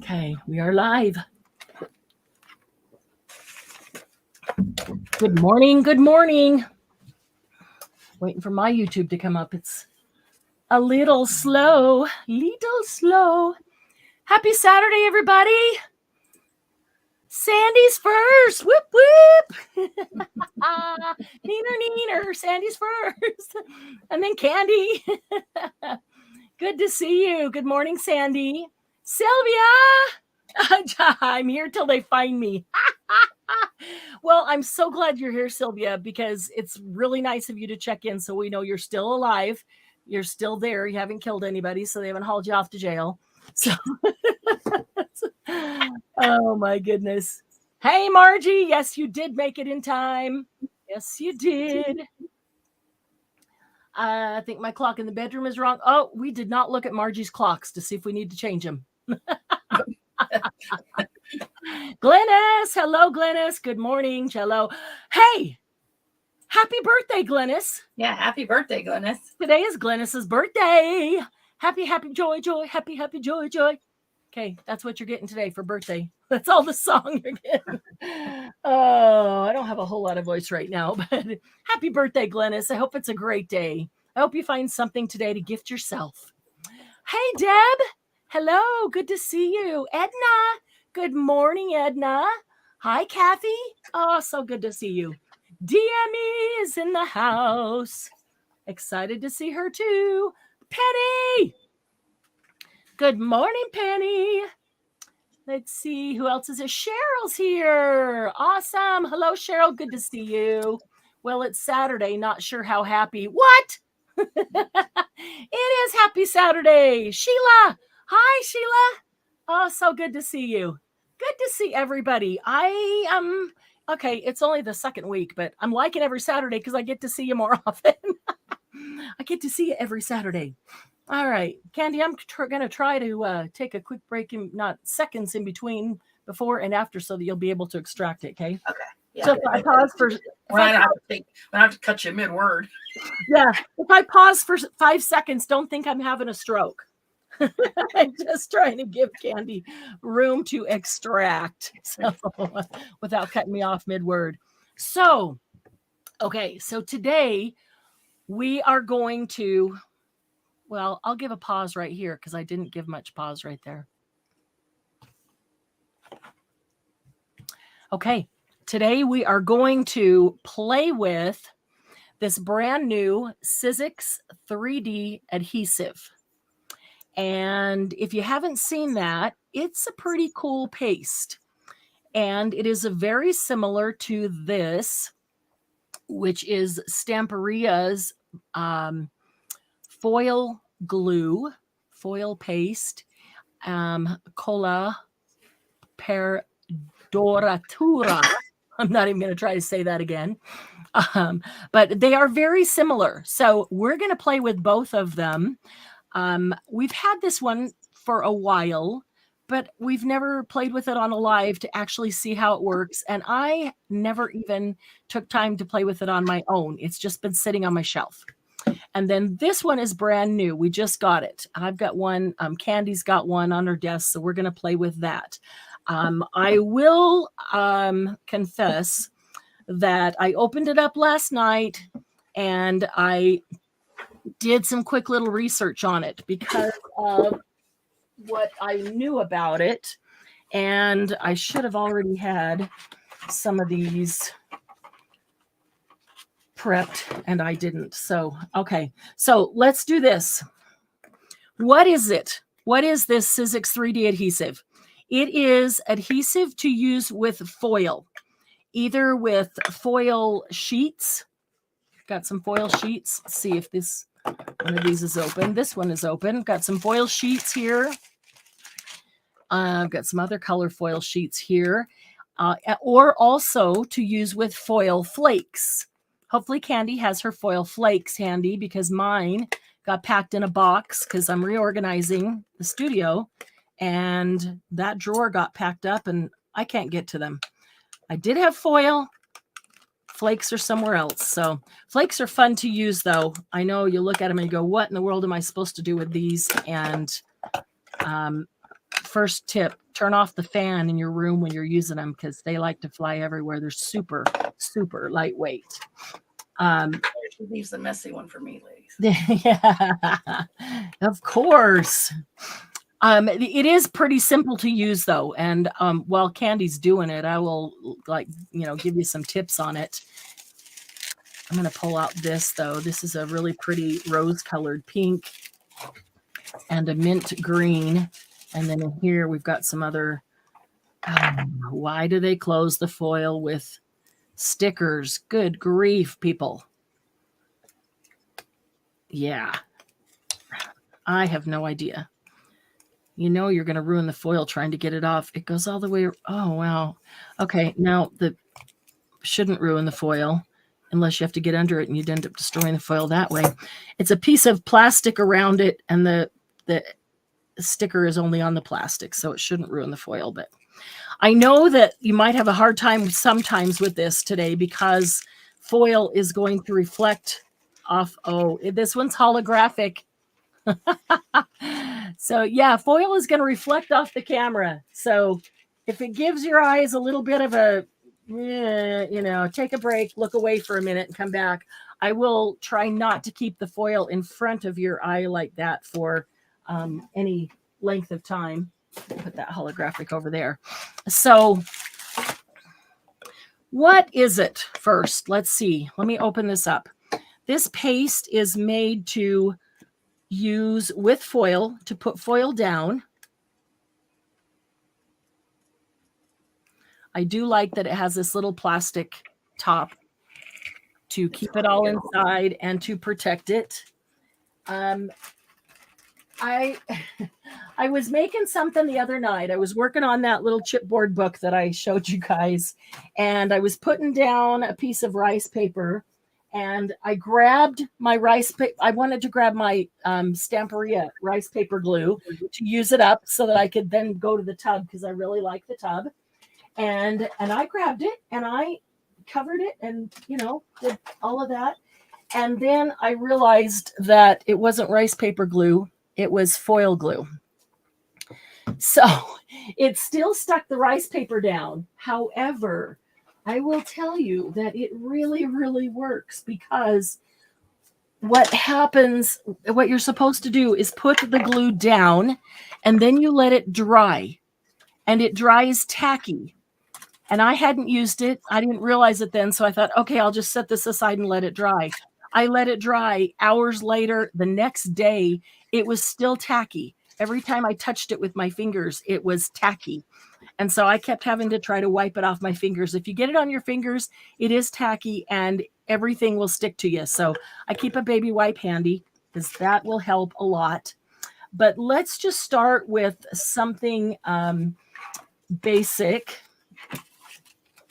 Okay, we are live. Good morning. Good morning. Waiting for my YouTube to come up. It's a little slow. Happy Saturday, everybody. Sandy's first. Whoop, whoop. Neener. Sandy's first. And then Candy. Good to see you. Good morning, Sandy. Sylvia. I'm here till they find me. Well, I'm so glad you're here, Sylvia, because it's really nice of you to check in so we know you're still alive. You're still there. You haven't killed anybody, so they haven't hauled you off to jail. So, oh my goodness. Hey, Margie. Yes, you did make it in time. Yes, you did. I think my clock in the bedroom is wrong. Oh, we did not look at Margie's clocks to see if we need to change them. Glennis. Hello, Glennis. Good morning. Hello. Hey, happy birthday, Glennis. Yeah, happy birthday, Glennis. Today is Glennis's birthday. Happy joy. Happy joy. Okay, that's what you're getting today for birthday. That's all the song you're getting. Oh, I don't have a whole lot of voice right now, but happy birthday, Glennis. I hope it's a great day. I hope you find something today to gift yourself. Hey, Deb. Hello. Good to see you. Edna. Good morning, Edna. Hi, Kathy. Oh, so good to see you. DME is in the house. Excited to see her too. Penny. Good morning, Penny. Let's see who else is here. Cheryl's here. Awesome. Hello, Cheryl. Good to see you. Well, it's Saturday. Not sure how happy. What? It is happy Saturday. Sheila. Hi, Sheila. Oh, so good to see you. Good to see everybody. I am okay. It's only the second week, but I'm liking every Saturday because I get to see you more often. I get to see you every Saturday. All right, Candy, I'm going to try to take a quick break, not seconds in between before and after so that you'll be able to extract it, okay? Okay. Yeah. So if I pause for... I have to cut you mid-word. Yeah, if I pause for 5 seconds, don't think I'm having a stroke. I'm just trying to give Candy room to extract so, without cutting me off mid-word. So, okay, so today we are going to... Well, I'll give a pause right here because I didn't give much pause right there. Okay, today we are going to play with this brand new Sizzix 3D adhesive. And if you haven't seen that, it's a pretty cool paste. And it is very similar to this, which is Stamperia's foil glue, foil paste, colla per doratura. I'm not even going to try to say that again. But they are very similar. So we're going to play with both of them. We've had this one for a while, but we've never played with it on a live to actually see how it works. And I never even took time to play with it on my own. It's just been sitting on my shelf. And then this one is brand new. We just got it. I've got one. Candy's got one on her desk, so we're going to play with that. I will confess that I opened it up last night and I did some quick little research on it because of what I knew about it. And I should have already had some of these prepped and I didn't. So, okay. So let's do this. What is it? What is this Sizzix 3D adhesive? It is adhesive to use with foil, either with foil sheets. Got some foil sheets. Let's see if this one of these is open. This one is open. Got some foil sheets here. I've got some other color foil sheets here. Or also to use with foil flakes. Hopefully Candy has her foil flakes handy because mine got packed in a box because I'm reorganizing the studio and that drawer got packed up and I can't get to them. I did have foil. Flakes are somewhere else. So flakes are fun to use though. I know you look at them and you go, what in the world am I supposed to do with these? And first tip, turn off the fan in your room when you're using them because they like to fly everywhere. They're super, super lightweight. She leaves the messy one for me, ladies. Yeah, of course. It is pretty simple to use though. And while Candy's doing it, I will give you some tips on it. I'm going to pull out this though. This is a really pretty rose colored pink and a mint green. And then in here we've got some other, why do they close the foil with stickers? Good grief, people. Yeah. I have no idea. You know you're going to ruin the foil trying to get it off. It goes all the way. Oh, wow. Okay, now shouldn't ruin the foil unless you have to get under it and you'd end up destroying the foil that way. It's a piece of plastic around it, and the sticker is only on the plastic, so it shouldn't ruin the foil. But I know that you might have a hard time sometimes with this today because foil is going to reflect off. Oh, this one's holographic. So yeah, foil is going to reflect off the camera. So if it gives your eyes a little bit of a, take a break, look away for a minute and come back. I will try not to keep the foil in front of your eye like that for any length of time. Put that holographic over there. So what is it first? Let's see. Let me open this up. This paste is made to use with foil to put foil down. I do like that it has this little plastic top to keep it all inside and to protect it. I was making something the other night. I was working on that little chipboard book that I showed you guys, and I was putting down a piece of rice paper, and I grabbed my rice paper. I wanted to grab my Stamperia rice paper glue to use it up so that I could then go to the tub because I really like the tub. And I grabbed it and I covered it and, did all of that. And then I realized that it wasn't rice paper glue. It was foil glue. So it still stuck the rice paper down. However, I will tell you that it really, really works because what happens, what you're supposed to do is put the glue down and then you let it dry, and it dries tacky. And I hadn't used it. I didn't realize it then. So I thought, okay, I'll just set this aside and let it dry. I let it dry. Hours later, the next day, it was still tacky. Every time I touched it with my fingers, it was tacky. And so I kept having to try to wipe it off my fingers. If you get it on your fingers, it is tacky and everything will stick to you. So I keep a baby wipe handy because that will help a lot. But let's just start with something basic.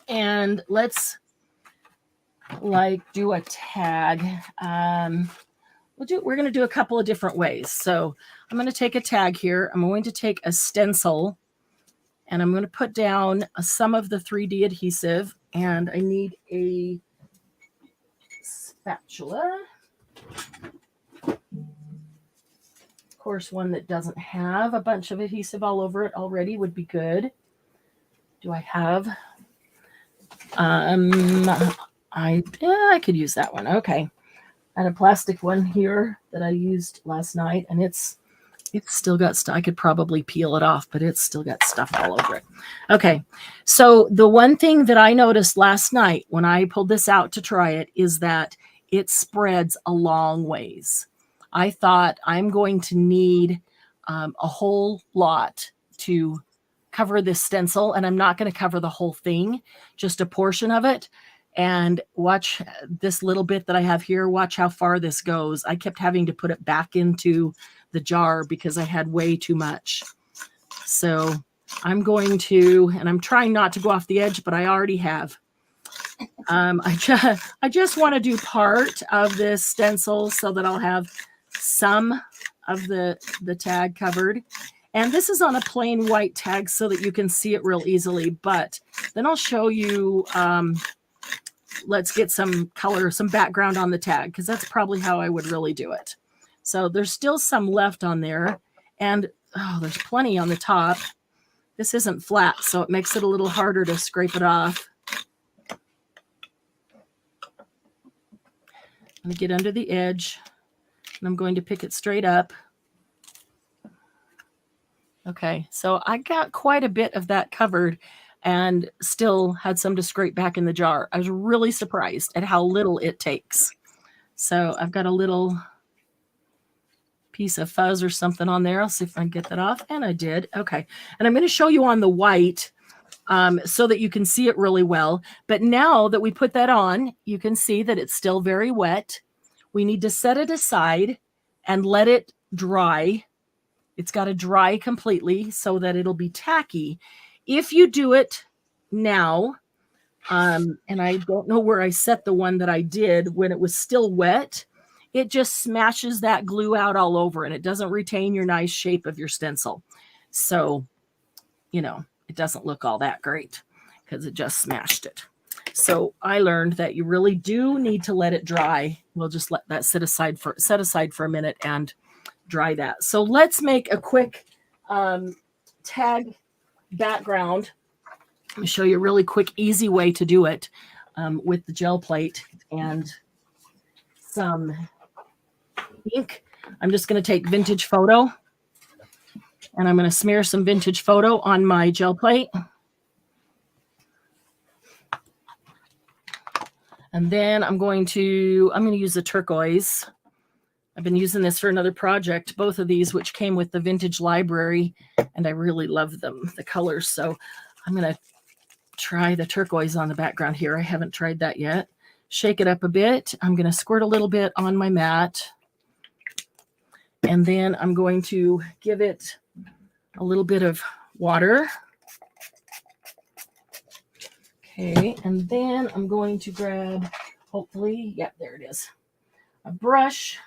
And let's do a tag. We're going to do a couple of different ways. So I'm going to take a tag here. I'm going to take a stencil and I'm going to put down some of the 3D adhesive, and I need a spatula. Of course, one that doesn't have a bunch of adhesive all over it already would be good. Do I have? I could use that one. Okay. I had a plastic one here that I used last night, and it's still got stuff. I could probably peel it off, but it's still got stuff all over it. Okay. So the one thing that I noticed last night when I pulled this out to try it is that it spreads a long ways. I thought I'm going to need a whole lot to cover this stencil, and I'm not going to cover the whole thing, just a portion of it. And watch this little bit that I have here. Watch how far this goes. I kept having to put it back into the jar because I had way too much. So I'm going to, and I'm trying not to go off the edge, but I already have. I just want to do part of this stencil so that I'll have some of the tag covered. And this is on a plain white tag so that you can see it real easily. But then I'll show you, let's get some color, some background on the tag, because that's probably how I would really do it. So there's still some left on there. And there's plenty on the top. This isn't flat, so it makes it a little harder to scrape it off. I'm going to get under the edge, and I'm going to pick it straight up. Okay, so I got quite a bit of that covered and still had some to scrape back in the jar. I was really surprised at how little it takes. So I've got a little piece of fuzz or something on there. I'll see if I can get that off. And I did. Okay. And I'm going to show you on the white so that you can see it really well. But now that we put that on, you can see that it's still very wet. We need to set it aside and let it dry. It's got to dry completely so that it'll be tacky. If you do it now, and I don't know where I set the one that I did when it was still wet, it just smashes that glue out all over and it doesn't retain your nice shape of your stencil. So, you know, it doesn't look all that great because it just smashed it. So I learned that you really do need to let it dry. We'll just let that set aside for a minute and dry that. So let's make a quick tag background. Let me show you a really quick, easy way to do it with the gel plate and some ink. I'm just going to take Vintage Photo and I'm going to smear some Vintage Photo on my gel plate. And then I'm going to use the turquoise. I've been using this for another project, both of these, which came with the Vintage Library, and I really love them, the colors. So I'm going to try the turquoise on the background here. I haven't tried that yet. Shake it up a bit. I'm going to squirt a little bit on my mat. And then I'm going to give it a little bit of water. Okay, and then I'm going to grab, hopefully, yeah, there it is, a brush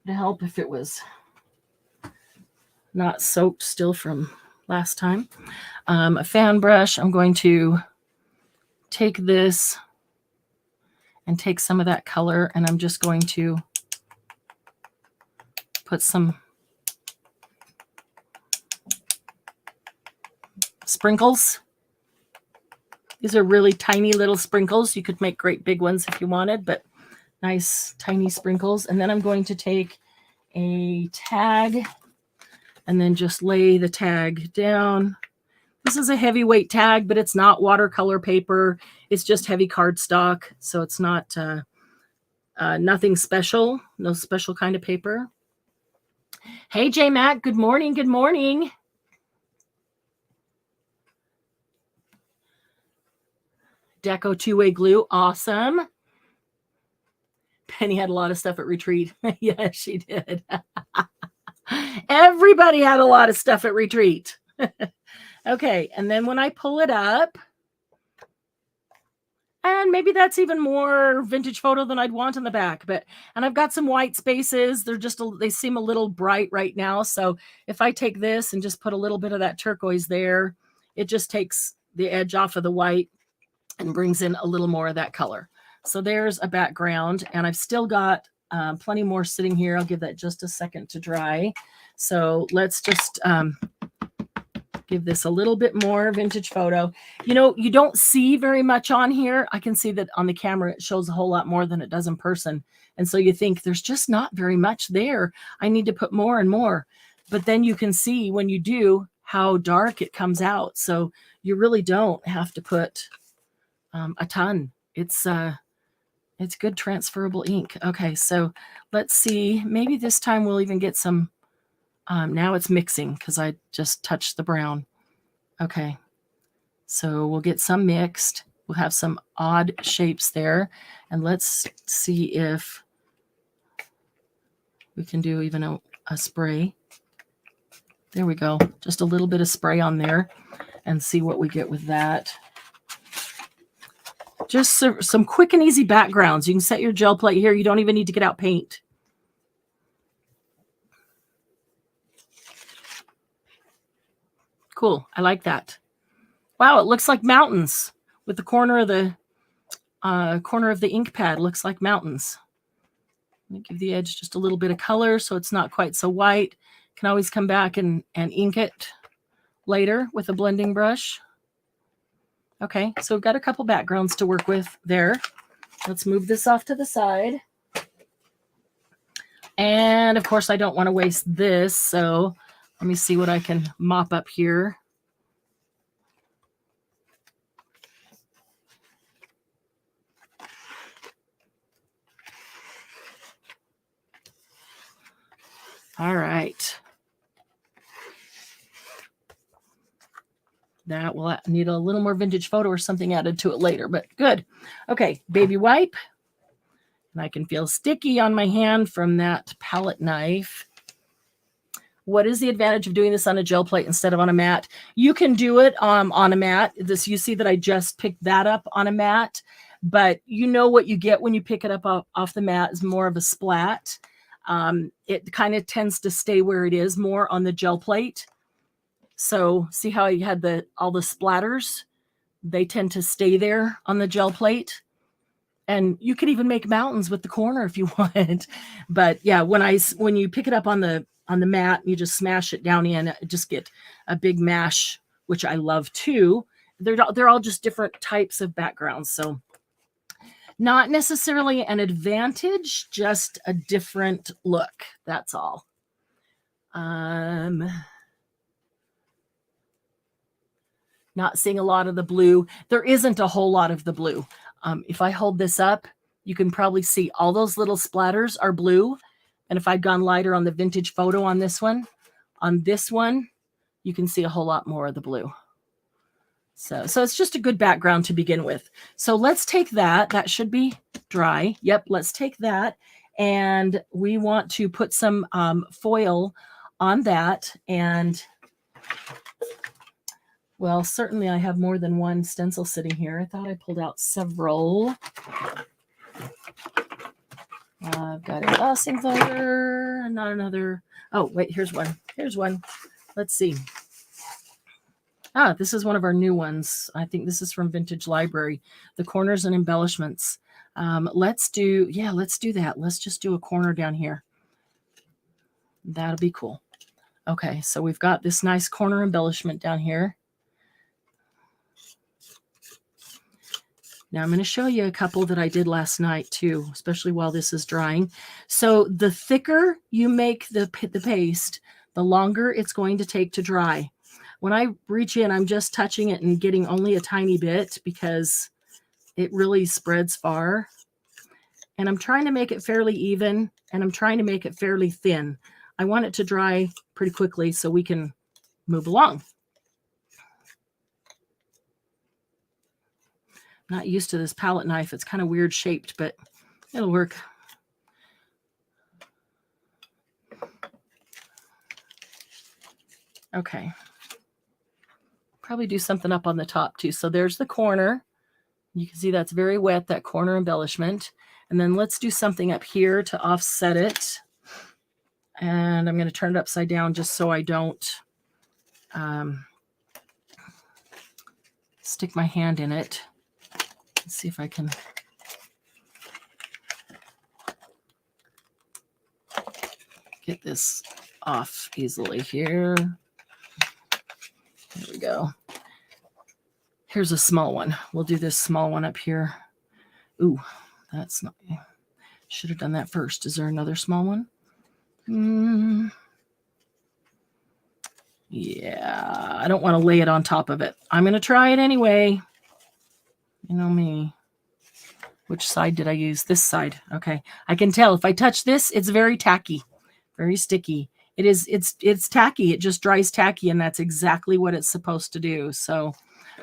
to help if it was not soaked still from last time. A fan brush. I'm going to take this and take some of that color, and I'm just going to put some sprinkles. These are really tiny little sprinkles. You could make great big ones if you wanted, but nice tiny sprinkles. And then I'm going to take a tag and then just lay the tag down. This is a heavyweight tag, but it's not watercolor paper. It's just heavy cardstock. So it's not nothing special, no special kind of paper. Hey, J Mac, good morning. Good morning. Deco two-way glue. Awesome. Penny had a lot of stuff at retreat. Yes, she did. Everybody had a lot of stuff at retreat. Okay, and then when I pull it up, and maybe that's even more Vintage Photo than I'd want in the back, and I've got some white spaces. They seem a little bright right now. So if I take this and just put a little bit of that turquoise there, it just takes the edge off of the white and brings in a little more of that color. So there's a background, and I've still got plenty more sitting here. I'll give that just a second to dry. So let's just give this a little bit more Vintage Photo. You know, you don't see very much on here. I can see that on the camera, it shows a whole lot more than it does in person. And so you think there's just not very much there. I need to put more and more. But then you can see when you do how dark it comes out. So you really don't have to put a ton. It's good transferable ink. Okay, so let's see. Maybe this time we'll even get some. Now it's mixing because I just touched the brown. Okay, so we'll get some mixed. We'll have some odd shapes there. And let's see if we can do even a spray. There we go. Just a little bit of spray on there and see what we get with that. Just some quick and easy backgrounds. You can set your gel plate here. You don't even need to get out paint. Cool. I like that. Wow, it looks like mountains with the corner of the ink pad. Looks like mountains. Let me give the edge just a little bit of color so it's not quite so white. Can always come back and ink it later with a blending brush. Okay, so we've got a couple backgrounds to work with there. Let's move this off to the side. And of course, I don't want to waste this, so let me see what I can mop up here. All right. That will need a little more vintage photo or something added to it later, but good. Okay, baby wipe. And I can feel sticky on my hand from that palette knife. What is the advantage of doing this on a gel plate instead of on a mat? You can do it on a mat. You see that I just picked that up on a mat, but you know what you get when you pick it up off the mat is more of a splat. It kind of tends to stay where it is more on the gel plate. So see how you had all the splatters? They tend to stay there on the gel plate. And you could even make mountains with the corner if you want. But yeah, when you pick it up on the mat, you just smash it down in, just get a big mash, which I love too. They're all just different types of backgrounds. So not necessarily an advantage, just a different look. That's all. Not seeing a lot of the blue. There isn't a whole lot of the blue. If I hold this up, you can probably see all those little splatters are blue. And if I'd gone lighter on the vintage photo on this one, you can see a whole lot more of the blue. So it's just a good background to begin with. So let's take that. That should be dry. Yep, let's take that. And we want to put some foil on that. And well, certainly I have more than one stencil sitting here. I thought I pulled out several. I've got a embossing folder, not another. Oh, wait, here's one. Here's one. Let's see. This is one of our new ones. I think this is from Vintage Library, the corners and embellishments. Let's do that. Let's just do a corner down here. That'll be cool. Okay, so we've got this nice corner embellishment down here. Now I'm going to show you a couple that I did last night too, especially while this is drying. So the thicker you make the paste, the longer it's going to take to dry. When I reach in, I'm just touching it and getting only a tiny bit because it really spreads far. And I'm trying to make it fairly even, and I'm trying to make it fairly thin. I want it to dry pretty quickly so we can move along. Not used to this palette knife. It's kind of weird shaped, but it'll work. Okay. Probably do something up on the top too. So there's the corner. You can see that's very wet, that corner embellishment. And then let's do something up here to offset it. And I'm going to turn it upside down just so I don't stick my hand in it. Let's see if I can get this off easily here. There we go. Here's a small one. We'll do this small one up here. Ooh, that's not, should have done that first. Is there another small one? Yeah, I don't want to lay it on top of it. I'm going to try it anyway. You know me. Which side did I use? This side. Okay. I can tell if I touch this, it's very tacky, very sticky. It's tacky. It just dries tacky, and that's exactly what it's supposed to do. So,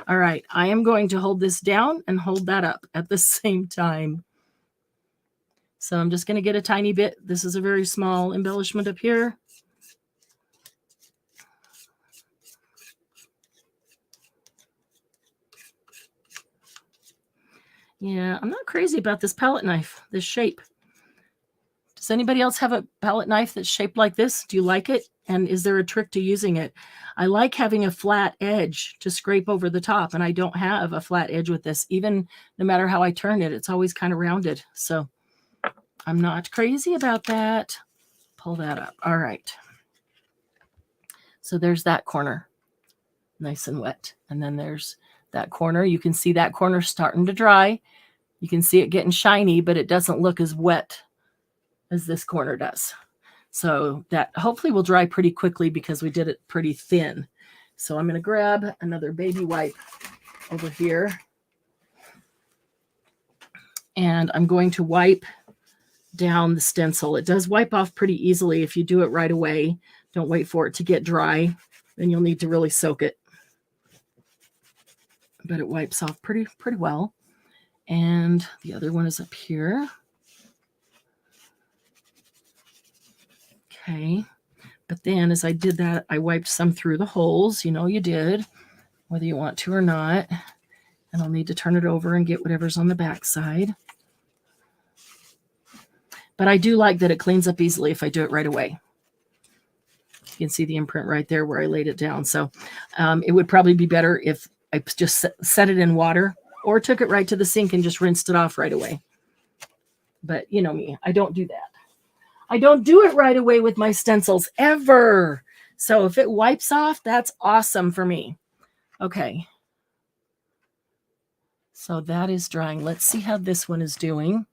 all right. I am going to hold this down and hold that up at the same time. So I'm just going to get a tiny bit. This is a very small embellishment up here. Yeah, I'm not crazy about this palette knife, this shape. Does anybody else have a palette knife that's shaped like this? Do you like it? And is there a trick to using it? I like having a flat edge to scrape over the top, and I don't have a flat edge with this. Even no matter how I turn it, it's always kind of rounded. So I'm not crazy about that. Pull that up. All right. So there's that corner, nice and wet. And then there's that corner. You can see that corner starting to dry. You can see it getting shiny, but it doesn't look as wet as this corner does. So that hopefully will dry pretty quickly because we did it pretty thin. So I'm going to grab another baby wipe over here. And I'm going to wipe down the stencil. It does wipe off pretty easily if you do it right away. Don't wait for it to get dry. Then you'll need to really soak it. But it wipes off pretty well. And the other one is up here. Okay. But then as I did that, I wiped some through the holes. You know you did, whether you want to or not. And I'll need to turn it over and get whatever's on the back side. But I do like that it cleans up easily if I do it right away. You can see the imprint right there where I laid it down. So it would probably be better if I just set it in water or took it right to the sink and just rinsed it off right away. But you know me, I don't do that. I don't do it right away with my stencils ever. So if it wipes off, that's awesome for me. Okay. So that is drying. Let's see how this one is doing.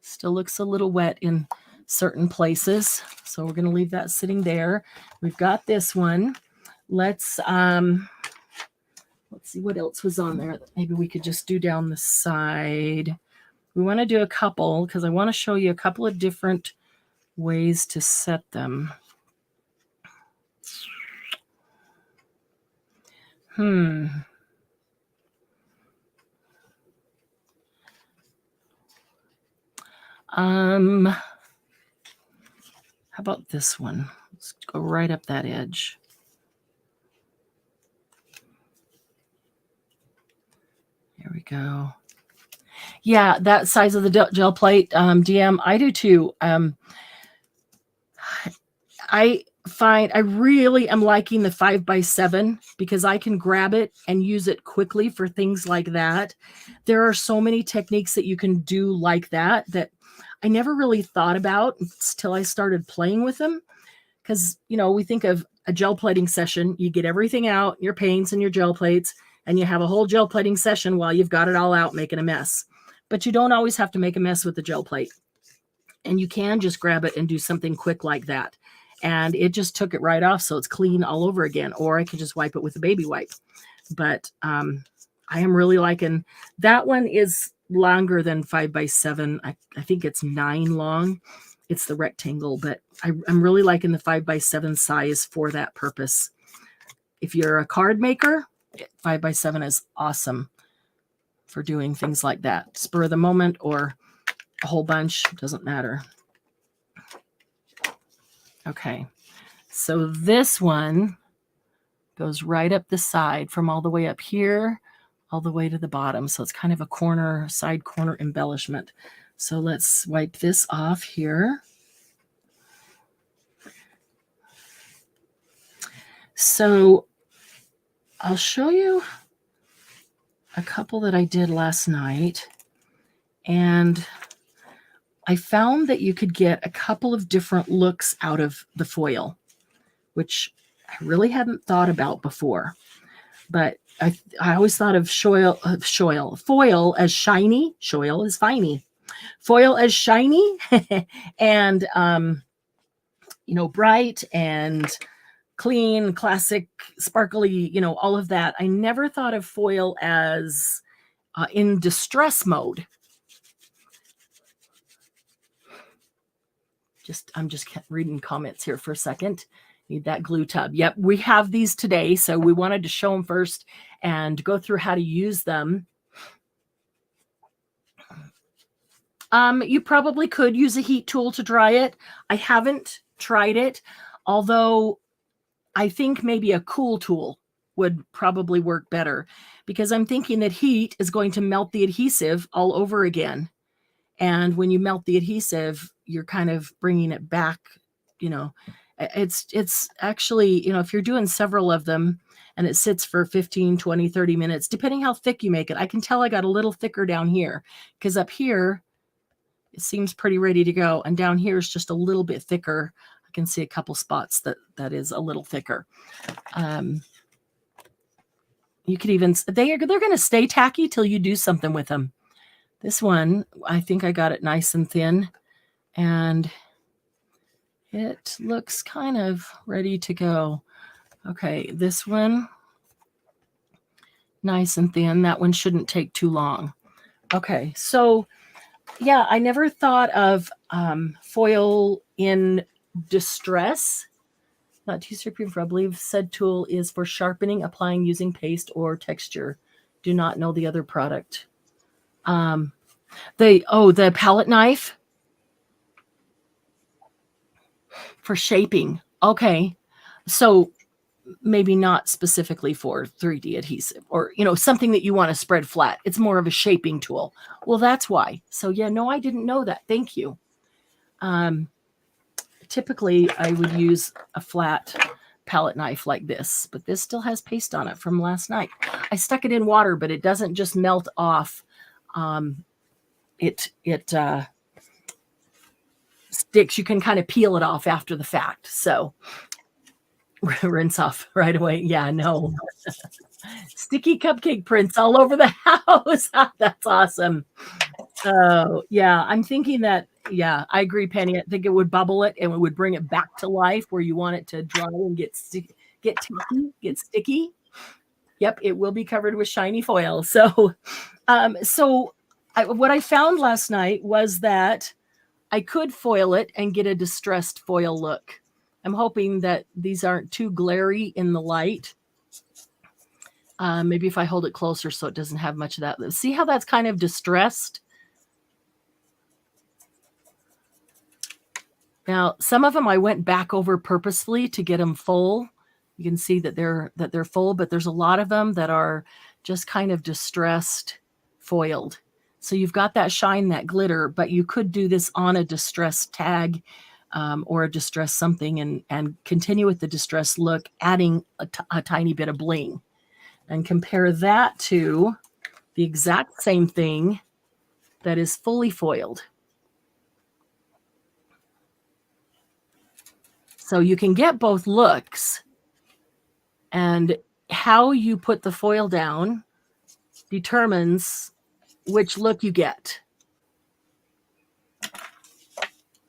Still looks a little wet in certain places. So we're going to leave that sitting there. We've got this one. Let's see what else was on there that maybe we could just do down the side. We want to do a couple because I want to show you a couple of different ways to set them. How about this one? Let's go right up that edge. Here we go. Yeah, that size of the gel plate, DM, I do too. I find I really am liking the 5x7 because I can grab it and use it quickly for things like that. There are so many techniques that you can do like that that I never really thought about until I started playing with them. Because, you know, we think of a gel plating session. You get everything out, your paints and your gel plates, and you have a whole gel plating session while you've got it all out making a mess. But you don't always have to make a mess with the gel plate. And you can just grab it and do something quick like that. And it just took it right off, so it's clean all over again. Or I can just wipe it with a baby wipe. But I am really liking that one. Is longer than 5x7. I think it's 9 long. It's the rectangle, but I'm really liking the 5x7 size for that purpose. If you're a card maker, 5x7 is awesome for doing things like that. Spur of the moment or a whole bunch, doesn't matter. Okay, so this one goes right up the side from all the way up here all the way to the bottom. So it's kind of a side corner embellishment. So let's wipe this off here. So I'll show you a couple that I did last night. And I found that you could get a couple of different looks out of the foil, which I really hadn't thought about before. But I always thought of foil as shiny. Foil is finey. Foil as shiny and, you know, bright and clean, classic, sparkly, you know, all of that. I never thought of foil as in distress mode. I'm just reading comments here for a second. Need that glue tub. Yep, we have these today, so we wanted to show them first and go through how to use them. You probably could use a heat tool to dry it. I haven't tried it, although I think maybe a cool tool would probably work better because I'm thinking that heat is going to melt the adhesive all over again. And when you melt the adhesive, you're kind of bringing it back, you know. It's actually, you know, if you're doing several of them and it sits for 15, 20, 30 minutes, depending how thick you make it. I can tell I got a little thicker down here because up here, it seems pretty ready to go. And down here is just a little bit thicker. can see a couple spots that is a little thicker. You could even, they're going to stay tacky till you do something with them. This one, I think I got it nice and thin, and it looks kind of ready to go. Okay, this one, nice and thin. That one shouldn't take too long. Okay, so yeah, I never thought of foil in distress. Not too super. I believe said tool is for sharpening, applying, using paste or texture. Do not know the other product. The palette knife for shaping. Okay, so maybe not specifically for 3D adhesive, or something that you want to spread flat. It's more of a shaping tool. Well, that's why. So yeah, no, I didn't know that. Thank you. Typically I would use a flat palette knife like this, but this still has paste on it from last night. I stuck it in water, but it doesn't just melt off. It sticks. You can kind of peel it off after the fact. So rinse off right away. Yeah, no. Sticky cupcake prints all over the house. That's awesome. Oh, yeah. I'm thinking that, yeah, I agree, Penny. I think it would bubble it and it would bring it back to life where you want it to dry and get sticky. Yep, it will be covered with shiny foil. So, what I found last night was that I could foil it and get a distressed foil look. I'm hoping that these aren't too glary in the light. Maybe if I hold it closer so it doesn't have much of that. See how that's kind of distressed? Now, some of them I went back over purposefully to get them full. You can see that they're full, but there's a lot of them that are just kind of distressed foiled. So you've got that shine, that glitter, but you could do this on a distressed tag or a distressed something and continue with the distressed look, adding a tiny bit of bling. And compare that to the exact same thing that is fully foiled. So you can get both looks, and how you put the foil down determines which look you get.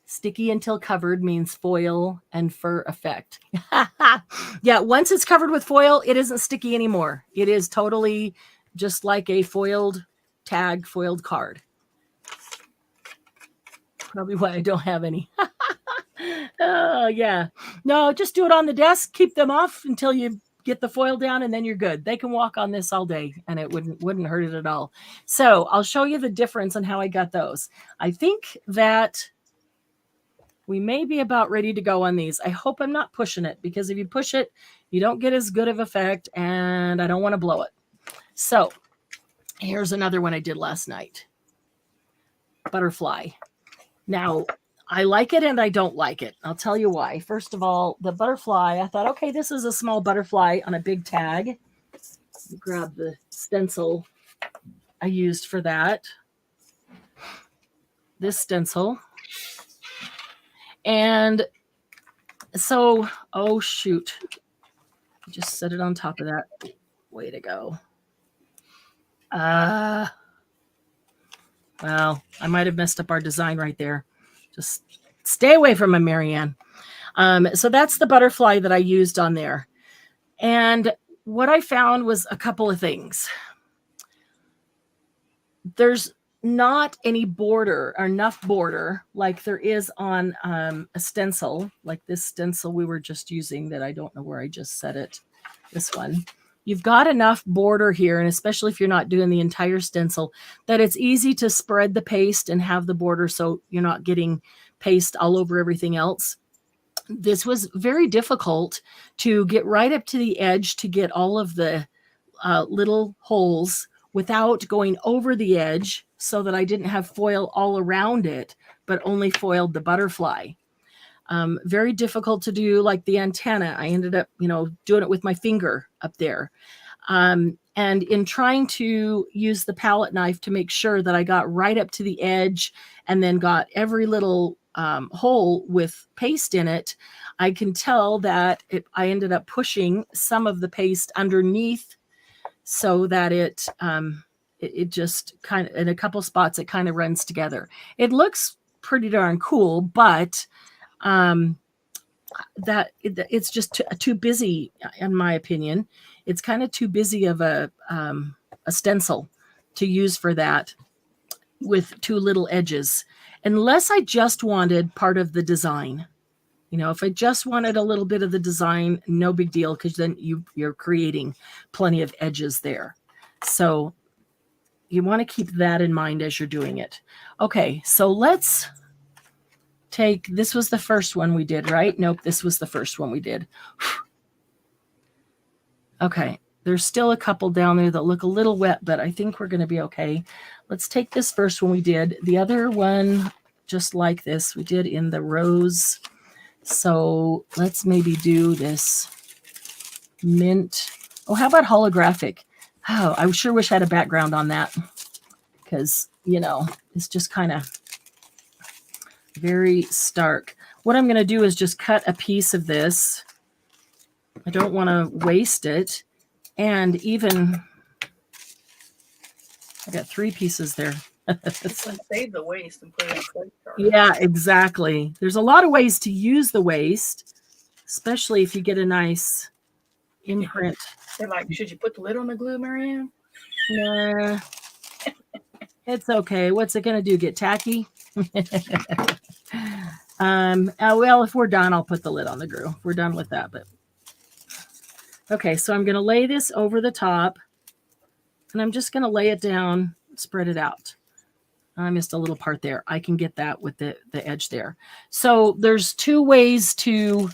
Sticky until covered means foil and fur effect. Yeah, once it's covered with foil, it isn't sticky anymore. It is totally just like a foiled tag, foiled card. Probably why I don't have any. Oh, yeah. No, just do it on the desk. Keep them off until you get the foil down, and then you're good. They can walk on this all day, and it wouldn't hurt it at all. So I'll show you the difference on how I got those. I think that we may be about ready to go on these. I hope I'm not pushing it, because if you push it, you don't get as good of effect, and I don't want to blow it. So here's another one I did last night. Butterfly. Now, I like it and I don't like it. I'll tell you why. First of all, the butterfly, I thought, okay, this is a small butterfly on a big tag. Grab the stencil I used for that. This stencil. And so, oh, shoot. Just set it on top of that. Way to go. Well, I might have messed up our design right there. Just stay away from a Marianne. So that's the butterfly that I used on there. And what I found was a couple of things. There's not any border or enough border like there is on a stencil, like this stencil we were just using that I don't know where I just set it. This one. You've got enough border here, and especially if you're not doing the entire stencil, that it's easy to spread the paste and have the border so you're not getting paste all over everything else. This was very difficult to get right up to the edge to get all of the little holes without going over the edge, so that I didn't have foil all around it, but only foiled the butterfly. Very difficult to do, like the antenna. I ended up, doing it with my finger up there. And in trying to use the palette knife to make sure that I got right up to the edge and then got every little hole with paste in it, I can tell that I ended up pushing some of the paste underneath so that it just kind of, in a couple spots, it kind of runs together. It looks pretty darn cool, but it's just too busy, in my opinion. It's kind of too busy of a stencil to use for that with too little edges, unless I just wanted part of the design. You know, if I just wanted a little bit of the design, no big deal, because then you're creating plenty of edges there. So you want to keep that in mind as you're doing it. Okay, so let's take, this was the first one we did, right? Nope, this was the first one we did. Okay, there's still a couple down there that look a little wet, but I think we're going to be okay. Let's take this first one we did. The other one, just like this, we did in the rose. So let's maybe do this mint. Oh, how about holographic? Oh, I sure wish I had a background on that, because, you know, it's just kind of very stark. What I'm going to do is just cut a piece of this. I don't want to waste it. And even, I got 3 pieces there. Save the waste and put it in a plate jar. Yeah, exactly. There's a lot of ways to use the waste, especially if you get a nice imprint. They're like, should you put the lid on the glue, Marianne? Nah, it's okay. What's it going to do? Get tacky? Well, if we're done, I'll put the lid on the glue. We're done with that. But okay, so I'm going to lay this over the top, and I'm just going to lay it down, spread it out. I missed a little part there. I can get that with the edge there. So there's 2 ways to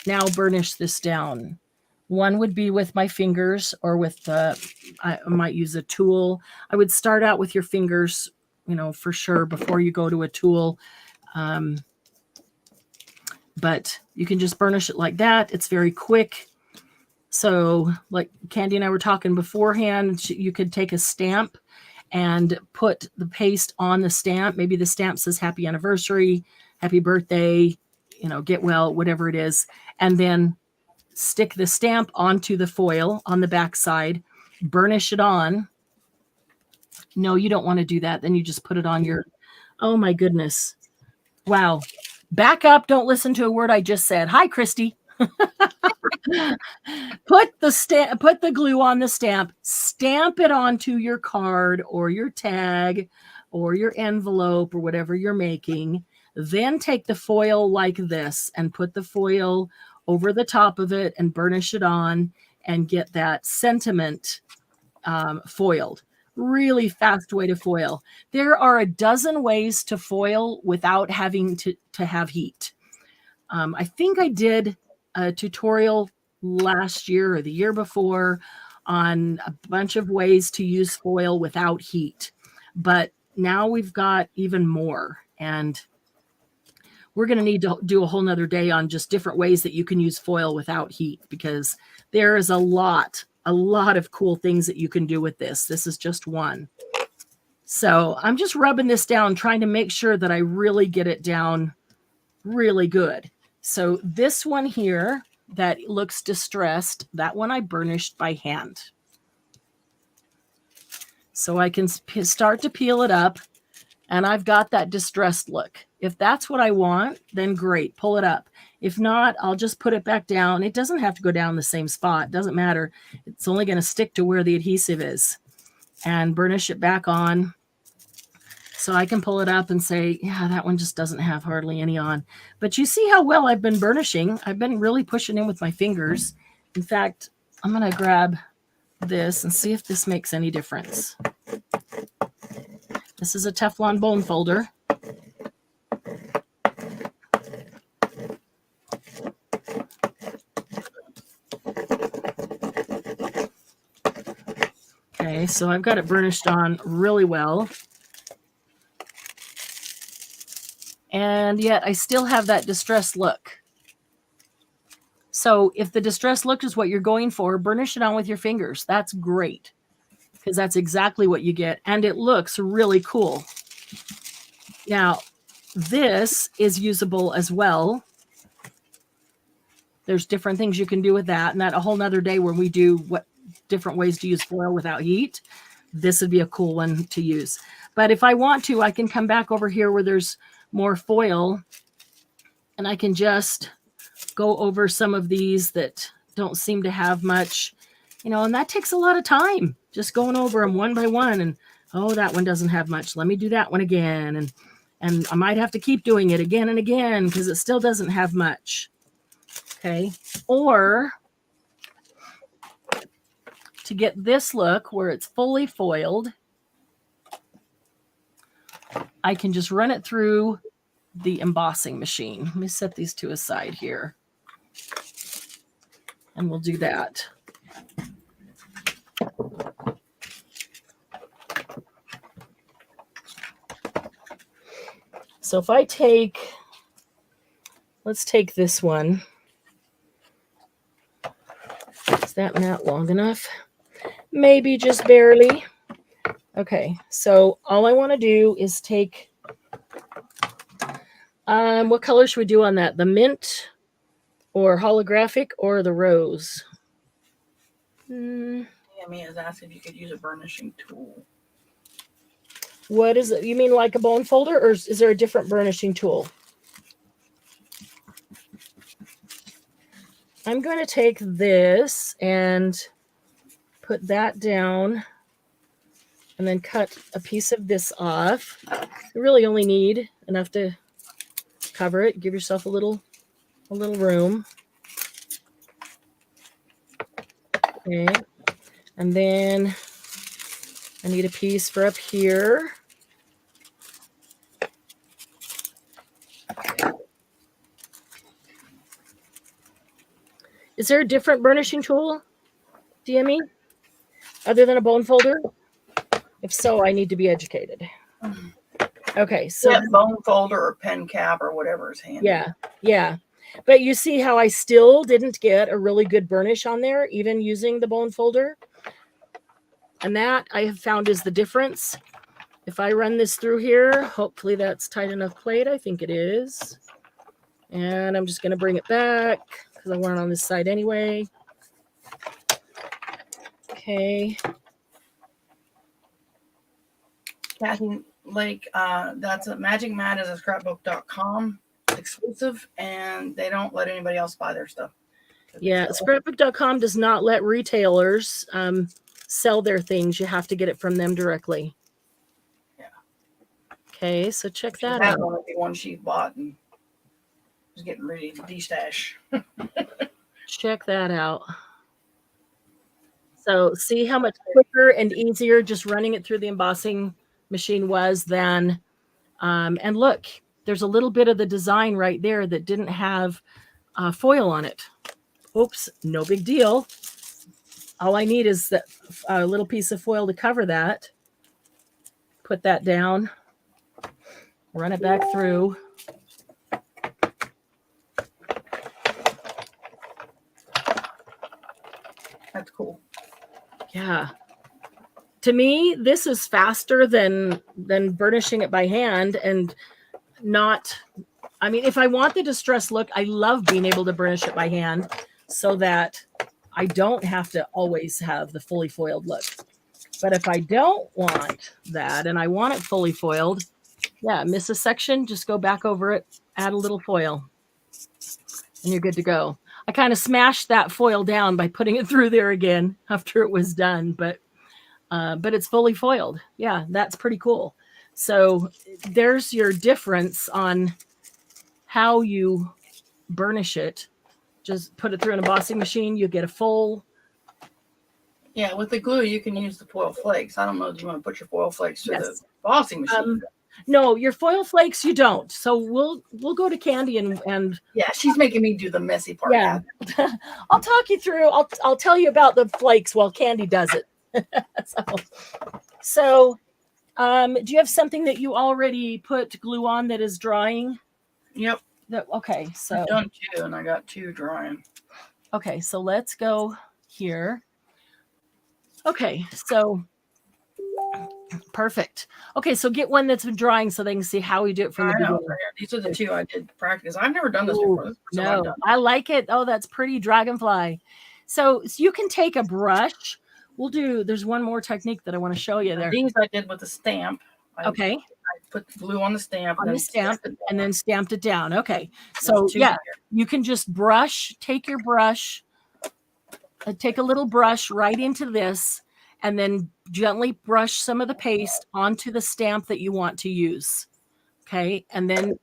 now burnish this down. One would be with my fingers, or with I might use a tool. I would start out with your fingers, you know, for sure, before you go to a tool. But you can just burnish it like that. It's very quick. So like Candy and I were talking beforehand, you could take a stamp and put the paste on the stamp. Maybe the stamp says happy anniversary, happy birthday, you know, get well, whatever it is. And then stick the stamp onto the foil on the back side, burnish it on. No, you don't want to do that. Then you just put it on your, oh my goodness. Wow. Back up. Don't listen to a word I just said. Hi, Christy. Put the glue on the stamp, stamp it onto your card or your tag or your envelope or whatever you're making. Then take the foil like this and put the foil over the top of it and burnish it on and get that sentiment foiled. Really fast way to foil. There are a dozen ways to foil without having to have heat. I think I did a tutorial last year or the year before on a bunch of ways to use foil without heat, but now we've got even more, and we're going to need to do a whole nother day on just different ways that you can use foil without heat, because there is a lot of cool things that you can do with this. This is just one. So I'm just rubbing this down, trying to make sure that I really get it down really good. So this one here that looks distressed, that one I burnished by hand. So I can start to peel it up, and I've got that distressed look. If that's what I want, then great, pull it up. If not, I'll just put it back down. It doesn't have to go down the same spot. Doesn't matter. It's only going to stick to where the adhesive is, and burnish it back on. So I can pull it up and say, yeah, that one just doesn't have hardly any on. But you see how well I've been burnishing. I've been really pushing in with my fingers. In fact, I'm going to grab this and see if this makes any difference. This is a Teflon bone folder. Okay, so I've got it burnished on really well. And yet I still have that distressed look. So if the distressed look is what you're going for, burnish it on with your fingers. That's great, because that's exactly what you get. And it looks really cool. Now, this is usable as well. There's different things you can do with that. And that a whole nother day where we do what different ways to use foil without heat. This would be a cool one to use. But if I want to, I can come back over here where there's more foil and I can just go over some of these that don't seem to have much, you know, and that takes a lot of time, just going over them one by one. And, oh, that one doesn't have much. Let me do that one again. And I might have to keep doing it again and again because it still doesn't have much. Okay. Or to get this look where it's fully foiled, I can just run it through the embossing machine. Let me set these two aside here. And we'll do that. So if I take, let's take this one. Is that not long enough? Maybe just barely. Okay, so all I want to do is take, what color should we do on that? The mint or holographic or the rose? Yeah, Mia has asked if you could use a burnishing tool. What is it? You mean like a bone folder, or is there a different burnishing tool? I'm going to take this and put that down and then cut a piece of this off. You really only need enough to cover it. Give yourself a little room. Okay. And then I need a piece for up here. Is there a different burnishing tool, DME, other than a bone folder? If so, I need to be educated. Okay, so yeah, bone folder or pen cap or whatever is handy. Yeah. But you see how I still didn't get a really good burnish on there, even using the bone folder? And that I have found is the difference. If I run this through here, hopefully that's tight enough plate. I think it is. And I'm just going to bring it back because I want it on this side anyway. Okay. Kathy Lake, that's a Magic Mat is a scrapbook.com exclusive, and they don't let anybody else buy their stuff. Yeah, scrapbook.com does not let retailers sell their things. You have to get it from them directly. Yeah. Okay, so check that That out. one would be one she bought and was getting ready to de-stash. Check that out. So see how much quicker and easier just running it through the embossing machine was than, and look, there's a little bit of the design right there that didn't have foil on it. Oops, no big deal. All I need is that a little piece of foil to cover that. Put that down, run it back through. That's cool. Yeah. To me, this is faster than burnishing it by hand and not, I mean, if I want the distressed look, I love being able to burnish it by hand so that I don't have to always have the fully foiled look. But if I don't want that and I want it fully foiled, yeah, miss a section, just go back over it, add a little foil, and you're good to go. I kind of smashed that foil down by putting it through there again after it was done, but it's fully foiled. Yeah, that's pretty cool. So there's your difference on how you burnish it. Just put it through an embossing machine. You get a full. Yeah, with the glue, you can use the foil flakes. I don't know if you want to put your foil flakes through the embossing machine. No, your foil flakes you don't. So we'll go to Candy and yeah, she's making me do the messy part. Yeah, I'll talk you through. I'll tell you about the flakes while Candy does it. So, do you have something that you already put glue on that is drying? Yep. Okay, so I've done 2, and I got 2 drying. Okay, so let's go here. Okay, so Perfect. Okay, so get one that's been drying so they can see how we do it from the I know. beginning. These are the two I did practice. I've never done this Ooh, before. This is the first time I've no, done I like it. Oh, that's pretty, dragonfly. So you can take a brush. There's one more technique that I want to show you it. there. These I did with the stamp. Okay. I put the glue on the stamp On and the stamp then and then stamped it down. Okay. There's So two yeah, here. you can just take your brush, take a little brush right into this, and then gently brush some of the paste onto the stamp that you want to use. Okay. And then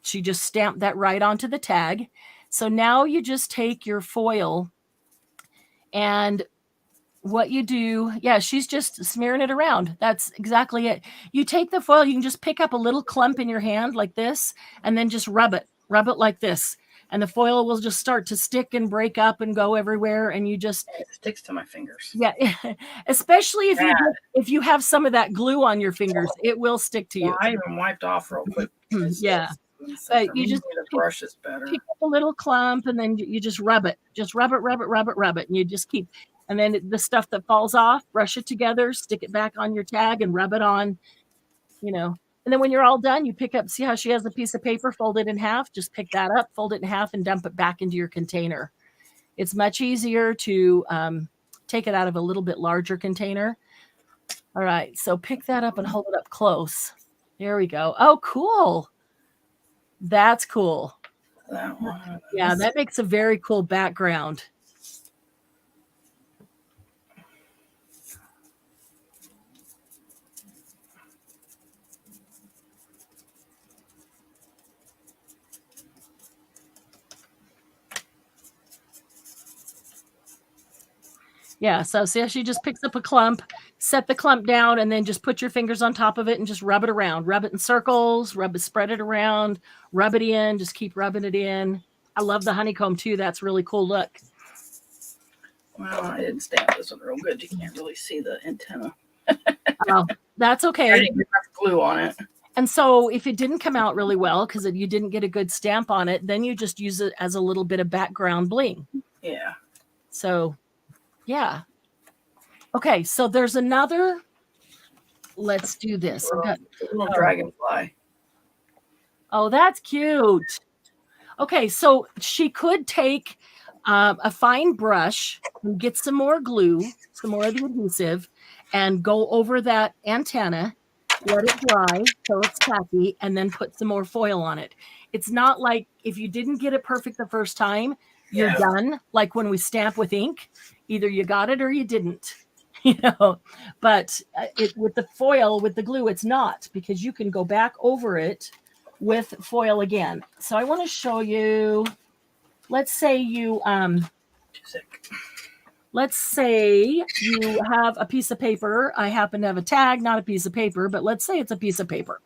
she just stamped that right onto the tag. So now you just take your foil, and what you do, yeah, she's just smearing it around. That's exactly it. You take the foil, you can just pick up a little clump in your hand like this, and then just rub it like this. And the foil will just start to stick and break up and go everywhere. And you just, It sticks to my fingers. yeah, especially if you have some of that glue on your fingers, it will stick to you. I even wiped off real quick. Yeah. But you just the brush is better. Pick up a little clump and then you just rub it. Just rub it. And you just keep, and then the stuff that falls off, brush it together, stick it back on your tag and rub it on, And then when you're all done, you pick up, see how she has a piece of paper folded in half? Just pick that up, fold it in half, and dump it back into your container. It's much easier to take it out of a little bit larger container. All right, so pick that up and hold it up close. There we go. Oh, cool. That's cool. That one. Yeah, that makes a very cool background. Yeah, so see how she just picks up a clump, set the clump down, and then just put your fingers on top of it and just rub it around. Rub it in circles, spread it around, rub it in, just keep rubbing it in. I love the honeycomb too. That's really cool look. Well, I didn't stamp this one real good. You can't really see the antenna. Oh, that's okay. I didn't get glue on it. And so if it didn't come out really well because you didn't get a good stamp on it, then you just use it as a little bit of background bling. Yeah. So, yeah. Okay, so there's another. Let's do this. A little dragonfly. Oh, that's cute. Okay, so she could take a fine brush and get some more glue, some more of the adhesive, and go over that antenna, let it dry so it's tacky, and then put some more foil on it. It's not like if you didn't get it perfect the first time, you're done. Like when we stamp with ink, either you got it or you didn't. But with the foil, with the glue, it's not, because you can go back over it with foil again. So I want to show you, let's say you have a piece of paper. I happen to have a tag, not a piece of paper, but let's say it's a piece of paper.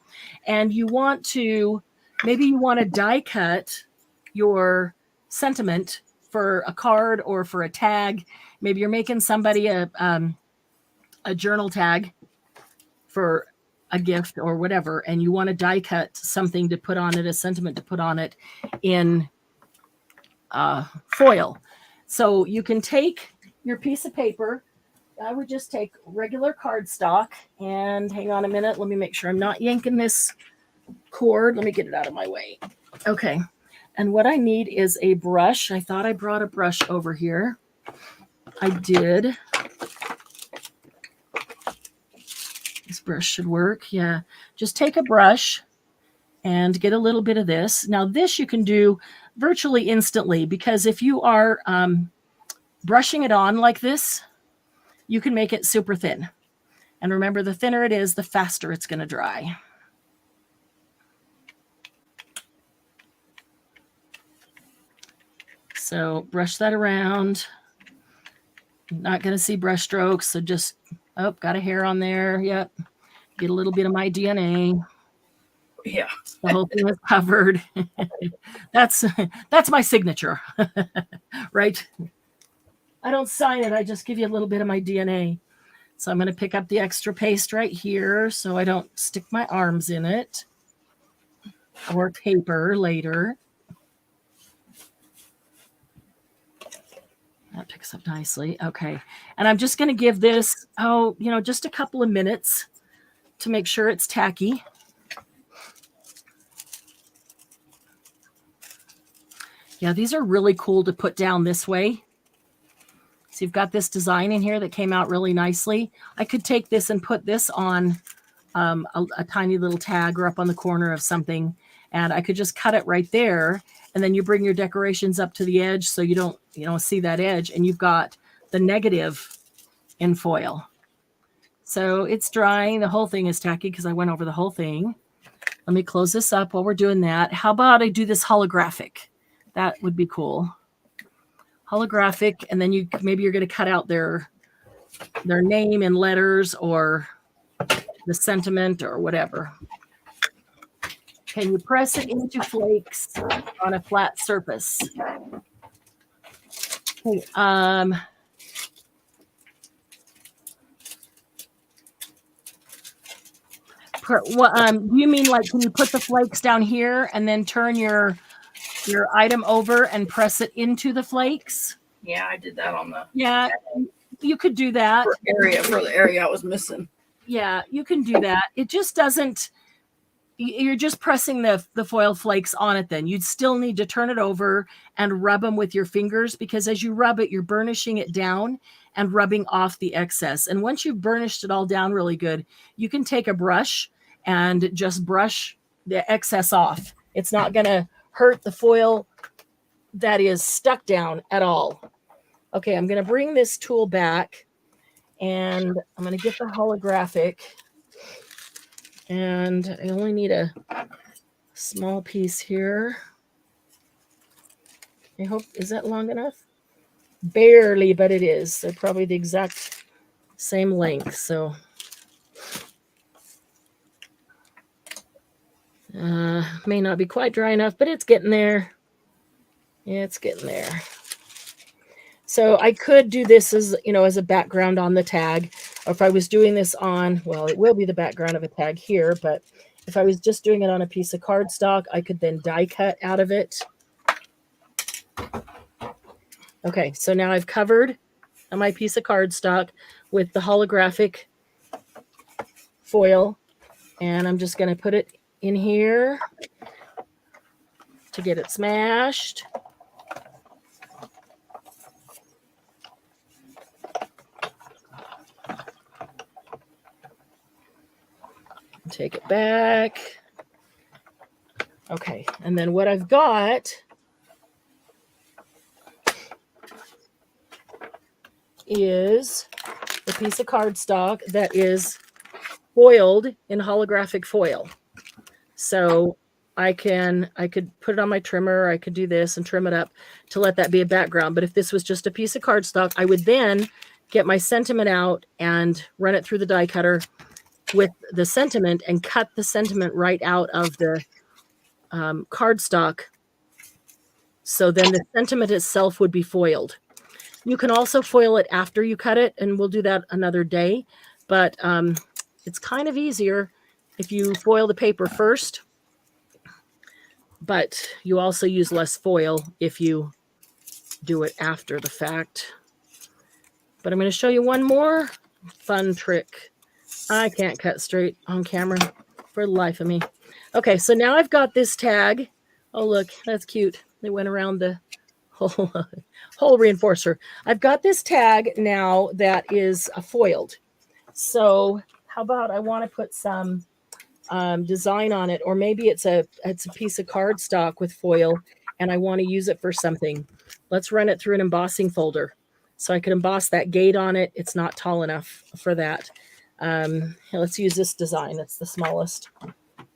And you want to die cut your sentiment for a card or for a tag. Maybe you're making somebody a journal tag for a gift or whatever, and you want to die cut something to put on it, a sentiment to put on it in foil. So you can take your piece of paper. I would just take regular cardstock, and hang on a minute. Let me make sure I'm not yanking this cord. Let me get it out of my way. Okay. And what I need is a brush. I thought I brought a brush over here. I did. This brush should work. Yeah. Just take a brush and get a little bit of this. Now, this you can do virtually instantly, because if you are brushing it on like this, you can make it super thin. And remember, the thinner it is, the faster it's going to dry. So brush that around. You're not going to see brush strokes, so just, got a hair on there. Yep. Get a little bit of my DNA. Yeah. The whole thing is covered. That's my signature, right? I don't sign it. I just give you a little bit of my DNA. So I'm going to pick up the extra paste right here so I don't stick my arms in it or paper later. That picks up nicely. Okay. And I'm just going to give this, just a couple of minutes to make sure it's tacky. Yeah, these are really cool to put down this way. So you've got this design in here that came out really nicely. I could take this and put this on a tiny little tag or up on the corner of something, and I could just cut it right there. And then you bring your decorations up to the edge so you don't see that edge, and you've got the negative in foil. So it's drying. The whole thing is tacky because I went over the whole thing. Let me close this up while we're doing that. How about I do this holographic? That would be cool. Holographic, and then maybe you're going to cut out their name in letters or the sentiment or whatever. Can you press it into flakes on a flat surface? Okay, do you mean like, can you put the flakes down here and then turn your item over and press it into the flakes? Yeah, I did that on the. Yeah, you could do that. For the area I was missing. Yeah, you can do that. It just doesn't. You're just pressing the foil flakes on it then. You'd still need to turn it over and rub them with your fingers, because as you rub it, you're burnishing it down and rubbing off the excess. And once you've burnished it all down really good, you can take a brush and just brush the excess off. It's not going to hurt the foil that is stuck down at all. Okay, I'm going to bring this tool back, and I'm going to get the holographic. And I only need a small piece here. I hope, is that long enough? Barely, but it is. They're probably the exact same length. So may not be quite dry enough, but it's getting there. Yeah, it's getting there. So I could do this as a background on the tag. Or if I was doing this on, well, it will be the background of a tag here, but if I was just doing it on a piece of cardstock, I could then die cut out of it. Okay, so now I've covered my piece of cardstock with the holographic foil, and I'm just going to put it in here to get it smashed. Take it back. Okay, and then what I've got is a piece of cardstock that is foiled in holographic foil. So I could put it on my trimmer. I could do this and trim it up to let that be a background. But if this was just a piece of cardstock, I would then get my sentiment out and run it through the die cutter with the sentiment and cut the sentiment right out of the cardstock. So then the sentiment itself would be foiled. You can also foil it after you cut it, and we'll do that another day. But it's kind of easier if you foil the paper first. But you also use less foil if you do it after the fact. But I'm going to show you one more fun trick. I can't cut straight on camera for the life of me. Okay, so now I've got this tag. Oh, look, that's cute. They went around the whole reinforcer. I've got this tag now that is foiled. So how about I want to put some design on it, or maybe it's a piece of cardstock with foil and I want to use it for something. Let's run it through an embossing folder so I can emboss that gate on it. It's not tall enough for that. Let's use this design. It's the smallest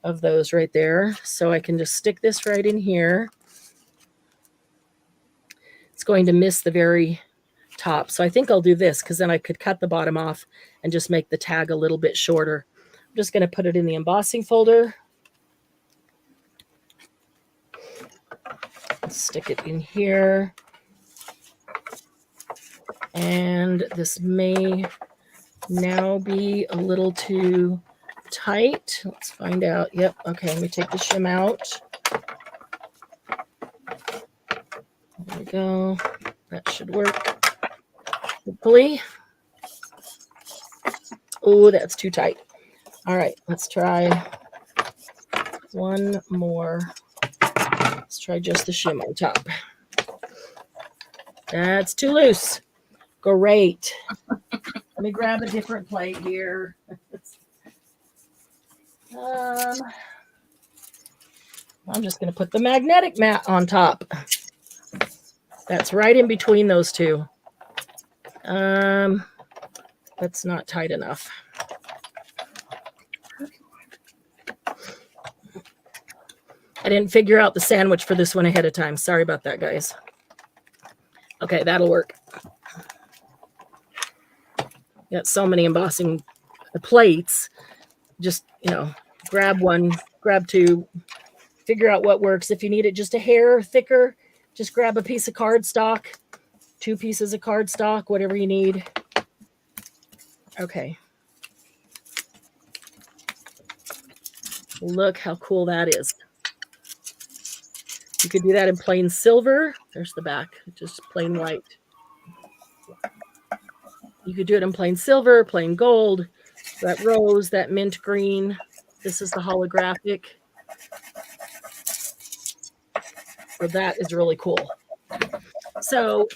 of those right there. So I can just stick this right in here. It's going to miss the very top. So I think I'll do this because then I could cut the bottom off and just make the tag a little bit shorter. I'm just going to put it in the embossing folder. Stick it in here. And this may now be a little too tight. Let's find out. Yep. Okay. Let me take the shim out. There we go. That should work. Hopefully. Oh, that's too tight. All right, let's try one more. Let's try just the shim on top. That's too loose. Great. Let me grab a different plate here. I'm just going to put the magnetic mat on top. That's right in between those two. That's not tight enough. I didn't figure out the sandwich for this one ahead of time. Sorry about that, guys. Okay, that'll work. Got so many embossing plates. Just, grab one, grab two, figure out what works. If you need it just a hair thicker, just grab a piece of cardstock, 2 pieces of cardstock, whatever you need. Okay. Look how cool that is. You could do that in plain silver. There's the back, just plain white. You could do it in plain silver, plain gold, that rose, that mint green. This is the holographic. So that is really cool. So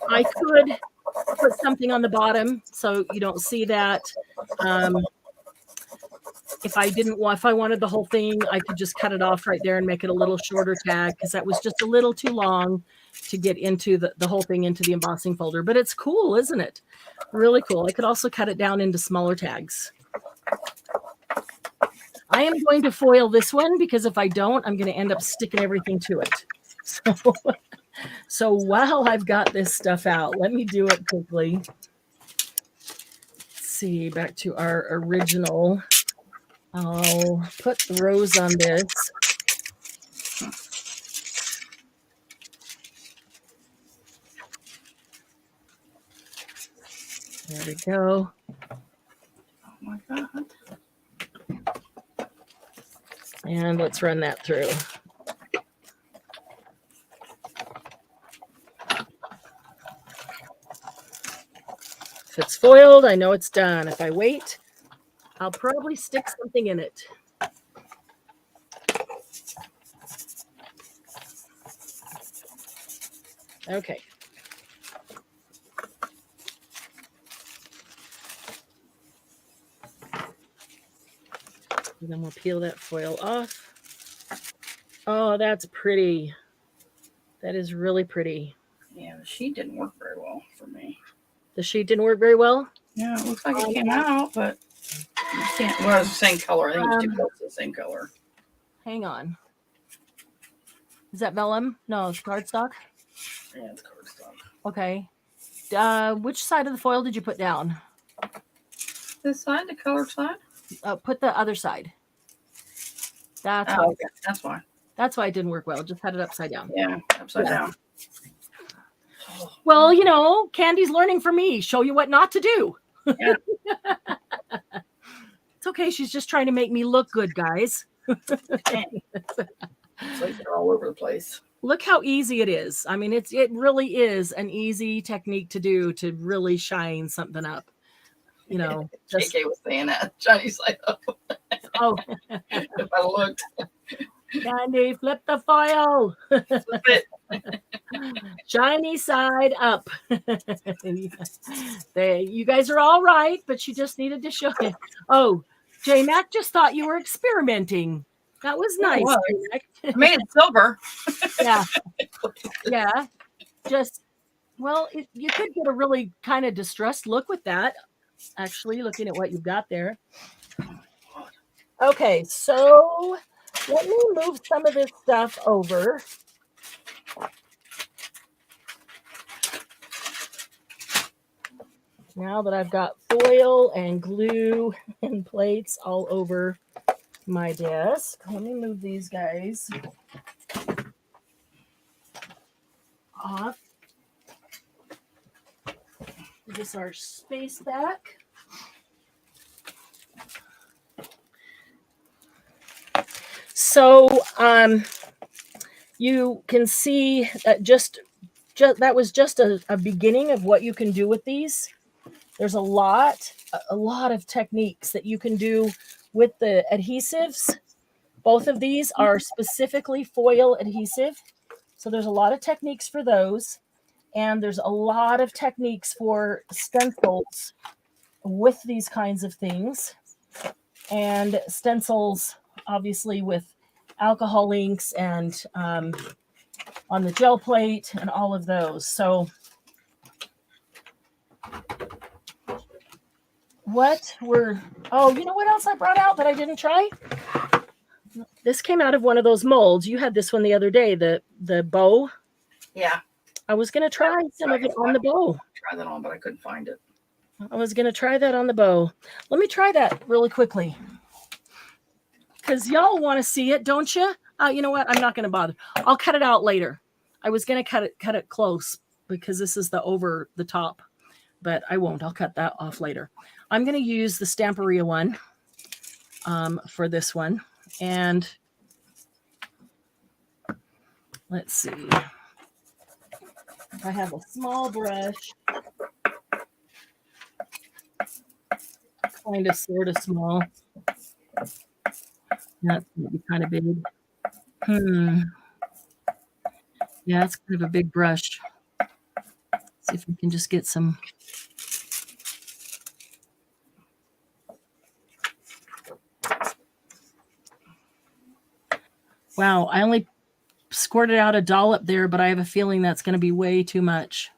I could put something on the bottom so you don't see that. If I wanted the whole thing, I could just cut it off right there and make it a little shorter tag because that was just a little too long to get into the whole thing into the embossing folder. But it's cool, isn't it? Really cool. I could also cut it down into smaller tags. I am going to foil this one because if I don't, I'm going to end up sticking everything to it. So while I've got this stuff out, let me do it quickly. Let's see, back to our original. I'll put the rose on this. There we go. Oh my God. And let's run that through. If it's foiled, I know it's done. If I wait, I'll probably stick something in it. Okay. And then we'll peel that foil off. Oh, that's pretty. That is really pretty. Yeah, the sheet didn't work very well for me. The sheet didn't work very well? Yeah, it looks like it came out, but I can't. Well, it's the same color. I think it's too close to the same color. Hang on. Is that vellum? No, it's cardstock. Yeah, it's cardstock. Okay. Which side of the foil did you put down? This side, the colored side? Put the other side. That's why. Okay. That's why. That's why it didn't work well. Just had it upside down. Yeah, upside down. Well, Candy's learning from me. Show you what not to do. Yeah. It's okay. She's just trying to make me look good, guys. It's like they're all over the place. Look how easy it is. I mean, it really is an easy technique to do to really shine something up. Just, JK was saying that. Shiny side up. Oh. If I looked. Candy, flip the foil. Flip it. Shiny side up. You guys are all right, but you just needed to show it. Oh, J Mac just thought you were experimenting. That was nice. I made it silver. Yeah. Yeah. Just, you could get a really kind of distressed look with that, actually, looking at what you've got there. Okay, so let me move some of this stuff over. Now that I've got foil and glue and plates all over my desk, let me move these guys off. Give us our space back. So you can see that that was just a beginning of what you can do with these. There's a lot of techniques that you can do with the adhesives. Both of these are specifically foil adhesive. So there's a lot of techniques for those. And there's a lot of techniques for stencils with these kinds of things. And stencils, obviously, with alcohol inks and on the gel plate and all of those. So oh, you know what else I brought out that I didn't try? This came out of one of those molds. You had this one the other day, the bow. Yeah. I was going to try some of it on the bow. Try that on, but I couldn't find it. I was going to try that on the bow. Let me try that really quickly. Because y'all want to see it, don't you? You know what? I'm not going to bother. I'll cut it out later. I was going to cut it close because this is the over the top. But I won't. I'll cut that off later. I'm going to use the Stamperia one for this one. And let's see. I have a small brush. Kind of sort of small. That's going to be kind of big. Yeah, it's kind of a big brush. See if we can just get some. Wow, I only squirted out a dollop there, but I have a feeling that's going to be way too much.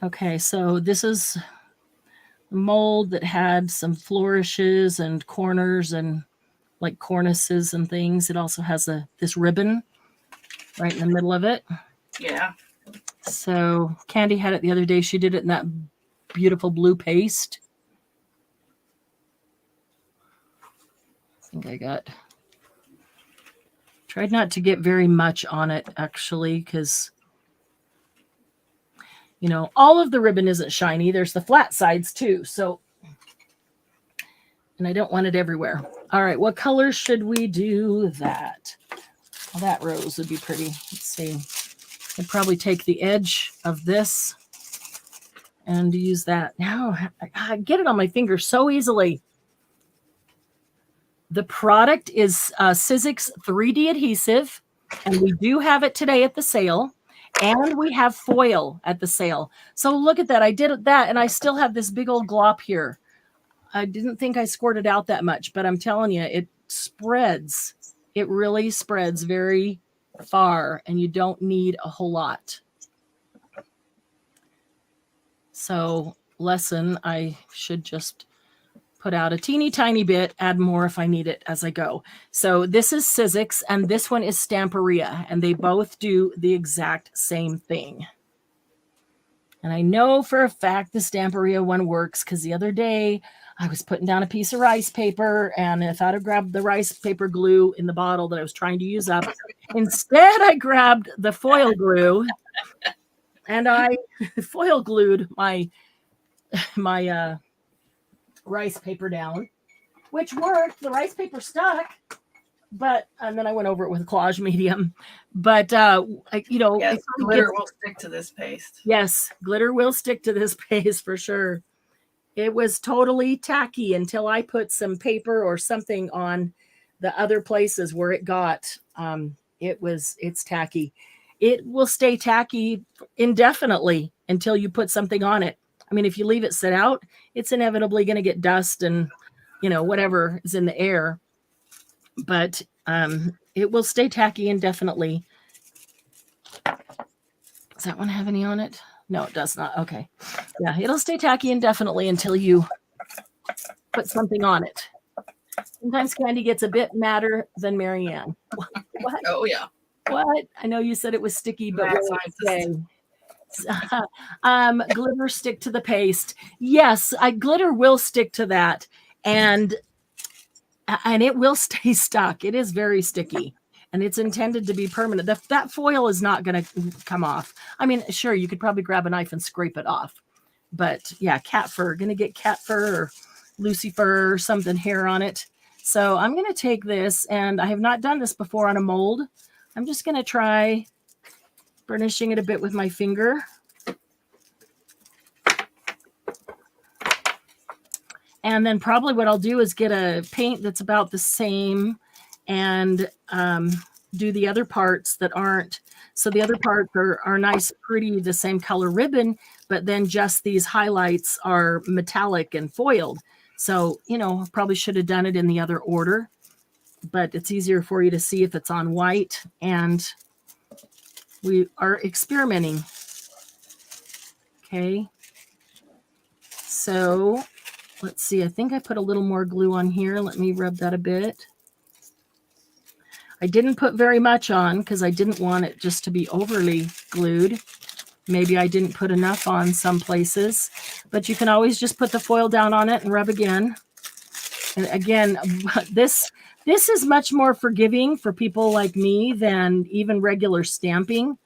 Okay, so this is a mold that had some flourishes and corners and like cornices and things. It also has this ribbon right in the middle of it. Yeah. So Candy had it the other day. She did it in that beautiful blue paste. I think tried not to get very much on it actually, because you know, all of the ribbon isn't shiny. There's the flat sides too. So, and I don't want it everywhere. All right, what color should we do that? Well, that rose would be pretty. Let's see. I'd probably take the edge of this and use that. Now, I get it on my finger so easily. The product is Sizzix 3D adhesive, and we do have it today at the sale. And we have foil at the sale. So look at that. I did that, and I still have this big old glop here. I didn't think I squirted out that much, but I'm telling you, it spreads. It really spreads very far, and you don't need a whole lot. So lesson, I should just put out a teeny tiny bit, add more if I need it as I go. So this is Sizzix, and this one is Stamperia, and they both do the exact same thing. And I know for a fact the Stamperia one works because the other day I was putting down a piece of rice paper, and I thought I grabbed the rice paper glue in the bottle that I was trying to use up. Instead, I grabbed the foil glue, and I foil glued my rice paper down, which worked. The rice paper stuck, but and then I went over it with a collage medium. But you know, yes, glitter will stick to this paste. Yes, glitter will stick to this paste for sure. It was totally tacky until I put some paper or something on the other places where it got. It's tacky. It will stay tacky indefinitely until you put something on it. I mean, if you leave it sit out, it's inevitably going to get dust and, you know, whatever is in the air. But it will stay tacky indefinitely. Does that one have any on it? No, it does not. Okay. Yeah, it'll stay tacky indefinitely until you put something on it. Sometimes Candy gets a bit madder than Marianne. What? Oh, yeah. What? I know you said it was sticky, but what did I say? Glitter stick to the paste. Yes, glitter will stick to that, and it will stay stuck. It is very sticky, and it's intended to be permanent. That foil is not going to come off. I mean, sure, you could probably grab a knife and scrape it off, but yeah, cat fur. Going to get cat fur or Lucifer or something hair on it. So I'm going to take this, and I have not done this before on a mold. I'm just going to try burnishing it a bit with my finger. And then probably what I'll do is get a paint that's about the same and do the other parts that aren't. So the other parts are nice, pretty, the same color ribbon, but then just these highlights are metallic and foiled. So, you know, probably should have done it in the other order, but it's easier for you to see if it's on white. And we are experimenting. Okay. So let's see. I think I put a little more glue on here. Let me rub that a bit. I didn't put very much on because I didn't want it just to be overly glued. Maybe I didn't put enough on some places, but you can always just put the foil down on it and rub again. And again, this is much more forgiving for people like me than even regular stamping.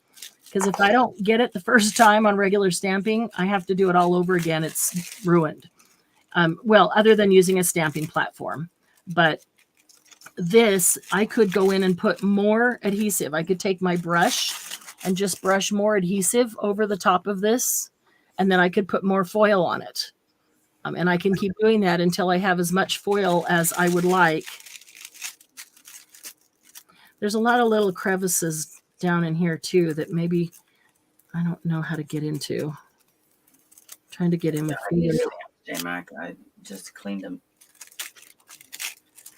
Because if I don't get it the first time on regular stamping, I have to do it all over again. It's ruined. Well, other than using a stamping platform. But this, I could go in and put more adhesive. I could take my brush and just brush more adhesive over the top of this. And then I could put more foil on it. And I can keep doing that until I have as much foil as I would like. There's a lot of little crevices down in here too that maybe I don't know how to get into. Trying to get in with fingers. J-Mac, I just cleaned them.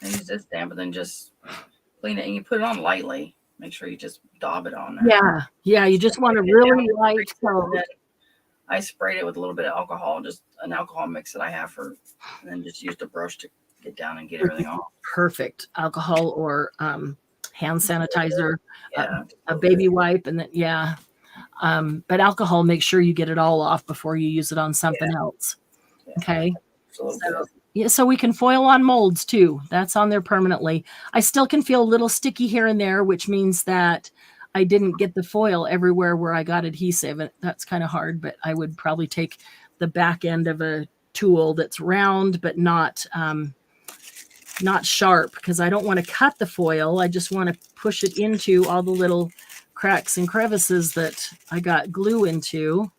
I use this stamp and then just clean it, and you put it on lightly. Make sure you just daub it on there. Yeah, you just want to really light coat. I sprayed it with a little bit of alcohol, just an alcohol mix that I have and then just used a brush to get down and get everything off. Perfect. Alcohol or hand sanitizer, yeah, a baby wipe, and then but alcohol, make sure you get it all off before you use it on something else. Yeah. Okay. So we can foil on molds too. That's on there permanently. I still can feel a little sticky here and there, which means that I didn't get the foil everywhere where I got adhesive. And that's kind of hard, but I would probably take the back end of a tool that's round, but not sharp, because I don't want to cut the foil. I just want to push it into all the little cracks and crevices that I got glue into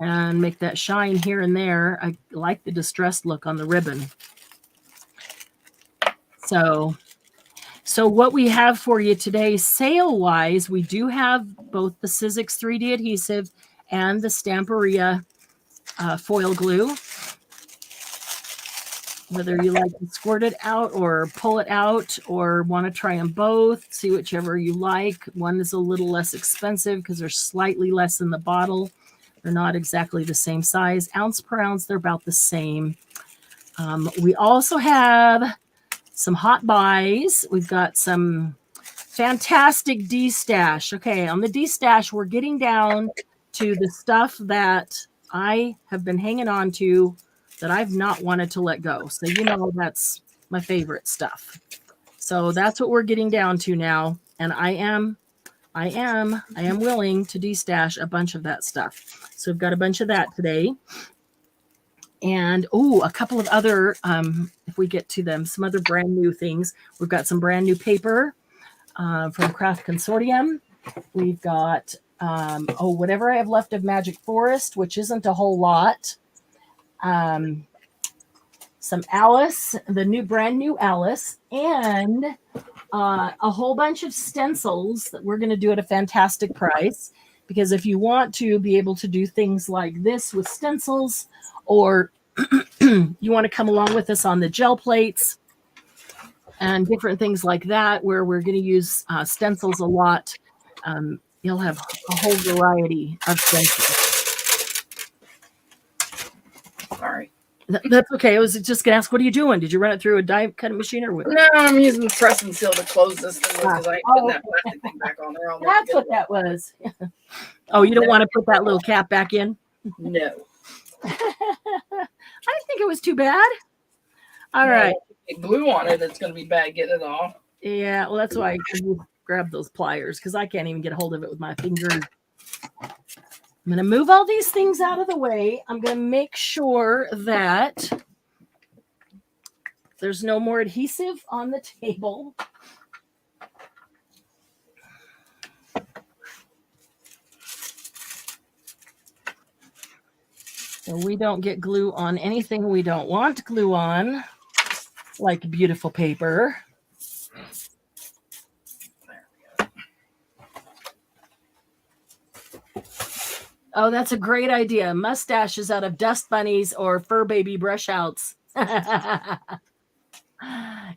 and make that shine here and there. I like the distressed look on the ribbon. So what we have for you today, sale-wise, we do have both the Sizzix 3D adhesive and the Stamperia foil glue. Whether you like to squirt it out or pull it out or want to try them both, see whichever you like. One is a little less expensive because they're slightly less in the bottle. They're not exactly the same size. Ounce per ounce, they're about the same. We also have some hot buys. We've got some fantastic D-stash. Okay, on the D-stash, we're getting down to the stuff that I have been hanging on to that I've not wanted to let go. So, you know, that's my favorite stuff. So that's what we're getting down to now. And I am willing to de-stash a bunch of that stuff. So we've got a bunch of that today. And, a couple of other, if we get to them, some other brand new things. We've got some brand new paper from Craft Consortium. We've got, whatever I have left of Magic Forest, which isn't a whole lot. Some Alice, the brand new Alice, and a whole bunch of stencils that we're going to do at a fantastic price. Because if you want to be able to do things like this with stencils, or you want to come along with us on the gel plates and different things like that, where we're going to use stencils a lot, you'll have a whole variety of stencils. Sorry. That's okay. I was just going to ask, what are you doing? Did you run it through a die cutting machine or what? No, I'm using the press and seal to close this thing because I put that plastic thing back on there. That's what that was. Oh, you don't want to put that little cap back in? No. I didn't think it was too bad. All right. Glue on it, it's going to be bad getting it off. Yeah, well, that's why I grabbed those pliers, because I can't even get a hold of it with my fingers. I'm going to move all these things out of the way. I'm going to make sure that There's no more adhesive on the table. So we don't get glue on anything we don't want glue on, like beautiful paper. Oh, that's a great idea. Mustaches out of dust bunnies or fur baby brush outs.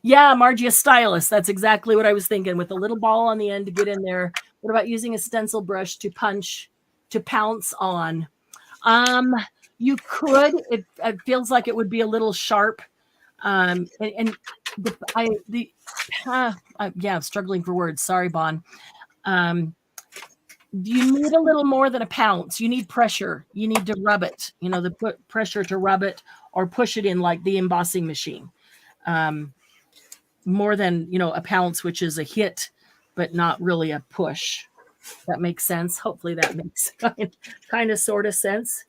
Yeah, Margie, a stylus. That's exactly what I was thinking, with a little ball on the end to get in there. What about using a stencil brush to pounce on? You could. It feels like it would be a little sharp. I'm struggling for words. Sorry, Bon. You need a little more than a pounce. You need pressure. You need to rub it. The pressure to rub it or push it in like the embossing machine. More than, a pounce, which is a hit, but not really a push. That makes sense. Hopefully that makes kind of sort of sense.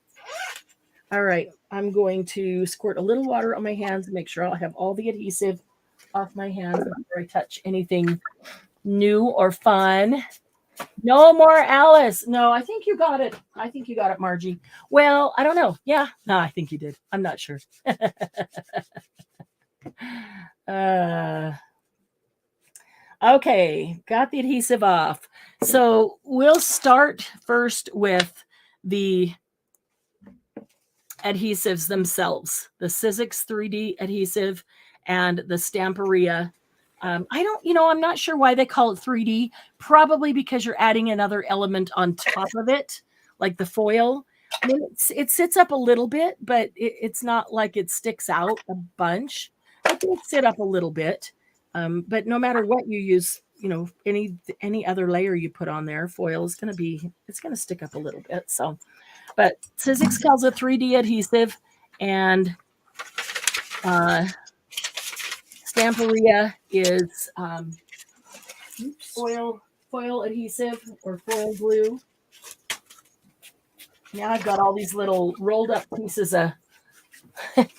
All right. I'm going to squirt a little water on my hands and make sure I'll have all the adhesive off my hands before I touch anything new or fun. No more Alice. No, I think you got it. Margie. Well, I don't know. Yeah. No, I think you did. I'm not sure. Okay, got the adhesive off. So we'll start first with the adhesives themselves, the Sizzix 3D adhesive and the Stamperia. I'm not sure why they call it 3D. Probably because you're adding another element on top of it, like the foil. I mean, it sits up a little bit, but it's not like it sticks out a bunch. It will sit up a little bit. But no matter what you use, any other layer you put on there, foil is going to stick up a little bit. So, but Sizzix calls it 3D adhesive, and Stamperia is foil adhesive or foil glue. Now I've got all these little rolled up pieces of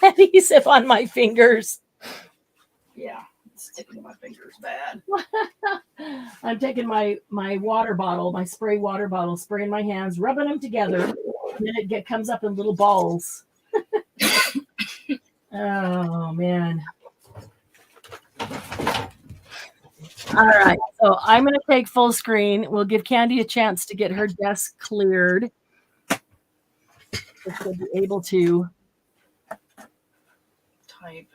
adhesive on my fingers. Yeah, it's sticking to my fingers bad. I'm taking my water bottle, my spray water bottle, spraying my hands, rubbing them together, and then it comes up in little balls. Oh, man. All right, so I'm going to take full screen. We'll give Candy a chance to get her desk cleared. She'll be able to type.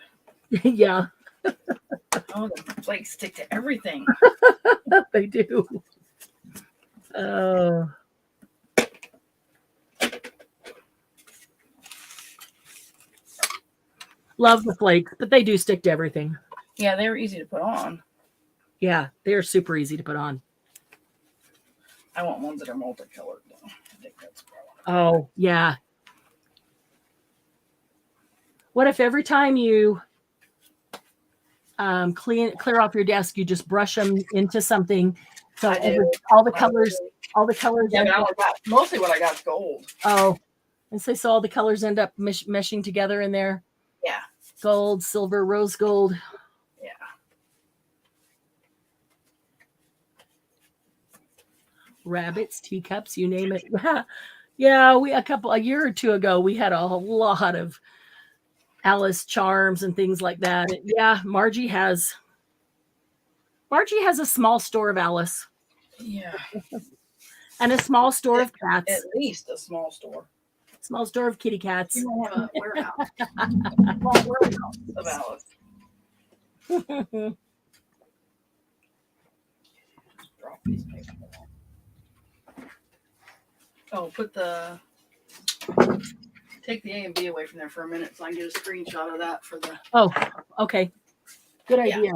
Yeah. Oh, the flakes stick to everything. They do. Oh. Love the flakes, but they do stick to everything. Yeah, they were easy to put on. Yeah, they're super easy to put on. I want ones that are multicolored, though. I think that's Oh, yeah. What if every time you clear off your desk, you just brush them into something? So all the colors. Yeah, mostly what I got is gold. Oh, and so all the colors end up meshing together in there. Yeah. Gold, silver, rose gold. Yeah. Rabbits, teacups, you name it. Yeah, a year or two ago, we had a lot of Alice charms and things like that. Yeah, Margie has a small store of Alice. Yeah. And a small store of cats. At least a small store. Small store of kitty cats. You don't have a warehouse. Small warehouse of Alice. Drop these paper. Oh, take the A and B away from there for a minute so I can get a screenshot of that for the. Oh, okay. Good idea.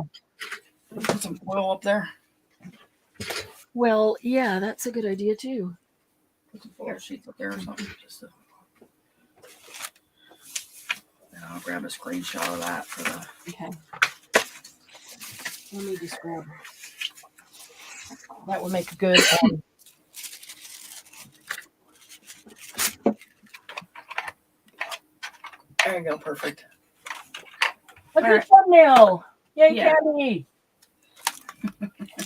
Put some foil up there. Well, yeah, that's a good idea too. Put some foil sheets up there or something. And I'll grab a screenshot of that for the. Okay. Let me just grab. That would make a good. There you go, perfect. A good right. thumbnail. Yay, Yeah. Candy.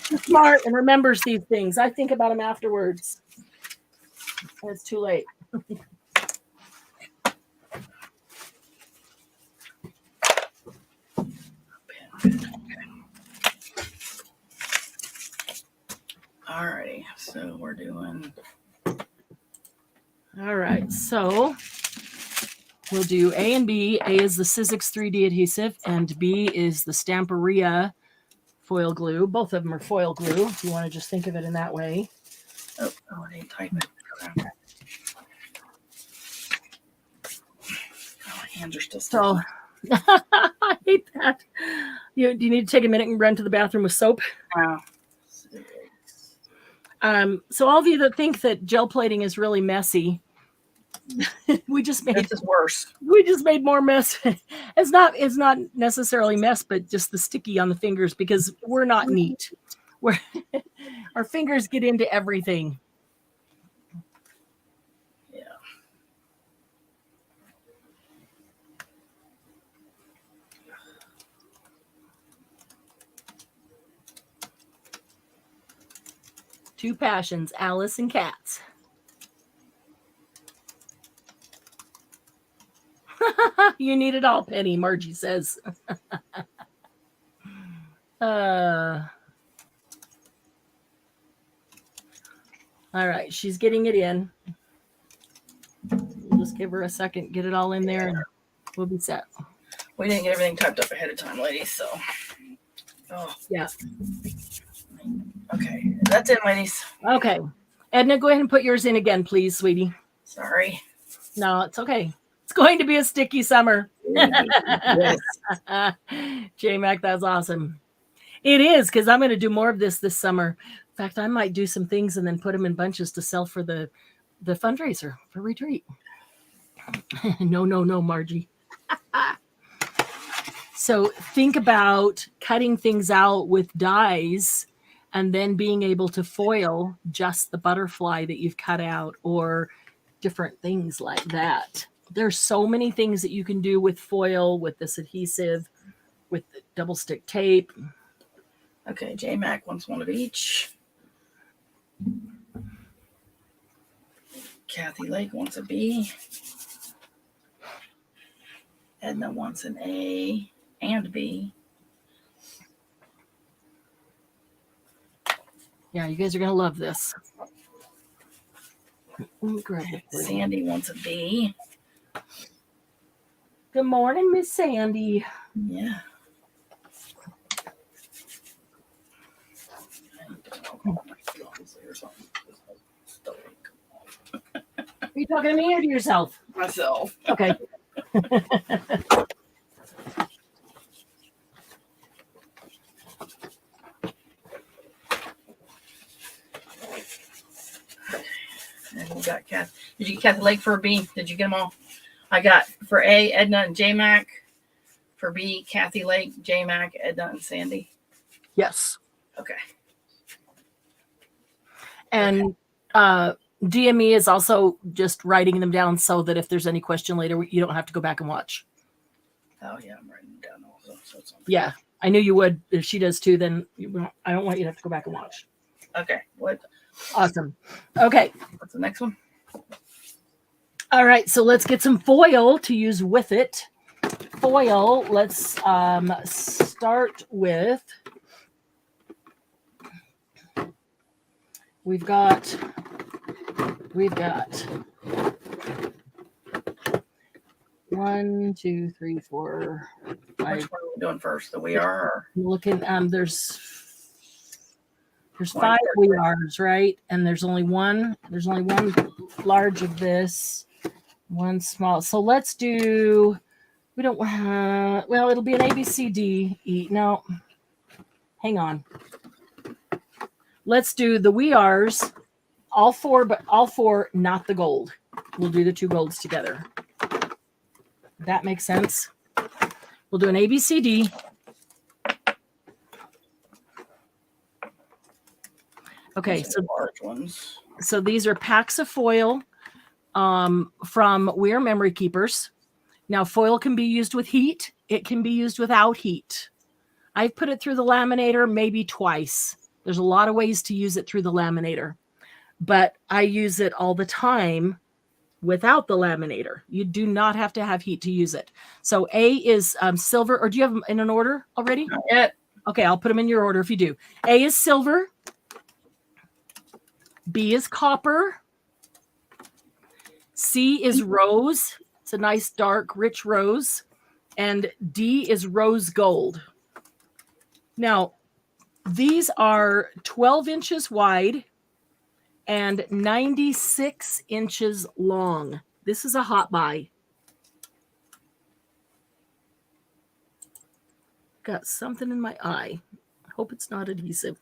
She's smart and remembers these things. I think about them afterwards. And it's too late. Alrighty, so we're doing. All right, so we'll do A and B. A is the Sizzix 3D adhesive, and B is the Stamperia foil glue. Both of them are foil glue, if you want to just think of it in that way. Oh, I didn't type it. Oh, my hands are still So, I hate that. Do you need to take a minute and run to the bathroom with soap? So all of you that think that gel plating is really messy, we just made this is worse. We just made more mess. It's not necessarily mess, but just the sticky on the fingers because we're not neat. Our fingers get into everything. Yeah. Two passions, Alice and cats. You need it all, Penny, Margie says. All right, she's getting it in. We'll just give her a second, get it all in there, and we'll be set. We didn't get everything typed up ahead of time, ladies, so. Oh. Yeah. Okay, that's it, ladies. Okay. Edna, go ahead and put yours in again, please, sweetie. Sorry. No, it's okay. It's going to be a sticky summer. Yes. J-Mac, that's awesome. It is, because I'm going to do more of this summer. In fact, I might do some things and then put them in bunches to sell for the fundraiser for retreat. No, Margie. So think about cutting things out with dies and then being able to foil just the butterfly that you've cut out or different things like that. There's so many things that you can do with foil, with this adhesive, with the double stick tape. Okay, J-Mac wants one of each. Kathy Lake wants a B. Edna wants an A and B. Yeah, you guys are going to love this. Let me grab it. Sandy wants a B. Good morning, Miss Sandy. Yeah. Are you talking to me or to yourself? Myself. Okay. And we got Kathy. Did you get Kathy Lake for a B? Did you get them all? I got for A, Edna and J-Mac. For B, Kathy Lake, J-Mac, Edna, and Sandy. Yes. Okay. And DME is also just writing them down so that if there's any question later, you don't have to go back and watch. Oh, yeah, I'm writing them down also. So it's yeah, I knew you would. If she does too, then I don't want you to have to go back and watch. Okay. What? Awesome. Okay. What's the next one? All right. So let's get some foil to use with it. Foil. Let's start with. We've got 1, 2, 3, 4, 5. Which one are we doing first? The we are? Or? Looking, there's 5 we are's, right? And there's only one large of this, one small. So let's do, we don't, well, it'll be an A, B, C, D, E. No, hang on. Let's do the we are's, all 4, but all 4, not the gold. We'll do the 2 golds together. That makes sense. We'll do an A, B, C, D. Okay, so large ones. So these are packs of foil from We're Memory Keepers. Now, foil can be used with heat. It can be used without heat. I've put it through the laminator maybe twice. There's a lot of ways to use it through the laminator, but I use it all the time without the laminator. You do not have to have heat to use it. So A is silver, or do you have them in an order already? Not yet. Okay, I'll put them in your order if you do. A is silver. B is copper. C is rose. It's a nice, dark, rich rose. And D is rose gold. Now, these are 12 inches wide and 96 inches long. This is a hot buy. Got something in my eye. I hope it's not adhesive.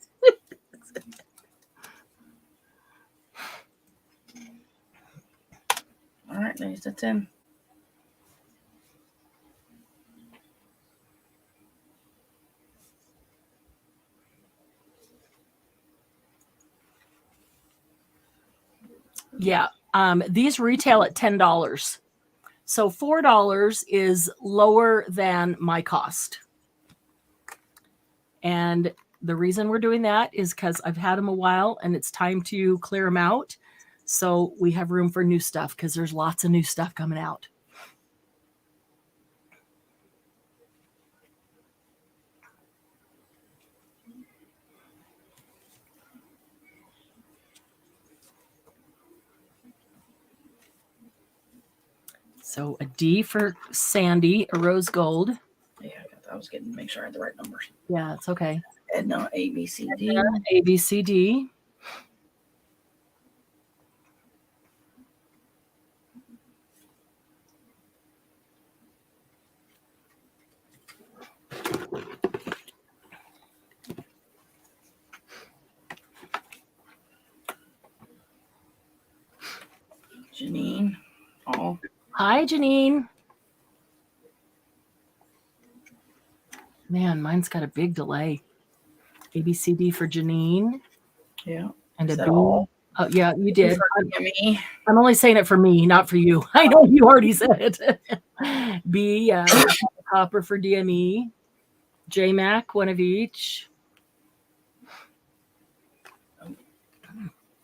All right, ladies, that's in. Yeah, these retail at $10. So $4 is lower than my cost. And the reason we're doing that is because I've had them a while and it's time to clear them out. So we have room for new stuff because there's lots of new stuff coming out. So a D for Sandy, a rose gold. Yeah, I was getting make sure I had the right numbers. Yeah, it's okay. And no, A, B, C, D. A, B, C, D. Janine. Oh. Hi, Janine. Man, mine's got a big delay. A, B, C, D for Janine. Yeah. And Is a that B. all? Oh, yeah, you did. Me. I'm only saying it for me, not for you. I know you already said it. B, copper for DME. JMac, one of each.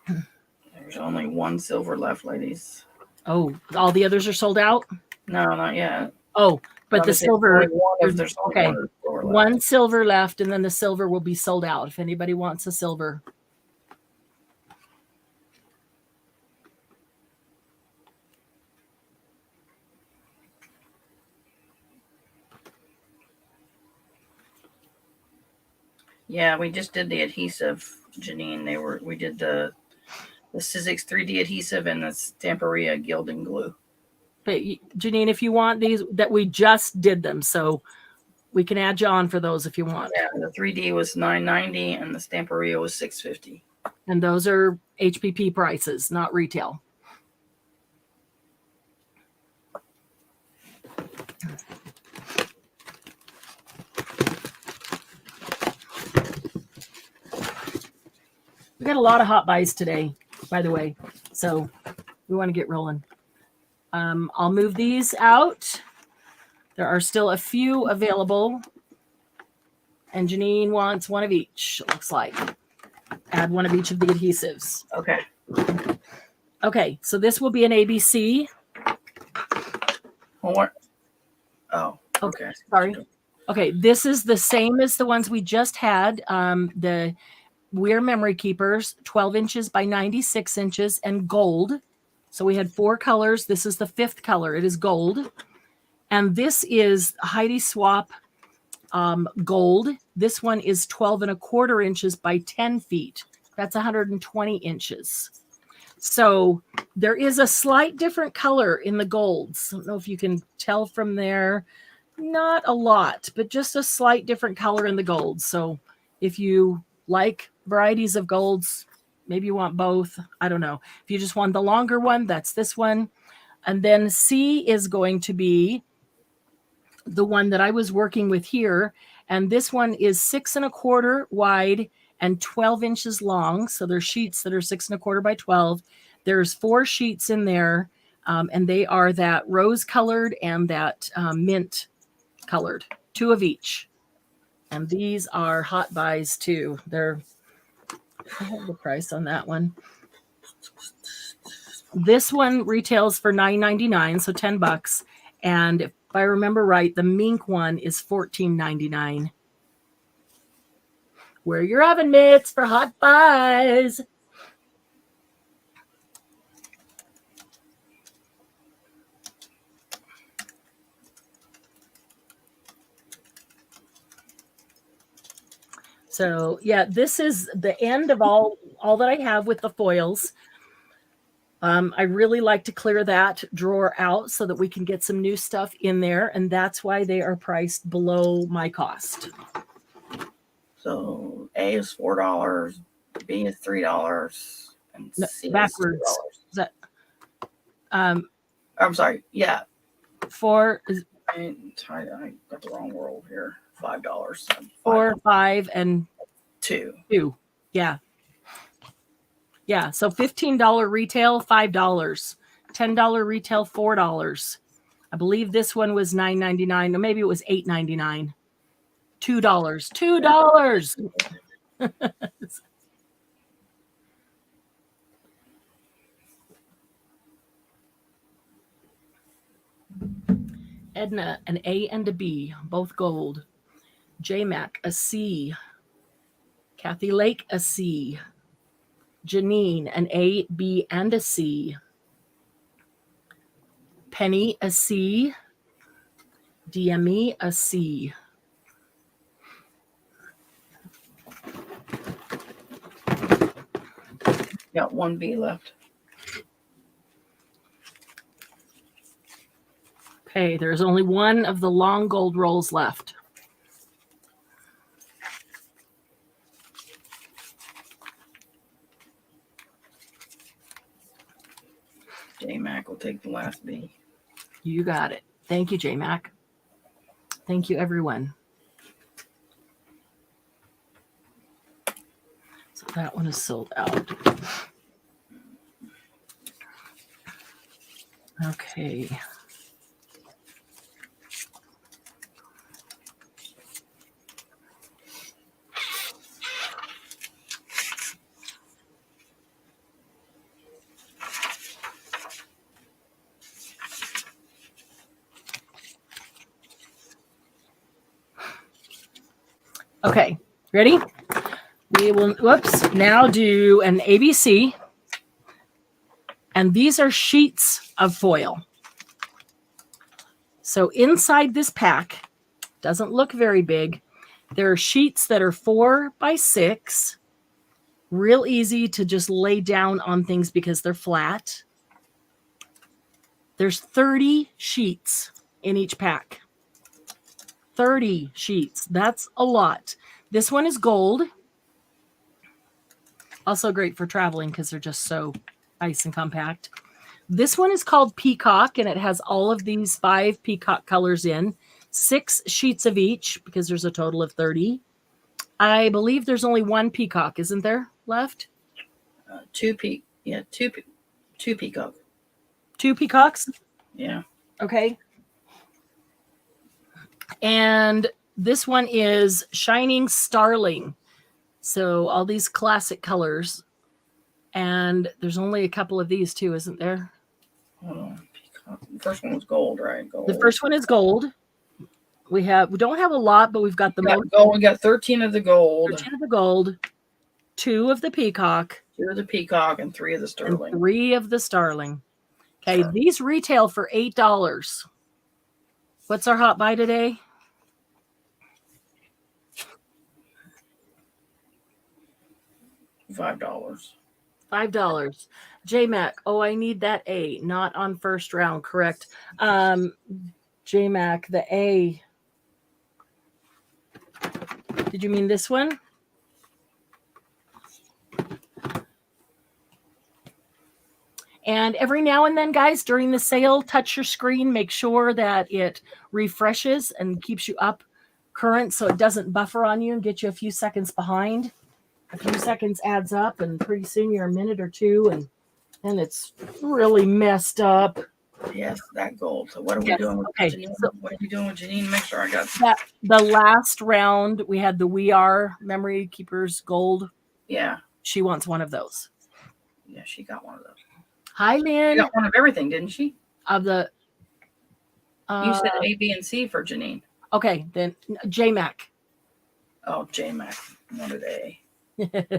There's only one silver left, ladies. Oh, all the others are sold out? No, not yet. Oh, but the silver. There's Okay, one silver left, and then the silver will be sold out if anybody wants a silver. Yeah, we just did the adhesive, Janine. We did the Sizzix 3D adhesive and the Stamperia gilding glue. But Janine, if you want these, that we just did them, so we can add you on for those if you want. Yeah, the 3D was $9.90 and the Stamperia was $6.50. And those are HPP prices, not retail. We got a lot of hot buys today, by the way, so we want to get rolling. I'll move these out. There are still a few available, and Janine wants one of each, it looks like. Add one of each of the adhesives. Okay. Okay, so this will be an ABC. What? Oh, okay. Sorry. Okay, this is the same as the ones we just had. The We're Memory Keepers, 12 inches by 96 inches and gold. So we had 4 colors. This is the 5th color. It is gold. And this is Heidi Swap gold. This one is 12¼ inches by 10 feet. That's 120 inches. So there is a slight different color in the golds. I don't know if you can tell from there. Not a lot, but just a slight different color in the golds. So if you like varieties of golds, maybe you want both. I don't know. If you just want the longer one, that's this one. And then C is going to be the one that I was working with here. And this one is 6¼ wide and 12 inches long. So there's sheets that are 6¼ by 12. There's 4 sheets in there. And they are that rose colored and that mint colored, 2 of each. And these are hot buys too. I have the price on that one. This one retails for $9.99, so $10. And if I remember right, the mink one is $14.99. Wear your oven mitts for hot buys. So yeah, this is the end of all that I have with the foils. I really like to clear that drawer out so that we can get some new stuff in there, and that's why they are priced below my cost. So A is $4, B is $3, and C backwards. is $2. Is that, I'm sorry. Yeah. 4 is I got the wrong world here. $5. 4, 5, and 2. Yeah. Yeah. So $15 retail, $5. $10 retail, $4. I believe this one was $9.99, or maybe it was $8.99. $2. Edna, an A and a B, both gold. J-Mac, a C. Kathy Lake, a C. Janine, an A, B, and a C. Penny, a C. DME, a C. Got 1 B left. Okay, there's only one of the long gold rolls left. J-Mac will take the last B. You got it. Thank you, J-Mac. Thank you, everyone. So that one is sold out. Okay. Okay, ready? We will, now do an ABC. And these are sheets of foil. So inside this pack, doesn't look very big. There are sheets that are 4 by 6. Real easy to just lay down on things because they're flat. There's 30 sheets in each pack. 30 sheets. That's a lot. This one is gold. Also great for traveling because they're just so nice and compact. This one is called Peacock, and it has all of these 5 peacock colors in. 6 sheets of each because there's a total of 30. I believe there's only 1 peacock, isn't there, left? 2 peacock. 2 peacocks? Yeah. Okay. And this one is Shining Starling. So all these classic colors. And there's only a couple of these too, isn't there? Hold on. Peacock. The first one was gold, right? Gold. The first one is gold. We don't have a lot, but we've got the most. Gold. We got 13 of the gold. 13 of the gold, 2 of the peacock. 2 of the peacock and 3 of the sterling. And 3 of the starling. Okay, sure. These retail for $8. What's our hot buy today? $5. $5. J-Mac, I need that A, not on first round, correct. J-Mac, the A. Did you mean this one? And every now and then, guys, during the sale, touch your screen. Make sure that it refreshes and keeps you up current so it doesn't buffer on you and get you a few seconds behind. A few seconds adds up, and pretty soon you're a minute or two, and it's really messed up. Yes, that gold. So what are we Yes. doing with Okay. Janine? So What are we doing with Janine? Make sure I got the last round we had the We Are Memory Keepers gold. Yeah. She wants one of those. Yeah, she got one of those. Hi, She Lynn. got one of everything, didn't she? Of the You said A, B, and C for Janine. okay, then J-Mac. Oh, J-Mac. Wanted A.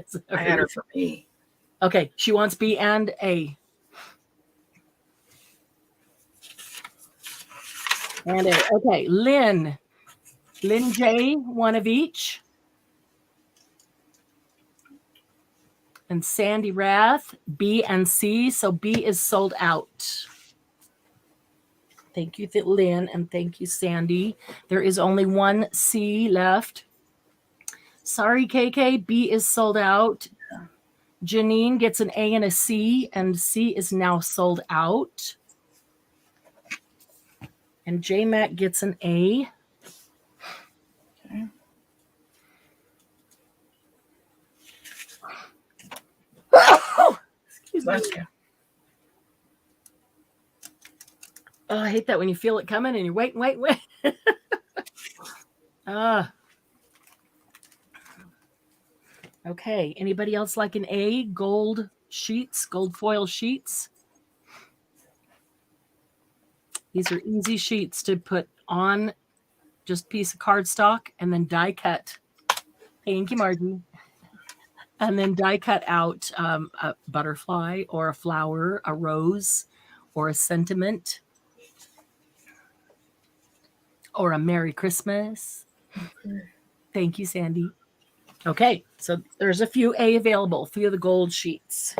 Sorry. I had her for B. Okay, she wants B and A. And A. Okay, Lynn. Lynn J, one of each. And Sandy Rath, B and C. So B is sold out. Thank you, Lynn, and thank you, Sandy. There is only one C left. Sorry, KK, B is sold out. Janine gets an A and a C, and C is now sold out. And J-Mac gets an A. Okay. Oh, excuse me. Bless you. Oh, I hate that when you feel it coming and you wait. Okay. Anybody else like an A? Gold sheets, gold foil sheets. These are easy sheets to put on just a piece of cardstock and then die cut. Thank you, Margie. And then die cut out a butterfly or a flower, a rose, or a sentiment, or a Merry Christmas. Thank you, Sandy. Okay, so there's a few A available, a few of the gold sheets.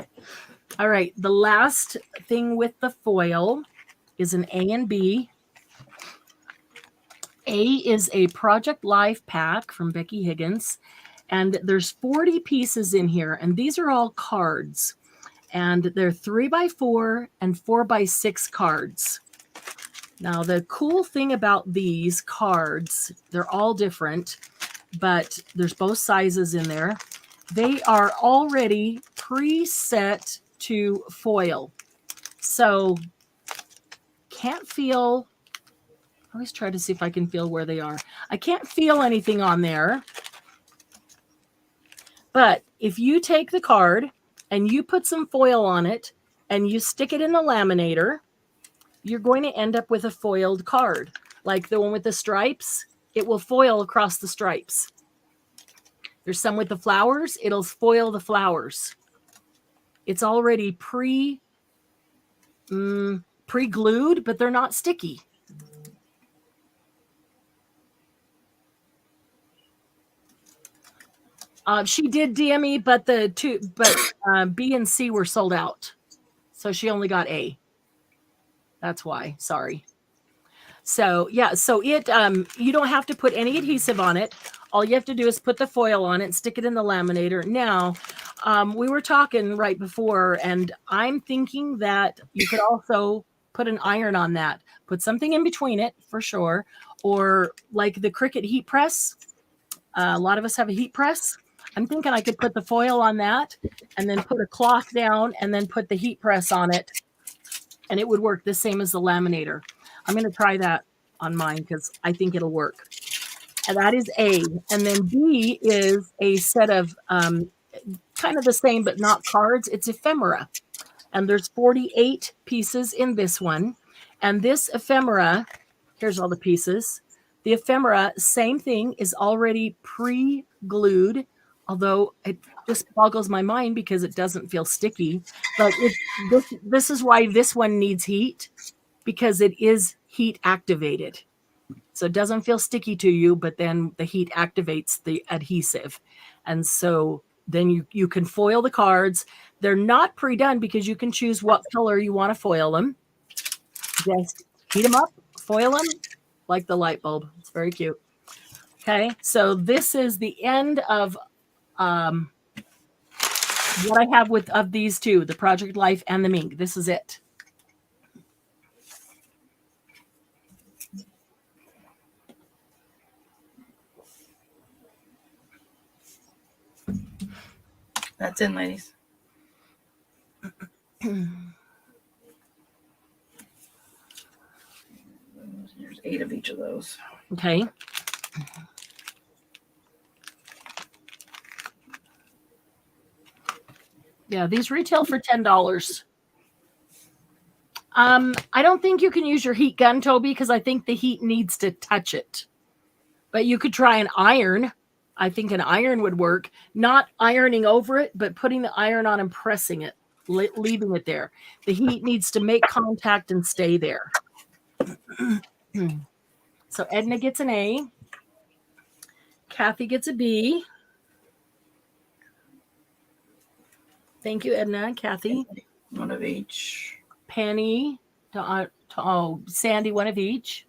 All right, the last thing with the foil is an A and B. A is a Project Life pack from Becky Higgins, and there's 40 pieces in here, and these are all cards, and they're 3x4 and 4x6 cards. Now, the cool thing about these cards, they're all different, but there's both sizes in there. They are already preset to foil. So can't feel, I always try to see if I can feel where they are. I can't feel anything on there. But if you take the card and you put some foil on it and you stick it in the laminator, you're going to end up with a foiled card. Like the one with the stripes, it will foil across the stripes. There's some with the flowers, it'll foil the flowers. It's already pre-glued, but they're not sticky. She did DME, but B and C were sold out. So she only got A. That's why. Sorry. So yeah, so it you don't have to put any adhesive on it. All you have to do is put the foil on it and stick it in the laminator. Now, we were talking right before, and I'm thinking that you could also put an iron on that. Put something in between it for sure, or like the Cricut heat press. A lot of us have a heat press. I'm thinking I could put the foil on that and then put a cloth down and then put the heat press on it, and it would work the same as the laminator. I'm going to try that on mine because I think it'll work. And that is A. And then B is a set of kind of the same, but not cards. It's ephemera. And there's 48 pieces in this one. And this ephemera, here's all the pieces. The ephemera, same thing, is already pre-glued, although it just boggles my mind because it doesn't feel sticky. But this is why this one needs heat, because it is heat activated. So it doesn't feel sticky to you, but then the heat activates the adhesive. And so then you can foil the cards. They're not pre-done because you can choose what color you want to foil them. Just heat them up, foil them like the light bulb. It's very cute. Okay, so this is the end of what I have of these two, the Project Life and the Mink. This is it. That's in, ladies. 8 of each of those. Okay. Yeah, these retail for $10. I don't think you can use your heat gun, Toby, because I think the heat needs to touch it. But you could try an iron. I think an iron would work. Not ironing over it, but putting the iron on and pressing it, leaving it there. The heat needs to make contact and stay there. So Edna gets an A. Kathy gets a B. Thank you, Edna and Kathy. 1 of each. Penny, Sandy, 1 of each.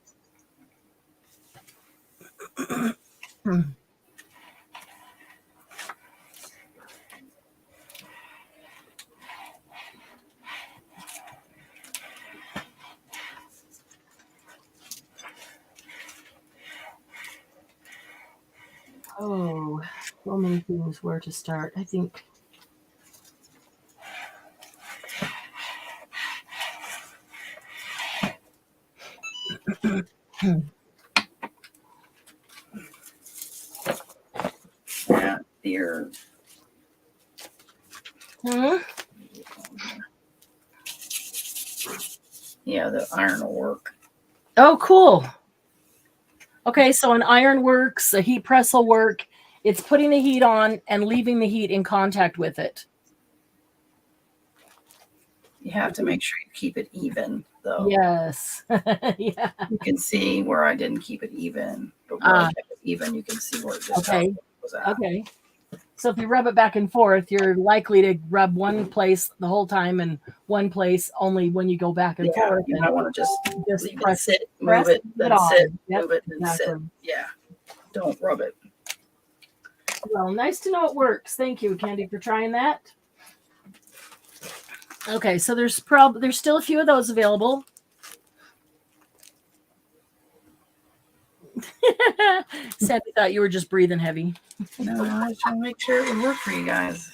Oh, so many things where to start. I think. Yeah, dear. Yeah, the iron will work. Oh, cool. Okay, so an iron works, a heat press will work. It's putting the heat on and leaving the heat in contact with it. You have to make sure you keep it even, though. Yes. Yeah. You can see where I didn't keep it even, but where I kept it even, you can see where it just was at. Okay. So if you rub it back and forth, you're likely to rub one place the whole time and one place only when you go back and forth. You might want to just leave press it, sit, move it, then sit, move it, then exactly. sit. Yeah. Don't rub it. Well, nice to know it works. Thank you, Candy, for trying that. Okay, so there's still a few of those available. Sandy thought you were just breathing heavy. No, I just want to make sure it would work for you guys.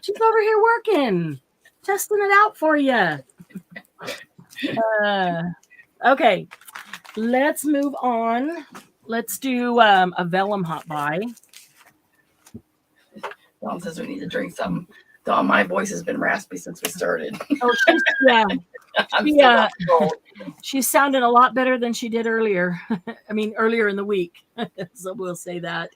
She's over here working, testing it out for you. Okay, let's move on. Let's do a vellum hot buy. Dawn says we need to drink some. Dawn, my voice has been raspy since we started. Oh, she's sounding a lot better than she did earlier. I mean, earlier in the week. So we'll say that.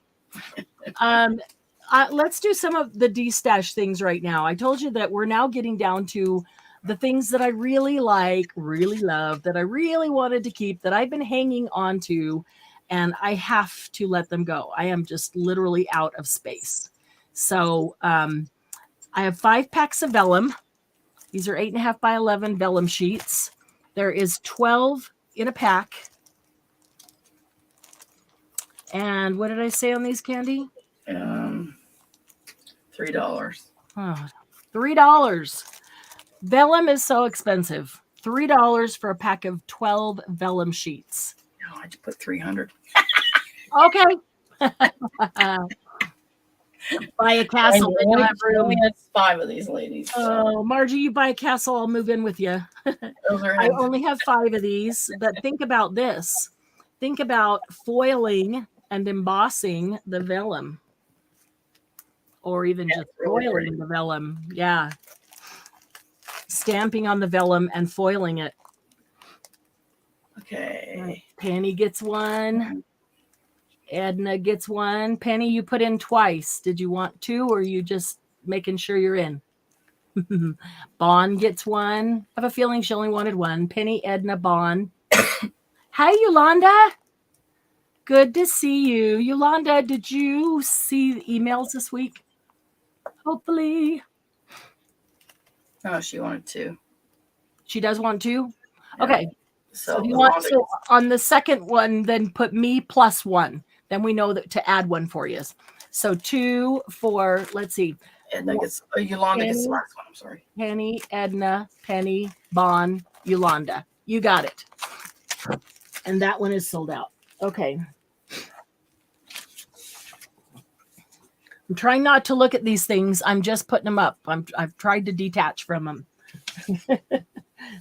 Let's do some of the de-stash things right now. I told you that we're now getting down to the things that I really like, really love, that I really wanted to keep, that I've been hanging on to, and I have to let them go. I am just literally out of space. So I have 5 packs of vellum. These are 8.5 by 11 vellum sheets. There is 12 in a pack. And what did I say on these, Candy? $3. Oh, $3. Vellum is so expensive. $3 for a pack of 12 vellum sheets. No, I just put 300. Okay. Buy a castle. I only had 5 of these ladies. So. Oh, Margie, you buy a castle, I'll move in with you. I only have 5 of these, but think about this. Think about foiling and embossing the vellum. Or even just foiling the vellum. Yeah. Stamping on the vellum and foiling it. Okay. Penny gets one. Edna gets one. Penny, you put in twice. Did you want 2 or are you just making sure you're in? Bon gets one. I have a feeling she only wanted 1. Penny, Edna, Bon. Hi, Yolanda. Good to see you. Yolanda, did you see the emails this week? Hopefully. Oh, she wanted 2. She does want 2? Yeah. Okay. So on the second one, then put me plus 1. Then we know that to add 1 for you. So 2 for, let's see. Edna gets, Yolanda gets the last one. I'm sorry. Penny, Edna, Penny, Bon, Yolanda. You got it. And that one is sold out. Okay. I'm trying not to look at these things. I'm just putting them up. I've tried to detach from them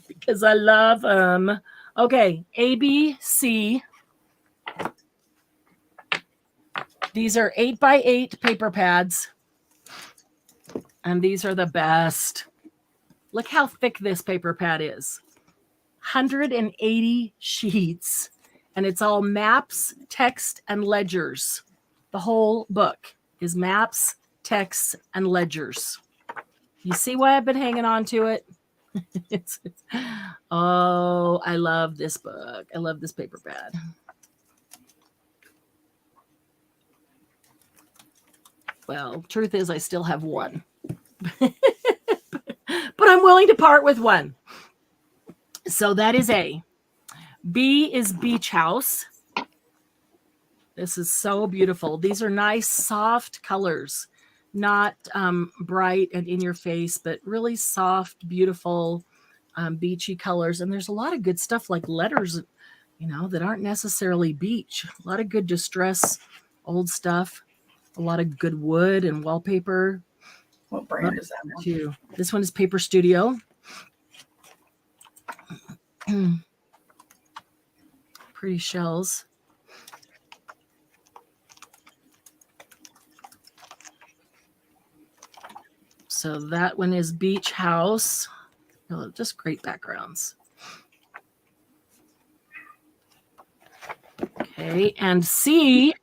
because I love them. Okay, A, B, C. These are 8x8 paper pads. And these are the best. Look how thick this paper pad is. 180 sheets. And it's all maps, text, and ledgers. The whole book is maps, texts, and ledgers. You see why I've been hanging on to it? Oh, I love this book. I love this paper pad. Well, truth is I still have one. But I'm willing to part with one. So that is A. B is Beach House. This is so beautiful. These are nice, soft colors, not bright and in your face, but really soft, beautiful, beachy colors. And there's a lot of good stuff like letters, you know, that aren't necessarily beach. A lot of good distress, old stuff, a lot of good wood and wallpaper. What brand is that one? Too. This one is Paper Studio. Pretty shells. So that one is Beach House. Oh, just great backgrounds. Okay, and C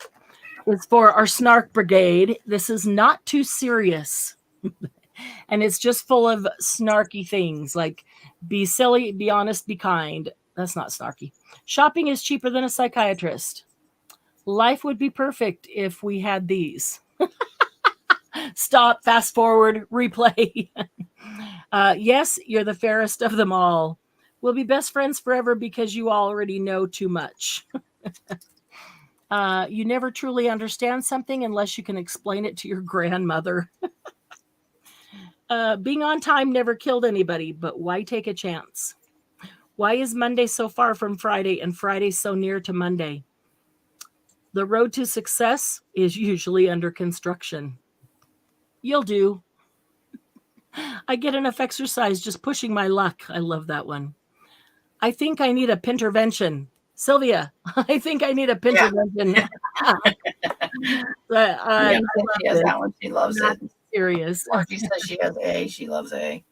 is for our Snark Brigade. This is not too serious. And it's just full of snarky things like be silly, be honest, be kind. That's not snarky. Shopping is cheaper than a psychiatrist. Life would be perfect if we had these. Stop, fast forward, replay. Yes, you're the fairest of them all. We'll be best friends forever because you already know too much. You never truly understand something unless you can explain it to your grandmother. Being on time never killed anybody, but why take a chance? Why is Monday so far from Friday and Friday so near to Monday? The road to success is usually under construction. You'll do. I get enough exercise just pushing my luck. I love that one. I think I need a pintervention. Sylvia, I think I need a pintervention. Yeah, she has that one. She loves Not it. serious. Or she says she has A. She loves A.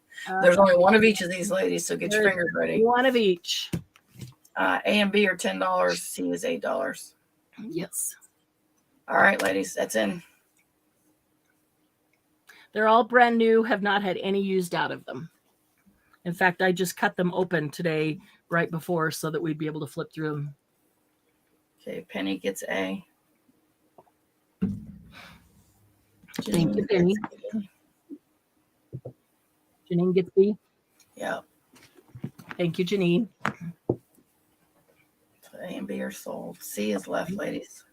There's only one of each of these ladies, so get your fingers ready. One of each. A and B are $10. C is $8. Yes. All right, ladies, that's in. They're all brand new, have not had any used out of them. In fact, I just cut them open today right before so that we'd be able to flip through them. Okay, Penny gets A. Thank you, Penny. Janine gets B. Yep. Thank you, Janine. So A and B are sold. C is left, ladies.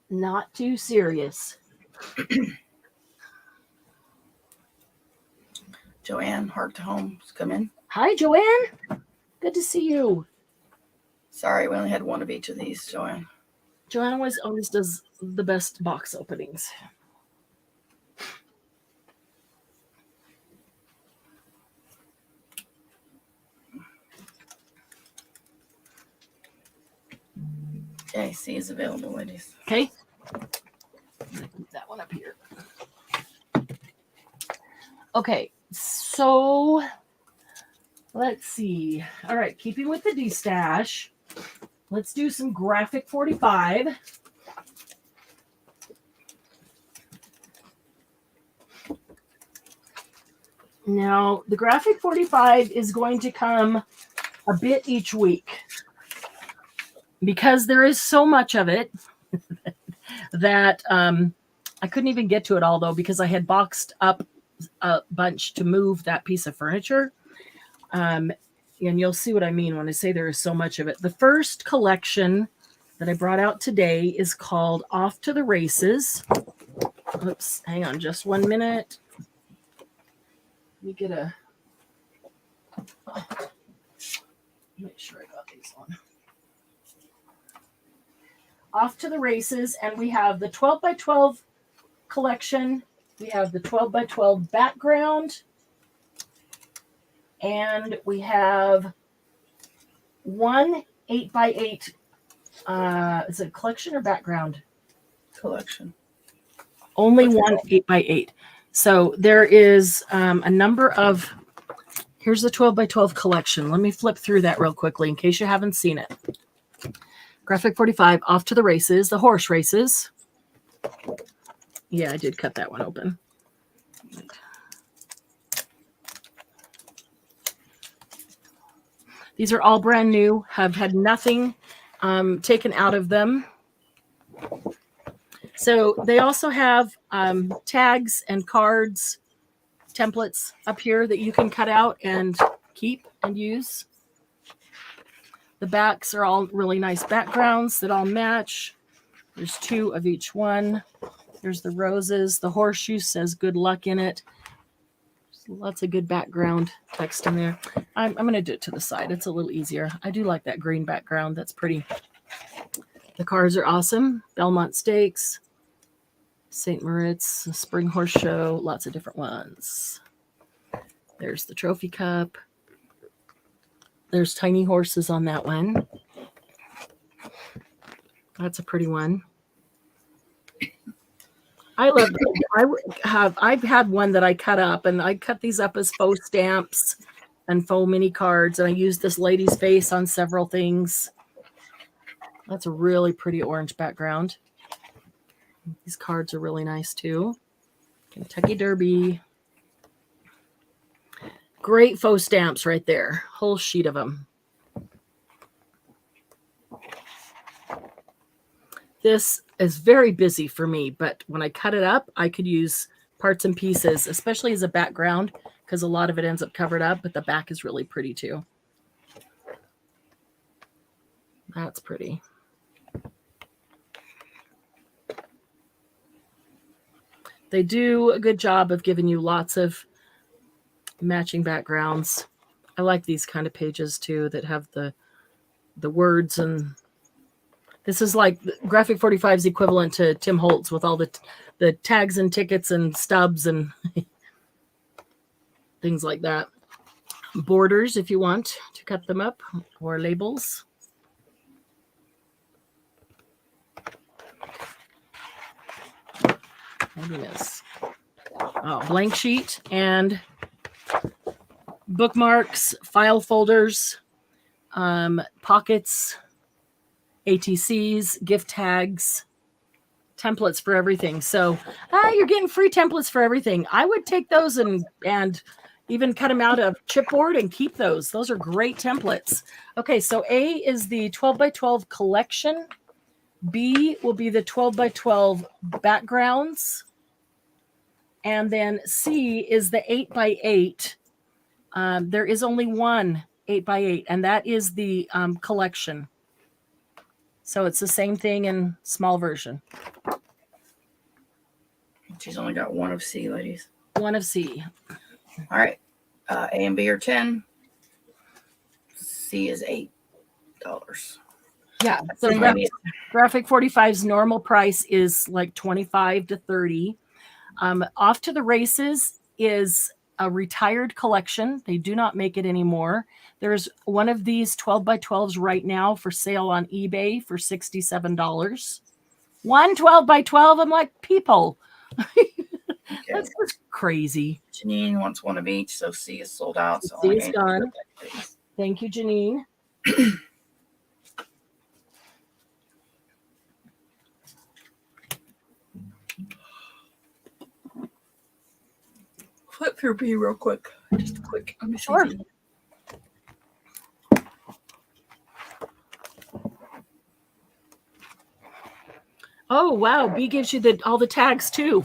Not too serious. Joanne, Heart to Home, come in. Hi, Joanne. Good to see you. Sorry, we only had one of each of these, Joanne. Joanne always does the best box openings. Okay, C is available, ladies. Okay. Keep that one up here. Okay, so let's see. All right, keeping with the D stash, let's do some graphic 45. Now, the graphic 45 is going to come a bit each week because there is so much of it that I couldn't even get to it all, though, because I had boxed up a bunch to move that piece of furniture. And you'll see what I mean when I say there is so much of it. The first collection that I brought out today is called Off to the Races. Oops, hang on just 1 minute. Let me get a... Make sure I got these on. Off to the Races, and we have the 12 by 12 collection. We have the 12 by 12 background. And we have one 8x8. Is it collection or background? Collection. Only one 8x8. So there is a number of. Here's the 12x12 collection. Let me flip through that real quickly in case you haven't seen it. Graphic 45, Off to the Races, the horse races. Yeah, I did cut that one open. These are all brand new, have had nothing taken out of them. So they also have tags and cards, templates up here that you can cut out and keep and use. The backs are all really nice backgrounds that all match. There's 2 of each one. There's the roses. The horseshoe says good luck in it. There's lots of good background text in there. I'm going to do it to the side. It's a little easier. I do like that green background. That's pretty. The cards are awesome. Belmont Stakes, St. Moritz, Spring Horse Show, lots of different ones. There's the trophy cup. There's tiny horses on that one. That's a pretty one. I love them. I've had one that I cut up, and I cut these up as faux stamps and faux mini cards, and I used this lady's face on several things. That's a really pretty orange background. These cards are really nice too. Kentucky Derby. Great faux stamps right there. Whole sheet of them. This is very busy for me, but when I cut it up, I could use parts and pieces, especially as a background, because a lot of it ends up covered up, but the back is really pretty too. That's pretty. They do a good job of giving you lots of matching backgrounds. I like these kind of pages too that have the words, and this is like Graphic 45's equivalent to Tim Holtz with all the tags and tickets and stubs and things like that. Borders if you want to cut them up, or labels. Happiness. Oh, blank sheet and bookmarks, file folders, pockets, ATCs, gift tags, templates for everything. So you're getting free templates for everything. I would take those and even cut them out of chipboard and keep those. Those are great templates. Okay, so A is the 12x12 collection. B will be the 12x12 backgrounds. And then C is the 8x8. There is only one 8x8, and that is the collection. So it's the same thing in small version. She's only got one of C, ladies. One of C. All right. A and B are 10. C is $8. Yeah. So Graphic 45's normal price is like 25 to 30. Off to the Races is a retired collection. They do not make it anymore. There's one of these 12x12s right now for sale on eBay for $67. One 12x12. I'm like, people. Okay. That's just crazy. Janine wants one of each, so C is sold out. So C is gone. Thank you, Janine. Flip through B real quick. Just a quick. Let me see. Sure. Oh, wow. B gives you all the tags too.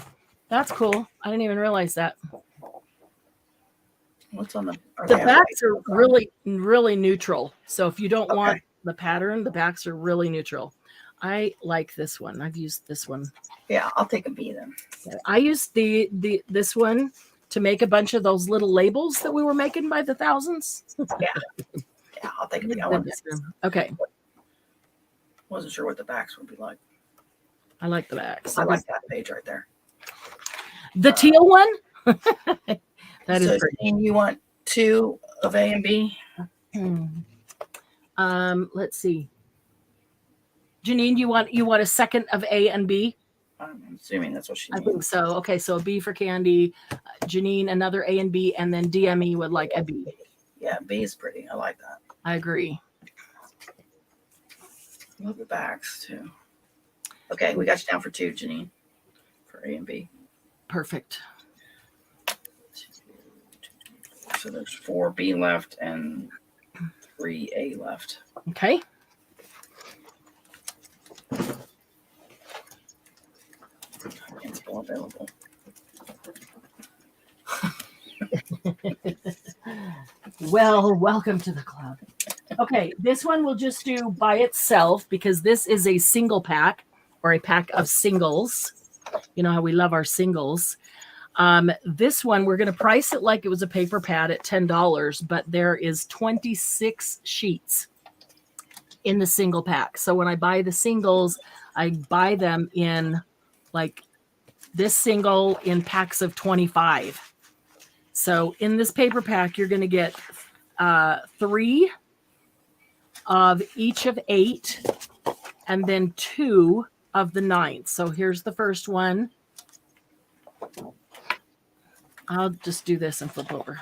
That's cool. I didn't even realize that. What's on the backs are really, really neutral. So if you don't want the pattern, the backs are really neutral. I like this one. I've used this one. Yeah, I'll take a B then. I used this one to make a bunch of those little labels that we were making by the thousands. Yeah, I'll take a B. Okay. Wasn't sure what the backs would be like. I like the backs. I like that page right there. The teal one? That is so pretty. You want 2 of A and B? Let's see. Janine, you want a second of A and B? I'm assuming that's what she I means. think so. Okay, so a B for Candy, Janine, another A and B, and then DME would like a B. Yeah, B is pretty. I like that. I agree. Love the backs too. Okay, we got you down for 2, Janine, for A and B. Perfect. So there's 4 B left and 3 A left. Okay. It's still available. Well, welcome to the club. Okay, this one we'll just do by itself because this is a single pack or a pack of singles. You know how we love our singles. This one, we're going to price it like it was a paper pad at $10, but there is 26 sheets in the single pack. So when I buy the singles, I buy them in like this single in packs of 25. So in this paper pack, you're going to get 3 of each of 8 and then 2 of the 9. So here's the first one. I'll just do this and flip over.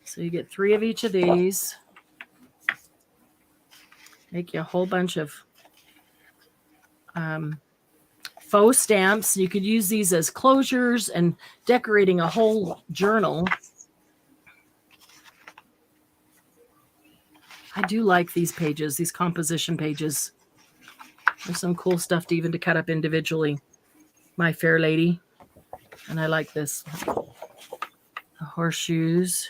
So you get 3 of each of these. Make you a whole bunch of faux stamps. You could use these as closures and decorating a whole journal. I do like these pages, these composition pages. There's some cool stuff to even to cut up individually. My Fair Lady. And I like this. The horseshoes.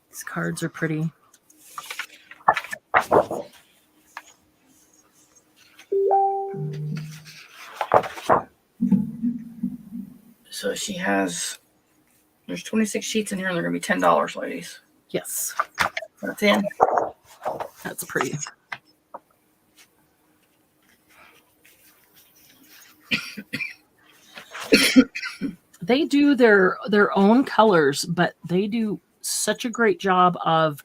These cards are pretty. So there's 26 sheets in here and they're going to be $10, ladies. Yes. That's in. That's pretty. They do their own colors, but they do such a great job of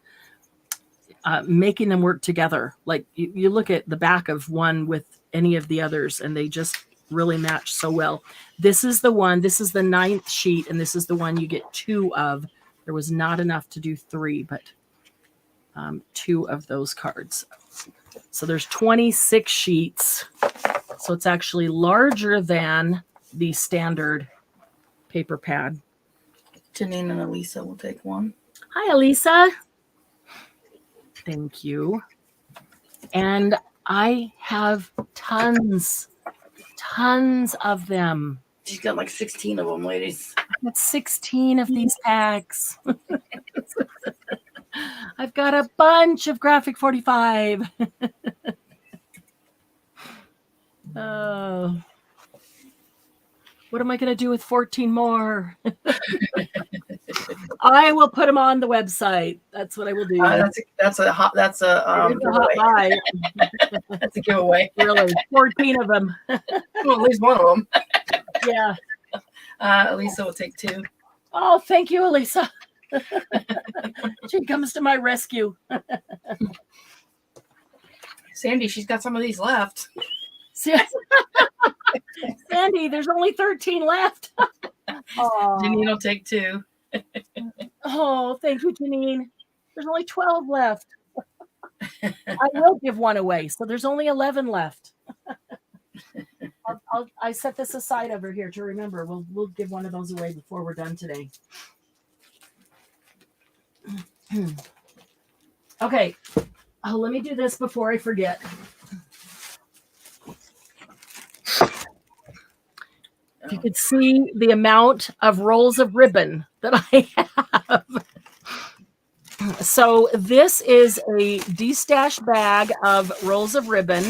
making them work together. Like you look at the back of one with any of the others, and they just really match so well. This is the one. This is the 9th sheet, and this is the one you get 2 of. There was not enough to do 3, but 2 of those cards. So there's 26 sheets. So it's actually larger than the standard paper pad. Janine and Elisa will take 1. Hi, Elisa. Thank you. And I have tons of them. She's got like 16 of them, ladies. I've got 16 of these packs. I've got a bunch of Graphic 45. Oh. What am I going to do with 14 more? I will put them on the website. That's what I will do. That's a hot buy. That's a giveaway. Really, 14 of them. Well, at least one of them. Yeah. Elisa will take 2. Oh, thank you, Elisa. She comes to my rescue. Sandy, she's got some of these left. Sandy, there's only 13 left. Janine will take 2. Oh, thank you, Janine. There's only 12 left. I will give 1 away, so there's only 11 left. I set this aside over here to remember. We'll give 1 of those away before we're done today. Okay. Oh, let me do this before I forget. If you could see the amount of rolls of ribbon that I have. So this is a de-stash bag of rolls of ribbon.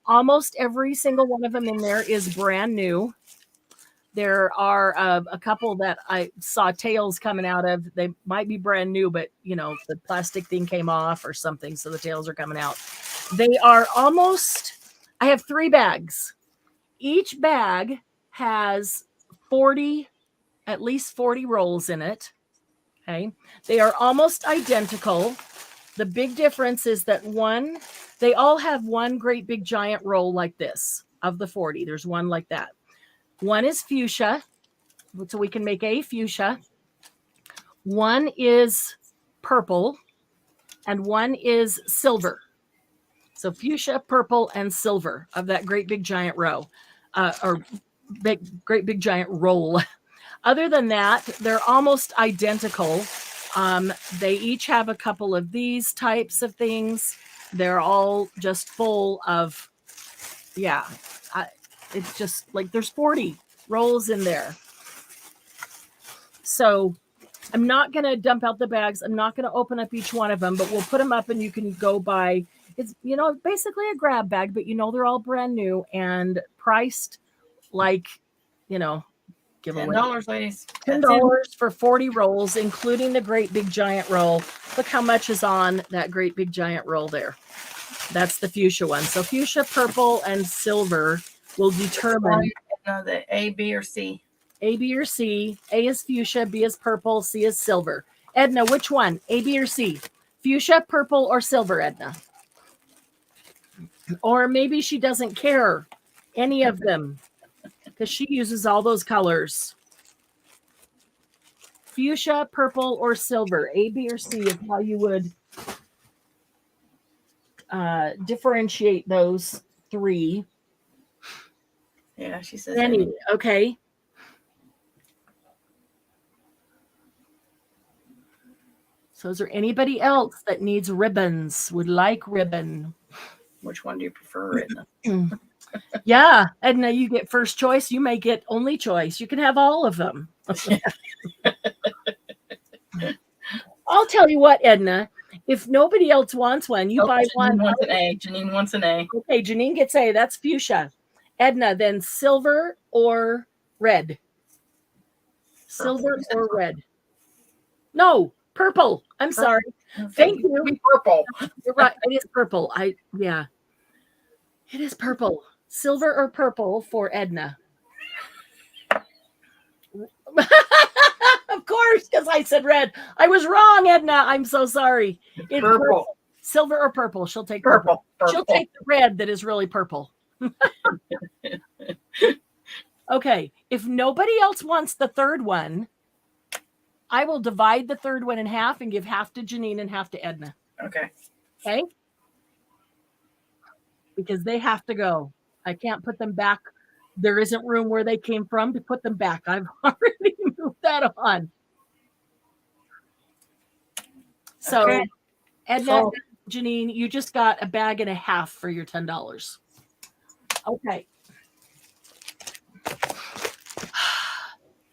Almost every single one of them in there is brand new. There are a couple that I saw tails coming out of. They might be brand new, but the plastic thing came off or something, so the tails are coming out. They are almost, I have 3 bags. Each bag has at least 40 rolls in it. Okay. They are almost identical. The big difference is that they all have one great big giant roll like this of the 40. There's one like that. One is fuchsia, so we can make a fuchsia. One is purple, and one is silver. So fuchsia, purple, and silver of that great big giant row, or great big giant roll. Other than that, they're almost identical. They each have a couple of these types of things. They're all just full of, it's just like there's 40 rolls in there. So I'm not going to dump out the bags. I'm not going to open up each one of them, but we'll put them up and you can go buy. It's, basically a grab bag, but they're all brand new and priced like, giveaway. $10, ladies. $10 for 40 rolls, including the great big giant roll. Look how much is on that great big giant roll there. That's the fuchsia one. So fuchsia, purple, and silver will determine the A, B, or C. A, B, or C. A is fuchsia, B is purple, C is silver. Edna, which one? A, B, or C? Fuchsia, purple, or silver, Edna? Or maybe she doesn't care any of them because she uses all those colors. Fuchsia, purple, or silver? A, B, or C is how you would differentiate those three. Yeah, she says. Anyway, okay. So is there anybody else that needs ribbons, would like ribbon? Which one do you prefer, Edna? Yeah, Edna, you get first choice. You may get only choice. You can have all of them. I'll tell you what, Edna. If nobody else wants one, you buy one. Janine wants an A. Janine wants an A. Okay, Janine gets A. That's fuchsia. Edna, then silver or red? Silver or red? No, purple. I'm sorry. Thank you. Purple. You're right. It is purple. It is purple. Silver or purple for Edna? Of course, because I said red. I was wrong, Edna. I'm so sorry. It's purple. Silver or purple? She'll take purple. She'll take the red that is really purple. Okay. If nobody else wants the third one, I will divide the third one in half and give half to Janine and half to Edna. Okay. Okay? Because they have to go. I can't put them back. There isn't room where they came from to put them back. I've already moved that on. So, okay. Edna, Janine, you just got a bag and a half for your $10. Okay.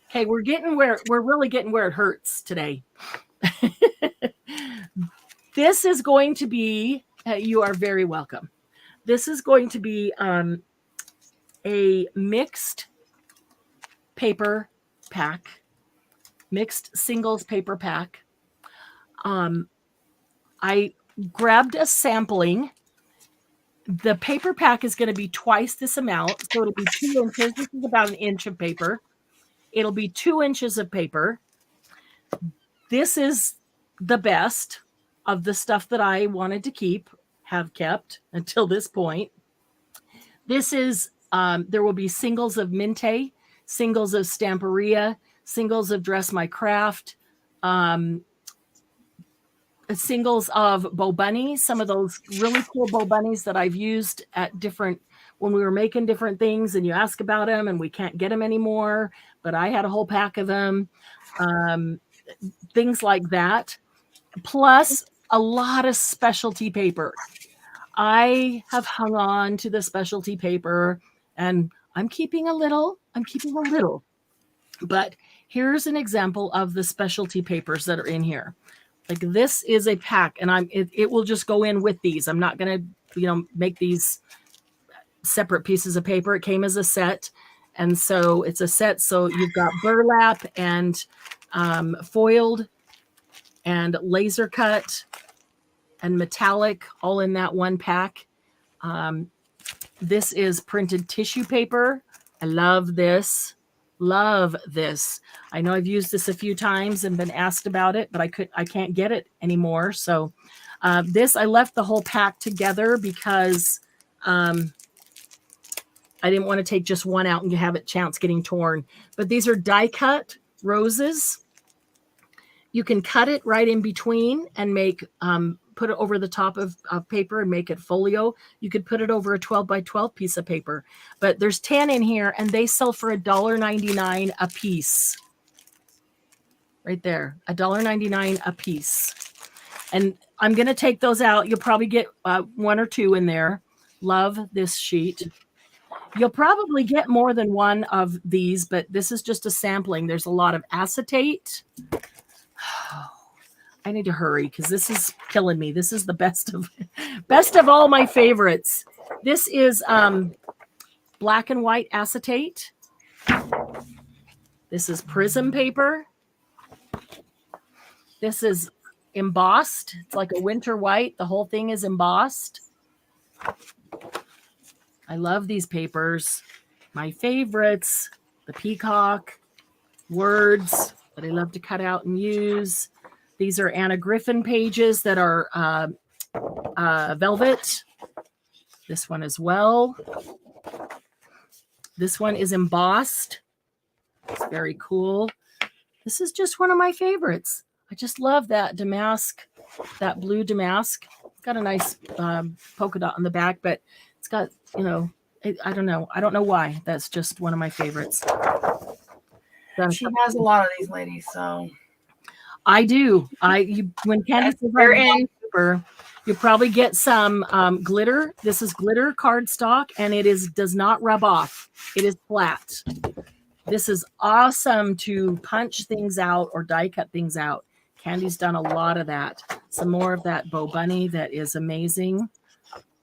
Okay, we're really getting where it hurts today. This is going to be, you are very welcome. This is going to be a mixed paper pack, mixed singles paper pack. I grabbed a sampling. The paper pack is going to be twice this amount, so it'll be 2 inches. This is about 1 inch of paper. It'll be 2 inches of paper. This is the best of the stuff that I wanted to have kept until this point. This is, there will be singles of Minte, singles of Stamperia, singles of Dress My Craft, singles of Bo Bunnies, some of those really cool Bo Bunnies that I've used at when we were making different things and you ask about them and we can't get them anymore, but I had a whole pack of them. Things like that. Plus a lot of specialty paper. I have hung on to the specialty paper and I'm keeping a little, but here's an example of the specialty papers that are in here. Like this is a pack and it will just go in with these. I'm not going to, make these separate pieces of paper. It came as a set. And so it's a set. So you've got burlap and foiled and laser cut and metallic all in that one pack. This is printed tissue paper. I love this. Love this. I know I've used this a few times and been asked about it, but I can't get it anymore. So this, I left the whole pack together because I didn't want to take just one out and have it chance getting torn. But these are die cut roses. You can cut it right in between and make put it over the top of paper and make it folio. You could put it over a 12 by 12 piece of paper, but there's 10 in here and they sell for $1.99 a piece. Right there, $1.99 a piece. And I'm going to take those out. You'll probably get one or two in there. Love this sheet. You'll probably get more than one of these, but this is just a sampling. There's a lot of acetate. I need to hurry because this is killing me. This is the best of all my favorites. This is black and white acetate. This is prism paper. This is embossed. It's like a winter white. The whole thing is embossed. I love these papers. My favorites, the peacock, words that I love to cut out and use. These are Anna Griffin pages that are velvet. This one as well. This one is embossed. It's very cool. This is just one of my favorites. I just love that damask, that blue damask. It's got a nice polka dot on the back, but it's got, you know, I don't know. I don't know why. That's just one of my favorites. She has a lot of these ladies, so. I do. When Candy says they're in. You probably get some glitter. This is glitter cardstock, and it does not rub off. It is flat. This is awesome to punch things out or die cut things out. Candy's done a lot of that. Some more of that bow bunny that is amazing.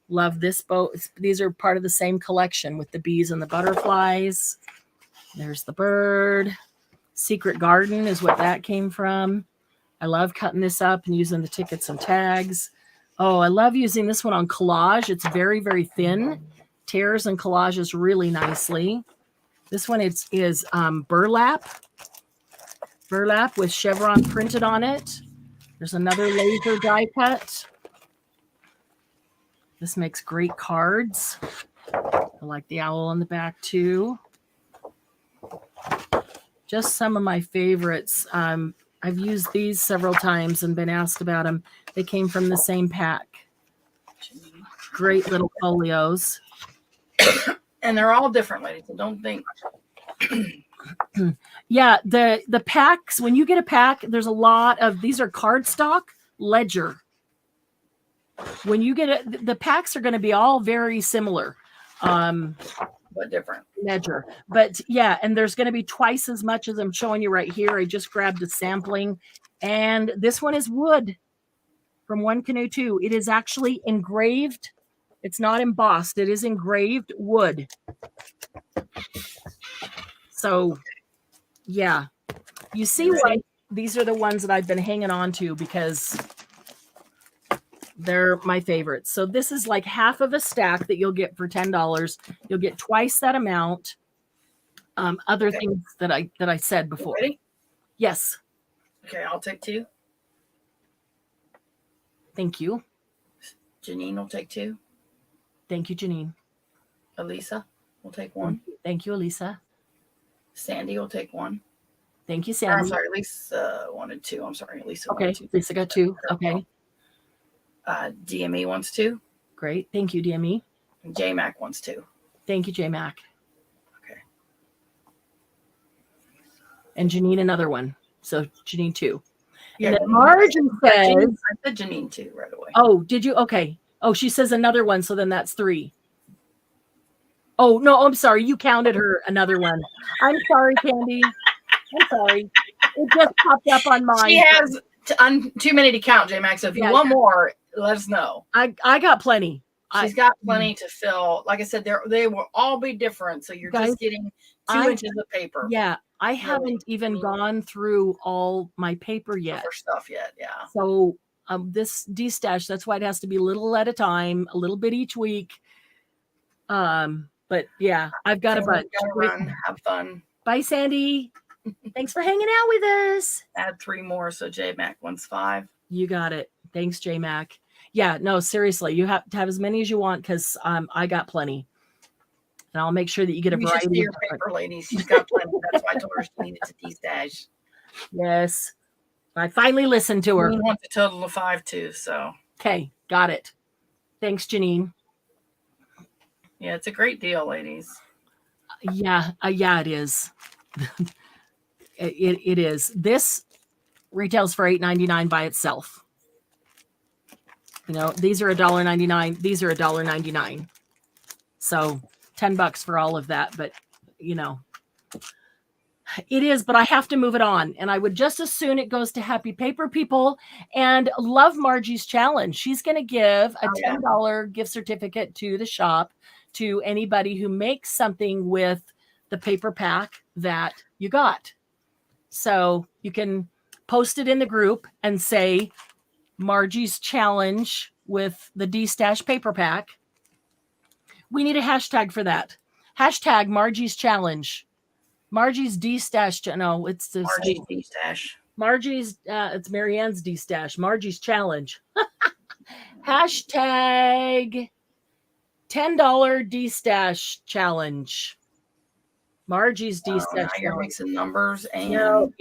Love this bow. These are part of the same collection with the bees and the butterflies. There's the bird. Secret Garden is what that came from. I love cutting this up and using the tickets and tags. Oh, I love using this one on collage. It's very, very thin. Tears and collages really nicely. This one is burlap. Burlap with chevron printed on it. There's another laser die cut. This makes great cards. I like the owl on the back too. Just some of my favorites. I've used these several times and been asked about them. They came from the same pack. Great little folios. And they're all different, ladies. So don't think. Yeah, the packs, when you get a pack, there's a lot of, these are cardstock ledger. When you get the packs are going to be all very similar. But different. Ledger. But yeah, and there's going to be twice as much as I'm showing you right here. I just grabbed a sampling. And this one is wood from One Canoe 2. It is actually engraved. It's not embossed. It is engraved wood. So yeah, you see why these are the ones that I've been hanging on to because they're my favorites. So this is like half of a stack that you'll get for $10. You'll get twice that amount. Other things that I said before. Ready? Yes. Okay, I'll take two. Thank you. Janine will take two. Thank you, Janine. Elisa will take one. Thank you, Elisa. Sandy will take one. Thank you, Or, Sandy. I'm sorry, Lisa wanted two. I'm sorry, Lisa Okay, wanted two. Lisa got two. Okay, DME wants two. great. Thank you, DME. And JMac wants two. Thank you, J-Mac. Okay. And Janine, another one. So Janine, two. Yeah, And then Margin says, I said Janine two right away. oh, did you? Okay. Oh, she says another one. So then that's three. Oh, no, I'm sorry. You counted her another one. I'm sorry, Candy. I'm sorry. It just popped up on mine. She has too many to count, JMac. So if you want more, let us know. I got plenty. She's got plenty to fill. Like I said, they will all be different. So you're just getting 2 inches of paper. Yeah. I haven't even gone through all my paper yet. For stuff yet. Yeah. So this de-stash, that's why it has to be a little at a time, a little bit each week. But yeah, I've got a bunch. Run, have fun. Bye, Sandy. Thanks for hanging out with us. Add 3 more. So J Mac wants 5. You got it. Thanks, J Mac. Yeah, no, seriously, you have to have as many as you want because I got plenty. And I'll make sure that you get a You should variety see of your different. paper, ladies. She's got plenty. That's why I told her she needed to de-stash. Yes. I finally listened to her. Janine wants a total of 5 too. So Okay, got it. Thanks, Janine. yeah, it's a great deal, ladies. Yeah, it is. it is. This retails for $8.99 by itself. You know, these are $1.99. These are $1.99. So $10 for all of that. But you know, it is. But I have to move it on, and I would just as soon it goes to Happy Paper People and love Margie's challenge. She's going to give a $10 gift certificate to the shop to anybody who makes something with the paper pack that you got. So you can post it in the group and say Margie's challenge with the D-Stash paper pack. We need a hashtag for that. Hashtag Margie's challenge. Margie's D-Stash. No, it's the Margie's D-Stash. Margie's, it's Marianne's D-Stash. Margie's challenge. Hashtag $10 D-Stash challenge. Margie's D-Stash. You're mixing numbers and no.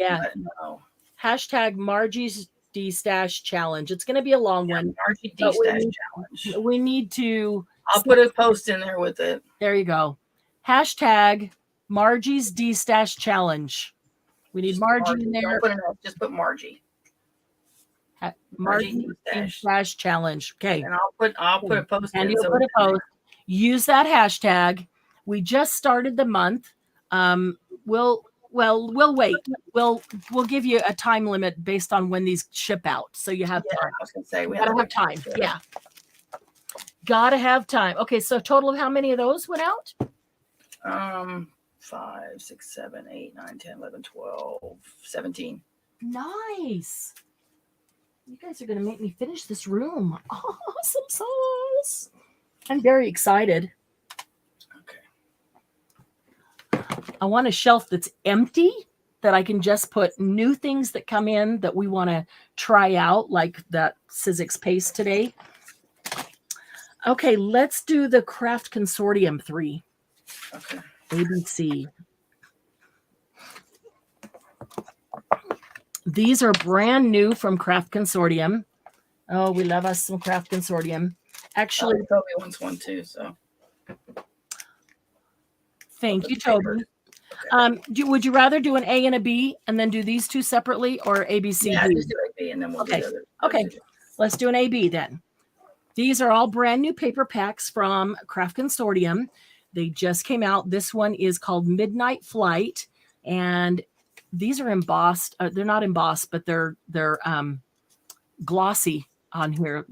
Hashtag Margie's D-Stash challenge. It's going to be a long one. Margie D-Stash challenge. We need to. I'll put a post in there with it. There you go. Hashtag Margie's D-Stash challenge. We need Margie in there. Just put Margie. Margie D-Stash challenge. Okay. And I'll put a post. And you'll put a post. Use that hashtag. We just started the month. We'll wait. We'll give you a time limit based on when these ship out. So you have time. I was gonna say we gotta have time. Yeah. Gotta have time. Okay, so total of how many of those went out? 5, 6, 7, 8, 9, 10, 11, 12, 17. Nice. You guys are gonna make me finish this room. Awesome sauce. I'm very excited. I want a shelf that's empty that I can just put new things that come in that we want to try out, like that Sizzix paste today. Okay, let's do the Craft Consortium 3. Okay. ABC. These are brand new from Craft Consortium. Oh, we love us some Craft Consortium. Actually, Toby wants one too, so. Thank you, Toby. Would you rather do an A and a B and then do these two separately, or A, B, C, yeah, D? just do A, B, and then we'll do the other. Okay, let's do an A, B then. These are all brand new paper packs from Craft Consortium. They just came out. This one is called Midnight Flight, and these are embossed. They're not embossed, but they're glossy on here.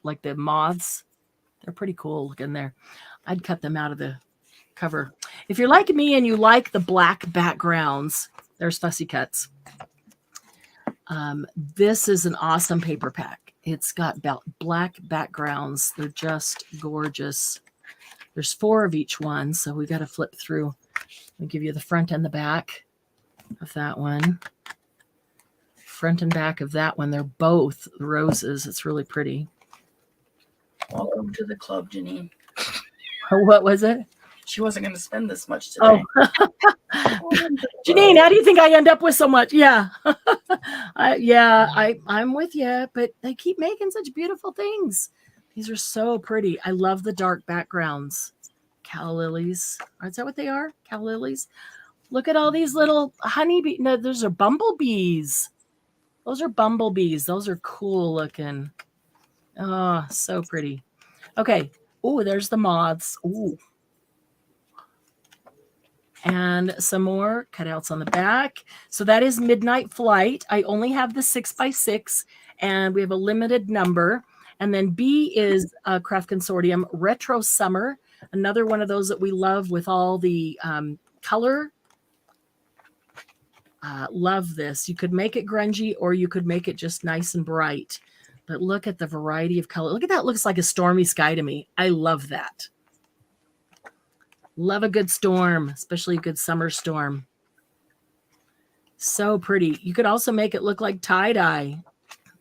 Like the moths, they're pretty cool looking there. I'd cut them out of the cover. If you're like me and you like the black backgrounds, there's Fussy Cuts. This is an awesome paper pack. It's got black backgrounds. They're just gorgeous. There's 4 of each one, so we got to flip through. I'll give you the front and the back of that one. Front and back of that one. They're both roses. It's really pretty. Welcome to the club, Janine. What was it? She wasn't going to spend this much today. Janine, how do you think I end up with so much? Yeah. I'm with you, but they keep making such beautiful things. These are so pretty. I love the dark backgrounds. Calla lilies. Is that what they are? Calla lilies. Look at all these little honeybee. No, those are bumblebees. Those are bumblebees. Those are cool looking. Oh, so pretty. Okay. Oh, there's the moths. Ooh. And some more cutouts on the back. So that is Midnight Flight. I only have the 6x6, and we have a limited number. And then B is Craft Consortium Retro Summer, another one of those that we love with all the color. Love this. You could make it grungy, or you could make it just nice and bright. But look at the variety of color. Look at that. Looks like a stormy sky to me. I love that. Love a good storm, especially a good summer storm. So pretty. You could also make it look like tie-dye.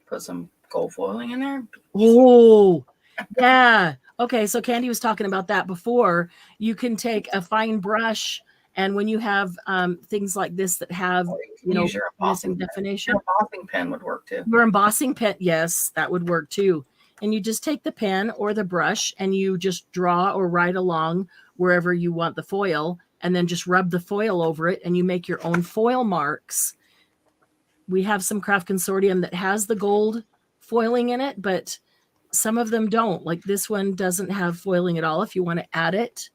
Put some gold foiling in there. Oh, yeah. Okay, so Candy was talking about that before. You can take a fine brush, and when you have things like this that have, Use your missing embossing definition, Your embossing pen would work too. your embossing pen, yes, that would work too. And you just take the pen or the brush and you just draw or write along wherever you want the foil, and then just rub the foil over it, and you make your own foil marks. We have some craft consortium that has the gold foiling in it, but some of them don't. Like this one doesn't have foiling at all. If you want to add it,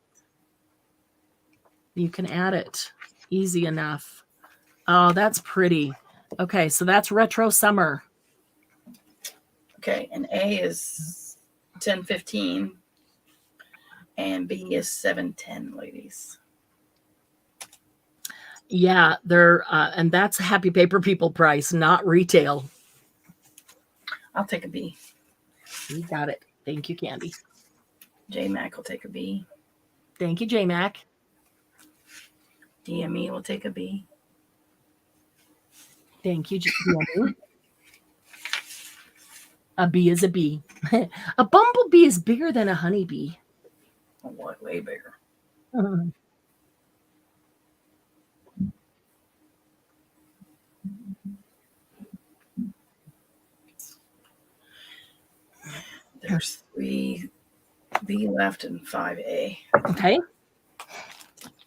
you can add it. Easy enough. Oh, that's pretty. Okay, so that's Retro Summer. Okay, and A is 10.15 and B is 7.10, ladies. Yeah, they're and that's Happy Paper People price, not retail. I'll take a B. You got it. Thank you, Candy. J-Mac will take a B. Thank you, J-Mac. DME will take a B. Thank you, Candy. A bee is a bee. A bumblebee is bigger than a honeybee. Oh, what? Way bigger. There's 3 B left and 5A. Okay.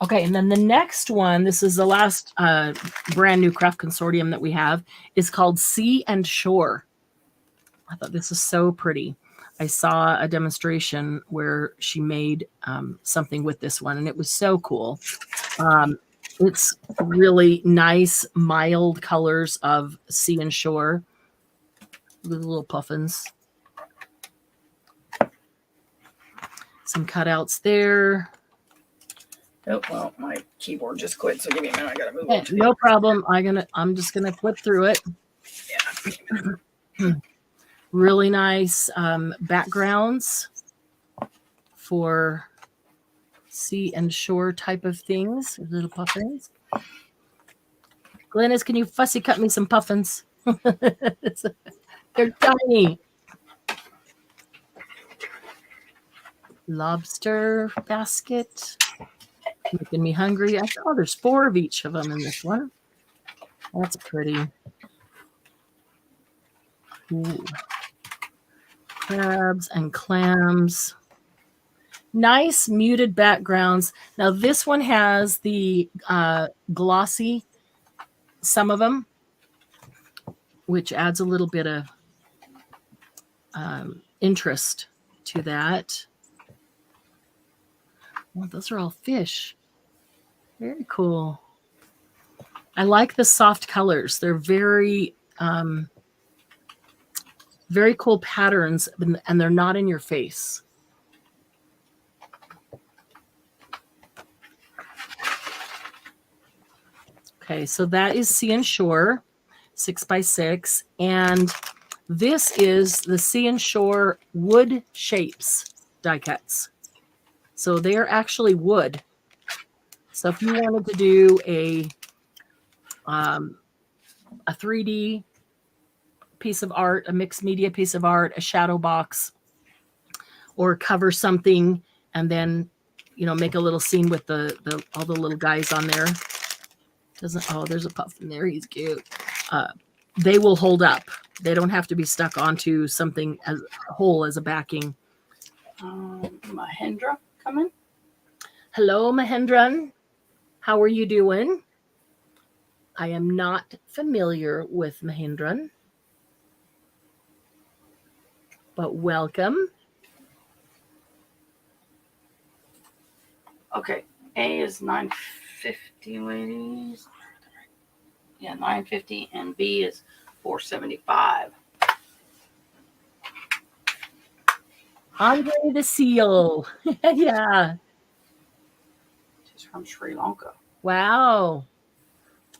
Okay, and then the next one, this is the last brand new craft consortium that we have, is called Sea and Shore. I thought this is so pretty. I saw a demonstration where she made something with this one, and it was so cool. It's really nice, mild colors of sea and shore. The little puffins. Some cutouts there. Oh, well, my keyboard just quit, so give me a minute. I gotta move on. No problem. I'm just gonna flip through it. Yeah. Really nice backgrounds for sea and shore type of things. Little puffins. Glennis, can you fussy cut me some puffins? They're tiny. Lobster basket. Making me hungry. Oh, there's 4 of each of them in this one. That's pretty. Ooh. Crabs and clams. Nice muted backgrounds. Now this one has the glossy, some of them, which adds a little bit of interest to that. Well, those are all fish. Very cool. I like the soft colors. They're very, very cool patterns, and they're not in your face. Okay, so that is Sea and Shore, 6x6, and this is the Sea and Shore wood shapes die cuts. So they are actually wood. So if you wanted to do a 3D piece of art, a mixed media piece of art, a shadow box, or cover something, and then make a little scene with the all the little guys on there. There's a puff in there. He's cute. They will hold up. They don't have to be stuck onto something as whole as a backing. Mahendra coming. Hello, Mahendran. How are you doing? I am not familiar with Mahendran, but welcome. Okay, A is 950, ladies. Yeah, 950, and B is 475. Andre the Seal. Yeah. She's from Sri Lanka. Wow.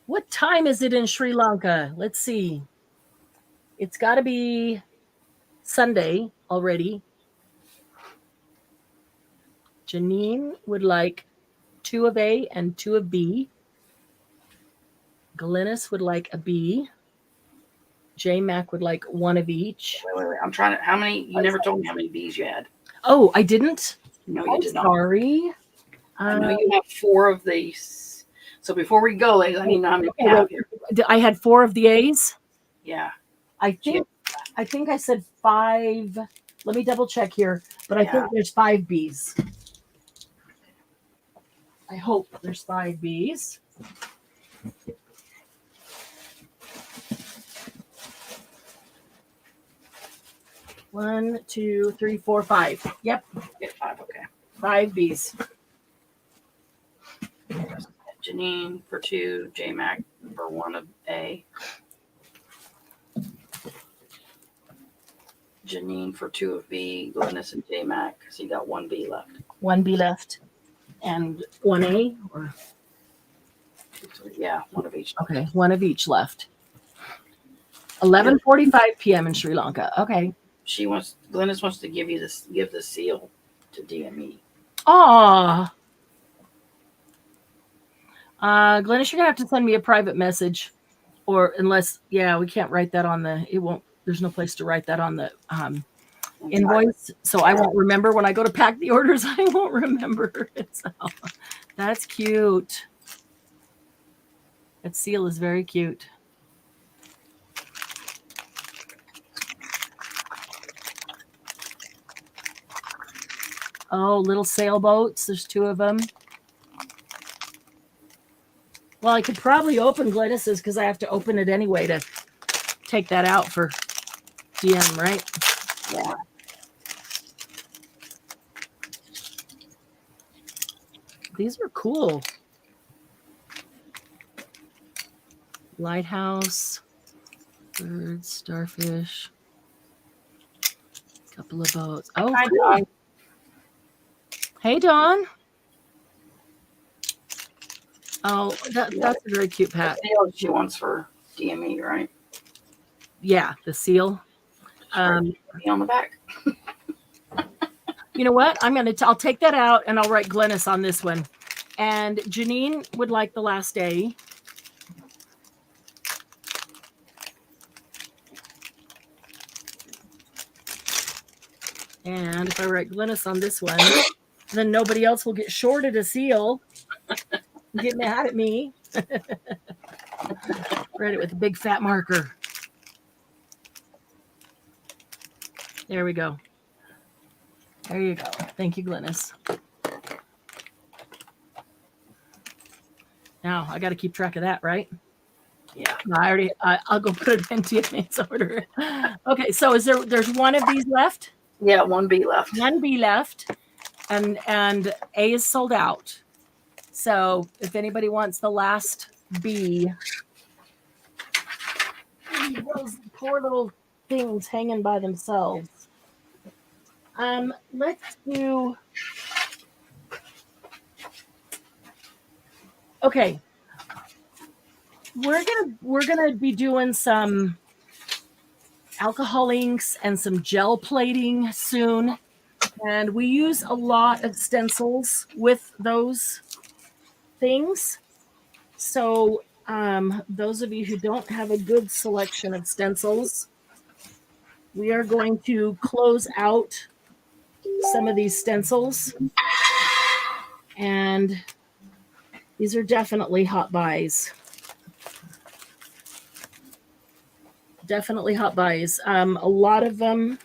What time is it in Sri Lanka? Let's see. It's got to be Sunday already. Janine would like 2 of A and 2 of B. Glynis would like a B. J Mac would like one of each. Wait. I'm trying to. How many? You never told me how many B's you had. Oh, I didn't? No, you did not. Sorry. I know you have 4 of these. So before we go, I need to know how many you have here. I had 4 of the A's. Yeah. I think I said 5. Let me double check here, but I think there's 5 B's. I hope there's 5 B's. One, 2, 3, 4, 5. Yep. Get 5. Okay. 5 B's. Janine for 2, J Mac for 1 of A. Janine for 2 of B, Glynis and J Mac, because he got 1 B left. 1 B left. And 1 A? Or yeah, 1 of each. Okay, 1 of each left. 11:45 p.m. in Sri Lanka. Okay. Glynis wants to give the seal to DME. Aw. Glynis, you're gonna have to send me a private message, or unless, we can't write that on there's no place to write that on the invoice, so I won't remember when I go to pack the orders. I won't remember it. So that's cute. That seal is very cute. Oh, little sailboats. There's 2 of them. Well, I could probably open Glynis's because I have to open it anyway to take that out for DM, right? Yeah. These are cool. Lighthouse, birds, starfish, couple of boats. Oh, Hi, cool. Dawn. Hey, Dawn. Oh, that's a very cute pet. She wants for DME, right? Yeah, the seal. On the back. You know what? I'll take that out and I'll write Glynis on this one. And Janine would like the last day. And if I write Glynis on this one, then nobody else will get shorted a seal. Get mad at me. Write it with a big fat marker. There we go. There you go. Thank you, Glynis. Now I got to keep track of that, right? Yeah. I'll go put it in TMA's order. Okay, so there's 1 of these left? Yeah, 1 B left. 1 B left, and A is sold out. So if anybody wants the last B, those poor little things hanging by themselves. Let's do. Okay, we're gonna be doing some alcohol inks and some gel plating soon, and we use a lot of stencils with those things. So those of you who don't have a good selection of stencils, we are going to close out some of these stencils, and these are definitely hot buys. Definitely hot buys. A lot of them,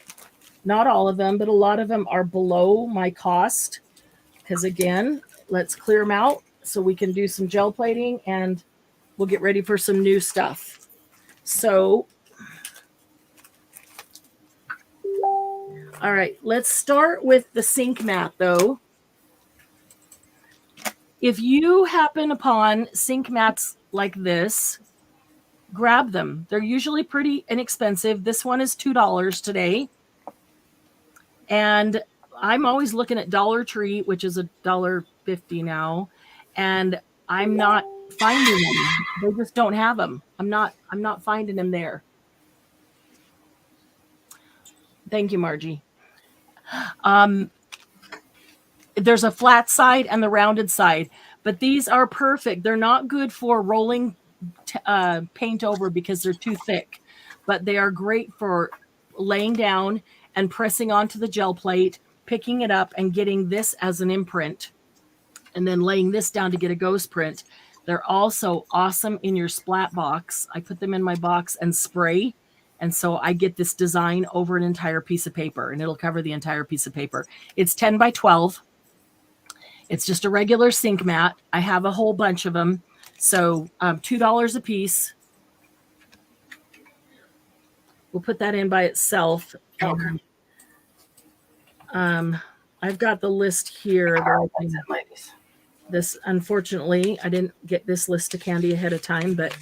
not all of them, but a lot of them are below my cost, because again, let's clear them out so we can do some gel plating and we'll get ready for some new stuff. So, all right, let's start with the sink mat though. If you happen upon sink mats like this, grab them. They're usually pretty inexpensive. This one is $2 today. And I'm always looking at Dollar Tree, which is $1.50 now, and I'm not finding them. They just don't have them. I'm not finding them there. Thank you, Margie. There's a flat side and the rounded side, but these are perfect. They're not good for rolling paint over because they're too thick, but they are great for laying down and pressing onto the gel plate, picking it up and getting this as an imprint, and then laying this down to get a ghost print. They're also awesome in your splat box. I put them in my box and spray. And so I get this design over an entire piece of paper, and it'll cover the entire piece of paper. It's 10 by 12. It's just a regular sink mat. I have a whole bunch of them. So $2 a piece. We'll put that in by itself. Okay. I've got the list here. Ladies. This, unfortunately, I didn't get this list to Candy ahead of time, but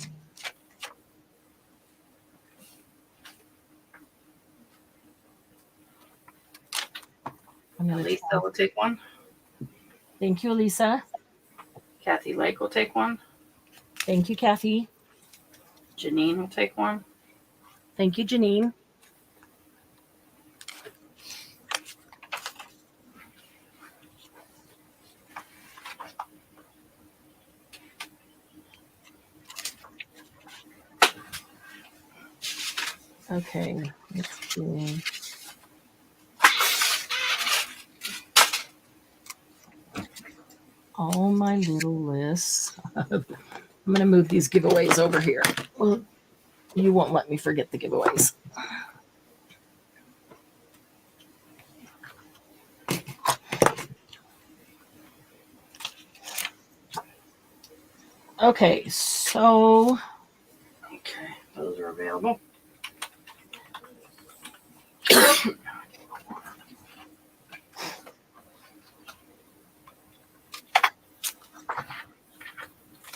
Lisa will take one. Thank you, Lisa. Kathy Lake will take one. Thank you, Kathy. Janine will take one. Thank you, Janine. Okay, let's see. All my little lists. I'm going to move these giveaways over here. Well, you won't let me forget the giveaways. Okay, so. Okay, those are available.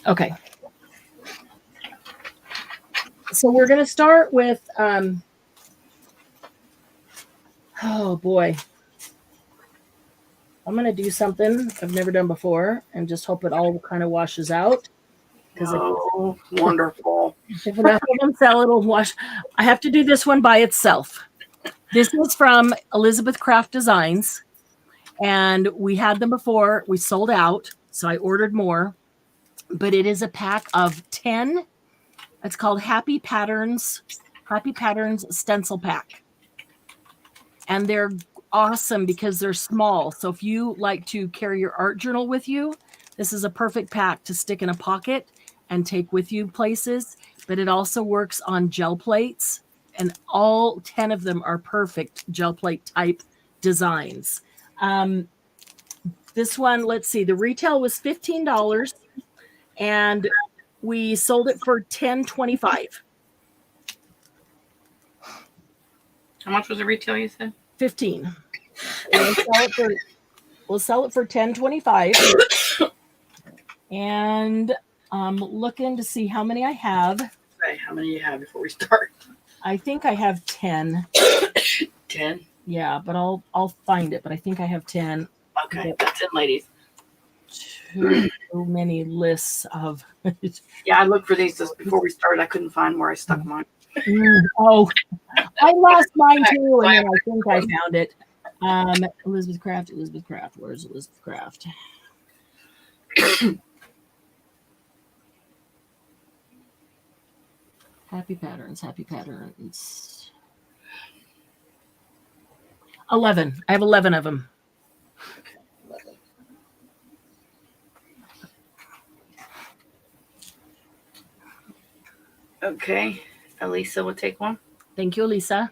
Okay. So we're going to start with, oh boy. I'm going to do something I've never done before and just hope it all kind of washes out. Oh, wonderful. If enough of them sell, it'll wash. I have to do this one by itself. This is from Elizabeth Craft Designs, and we had them before. We sold out, so I ordered more. But it is a pack of 10. It's called Happy Patterns Stencil Pack. And they're awesome because they're small. So if you like to carry your art journal with you, this is a perfect pack to stick in a pocket and take with you places. But it also works on gel plates. And all 10 of them are perfect gel plate type designs. This one, let's see, the retail was $15. And we sold it for $10.25. How much was the retail, you said? $15. We'll sell it for $10.25. And I'm looking to see how many I have. Okay, how many you have before we start? I think I have 10. 10? Yeah, but I'll find it. But I think I have 10. Okay, that's it, ladies. Too many lists of. Yeah, I looked for these just before we started. I couldn't find where I stuck mine. Oh, I lost mine too, and then I think I found it. Elizabeth Craft. Where's Elizabeth Craft? Happy Patterns. 11. I have 11 of them. Okay, Elisa will take one. Thank you, Elisa.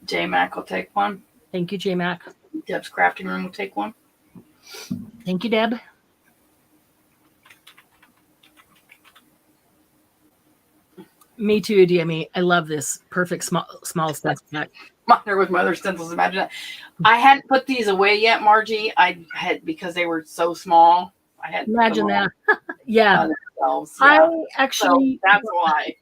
J Mac will take one. Thank you, J Mac. Deb's Crafting Room will take one. Thank you, Deb. Me too, DME. I love this perfect small stencil pack. Mine are with my other stencils. Imagine that. I hadn't put these away yet, Margie. I had because they were so small. I had imagine that. Yeah. Themselves. Yeah. I actually so that's why.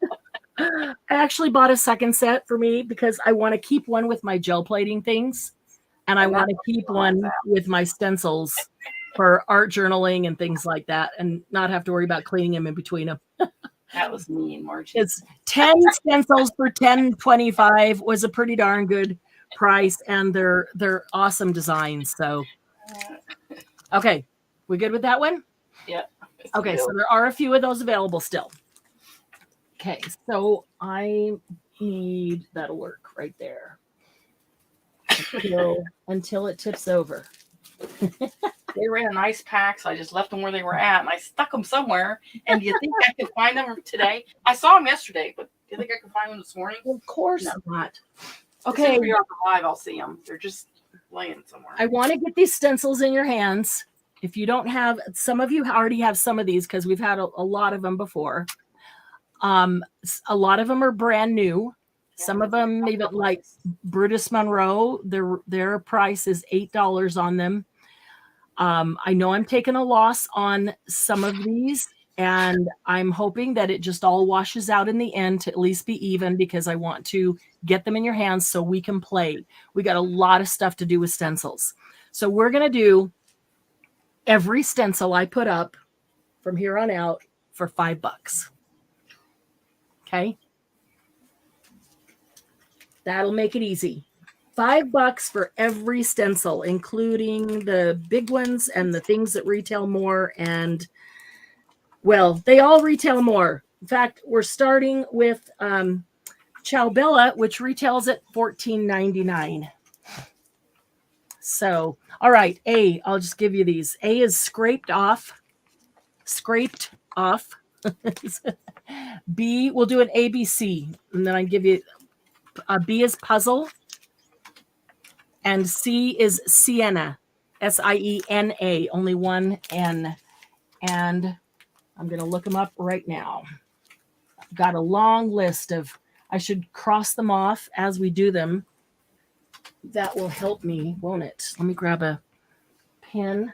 I actually bought a second set for me because I want to keep one with my gel plating things, and I want to keep one with my stencils for art journaling and things like that, and not have to worry about cleaning them in between them. That was mean, Margie. It's 10 stencils for $10.25 was a pretty darn good price, and they're awesome designs. So, okay, we good with that one? Yeah. Okay, so there are a few of those available still. Okay, so I need that'll work right there until it tips over. They were in a nice pack, so I just left them where they were at, and I stuck them somewhere. And do you think I could find them today? I saw them yesterday, but do you think I could find them this morning? Of course No. not. Okay. As soon as we are live, I'll see them. They're just laying somewhere. I want to get these stencils in your hands. If you don't have, some of you already have some of these because we've had a lot of them before. A lot of them are brand new. Some of them, even like Brutus Monroe, their price is $8 on them. I know I'm taking a loss on some of these, and I'm hoping that it just all washes out in the end to at least be even, because I want to get them in your hands so we can play. We got a lot of stuff to do with stencils. So we're going to do every stencil I put up from here on out for $5. Okay. That'll make it easy. $5 for every stencil, including the big ones and the things that retail more. And well, they all retail more. In fact, we're starting with Ciao Bella, which retails at $14.99. So, all right, A, I'll just give you these. A is scraped off. B, we'll do an ABC, and then I give you B is puzzle, and C is sienna, Siena, only one N. And I'm going to look them up right now. I've got a long list of, I should cross them off as we do them. That will help me, won't it? Let me grab a pen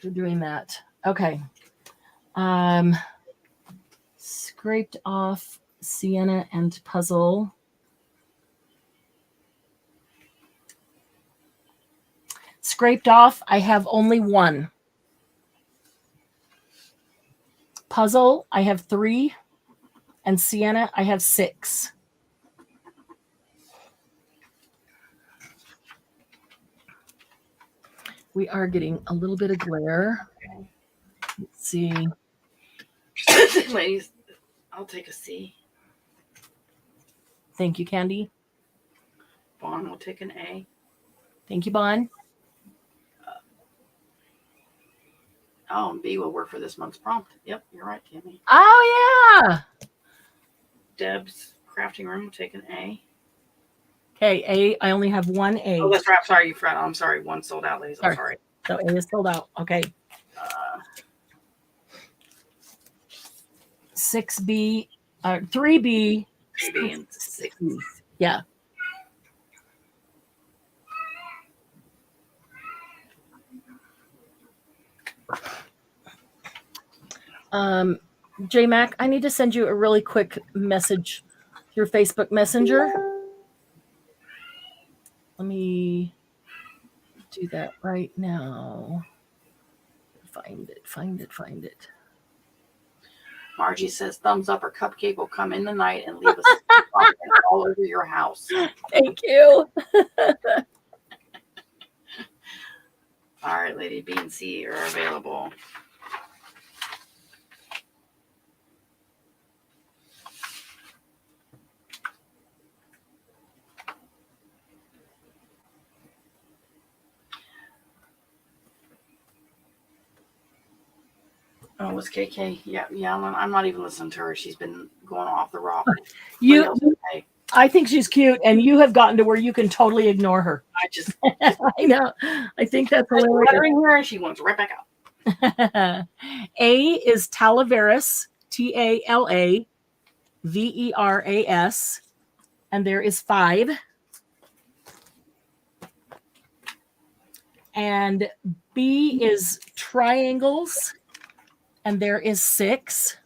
for doing that. Okay. Scraped off sienna and puzzle. Scraped off, I have only one. Puzzle, I have 3. And sienna, I have 6. We are getting a little bit of glare. Let's see. Ladies, I'll take a C. Thank you, Candy. Vaughn will take an A. Thank you, Bon. Oh, and B will work for this month's prompt. Yep, you're right, Tammy. Oh, yeah. Deb's crafting room will take an A. Okay, A. I only have one A. Oh, that's right. I'm sorry, you forgot. I'm sorry. One sold out, ladies. I'm sorry. So A is sold out. Okay. 6B, 3B. 3B and 6. Yeah. J-Mac, I need to send you a really quick message through Facebook Messenger. Let me do that right now. Find it. Margie says thumbs up or cupcake will come in the night and leave us all over your house. Thank you. All right, Lady B and C are available. Oh, was KK? Yeah. I'm not even listening to her. She's been going off the rock. I think she's cute, and you have gotten to where you can totally ignore her. I know. I think that's hilarious. Her and she wants right back out. A is Talaveras, Talaveras, and there is 5. And B is triangles, and there is 6.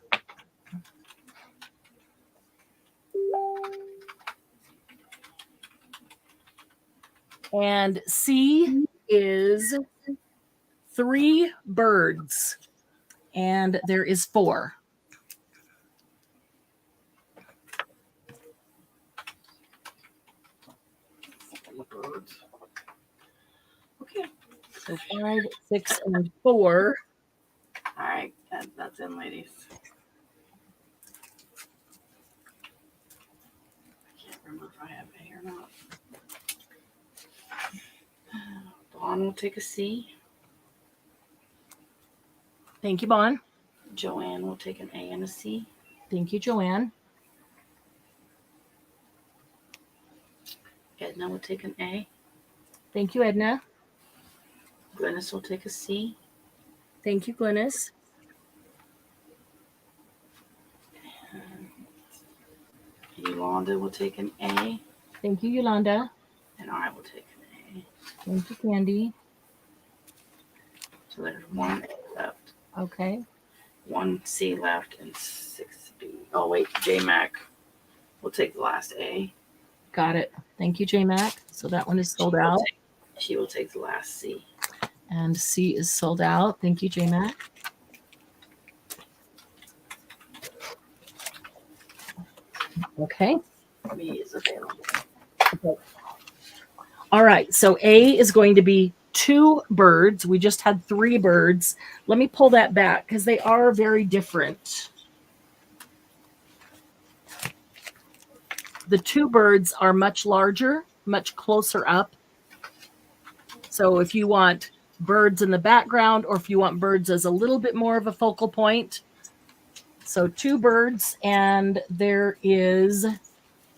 And C is 3 birds, and there is 4. Birds. Okay. So 5, 6, and 4. All right, that's in, ladies. Bon will take a C. Thank you, Bon. Joanne will take an A and a C. Thank you, Joanne. Edna will take an A. Thank you, Edna. Glennis will take a C. Thank you, Glennis. Yolanda will take an A. Thank you, Yolanda. And I will take an A. Thank you, Candy. So there's one A left. Okay. One C left and 6 B. Oh, wait. J-Mac will take the last A. Got it. Thank you, J-Mac. So that one is sold out. She will take the last C. And C is sold out. Thank you, J-Mac. Okay. B is available. Okay. All right. So A is going to be 2 birds. We just had 3 birds. Let me pull that back because they are very different. The 2 birds are much larger, much closer up. So if you want birds in the background or if you want birds as a little bit more of a focal point. So 2 birds, and there is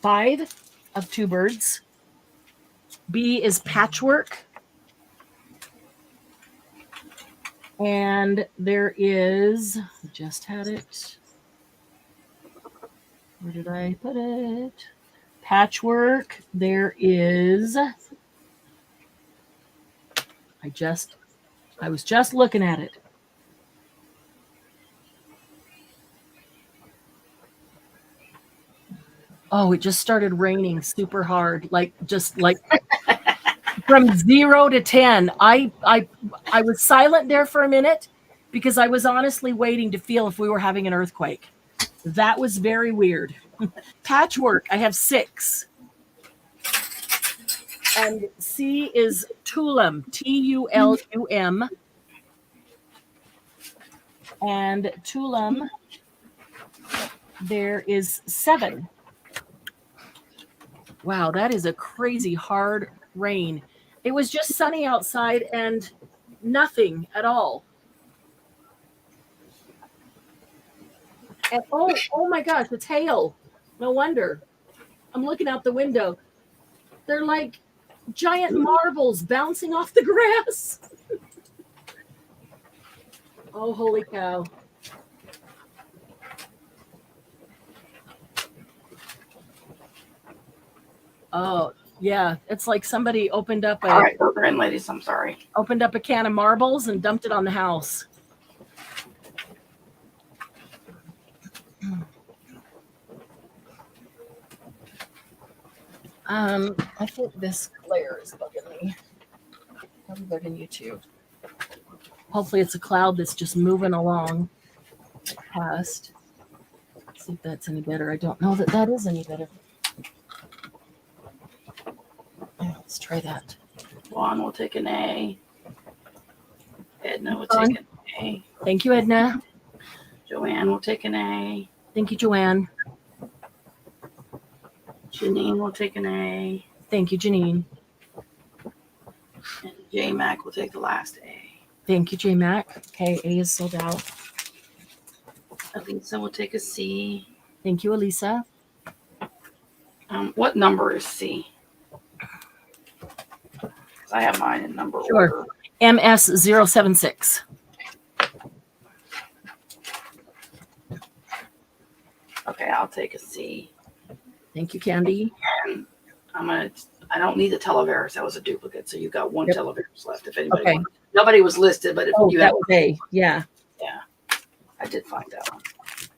5 of 2 birds. B is patchwork. And there is, I just had it. Where did I put it? Patchwork. There is, I was just looking at it. Oh, it just started raining super hard, like from 0 to 10. I was silent there for a minute because I was honestly waiting to feel if we were having an earthquake. That was very weird. Patchwork, I have 6. And C is Tulum, Tulum. And Tulum, there is 7. Wow, that is a crazy hard rain. It was just sunny outside and nothing at all. And oh my gosh, it's hail. No wonder. I'm looking out the window. They're like giant marbles bouncing off the grass. Oh, holy cow. Oh, yeah. It's like somebody opened up All right, we're in, ladies. I'm sorry. Opened up a can of marbles and dumped it on the house. I think this glare is bugging me. I'm bugging you too. Hopefully it's a cloud that's just moving along past. Let's see if that's any better. I don't know that that is any better. Let's try that. Juan will take an A. Edna will take an A. Thank you, Edna. Joanne will take an A. Thank you, Joanne. Janine will take an A. Thank you, Janine. And J-Mac will take the last A. Thank you, J-Mac. Okay, A is sold out. Elisa will take a C. Thank you, Elisa. What number is C? I have mine in number order. MS076. Okay, I'll take a C. Thank you, Candy. I don't need the Televirus. That was a duplicate, so you got 1 Televirus left. If anybody okay. Nobody was listed, but if you that was A. Yeah. Yeah. I did find that one.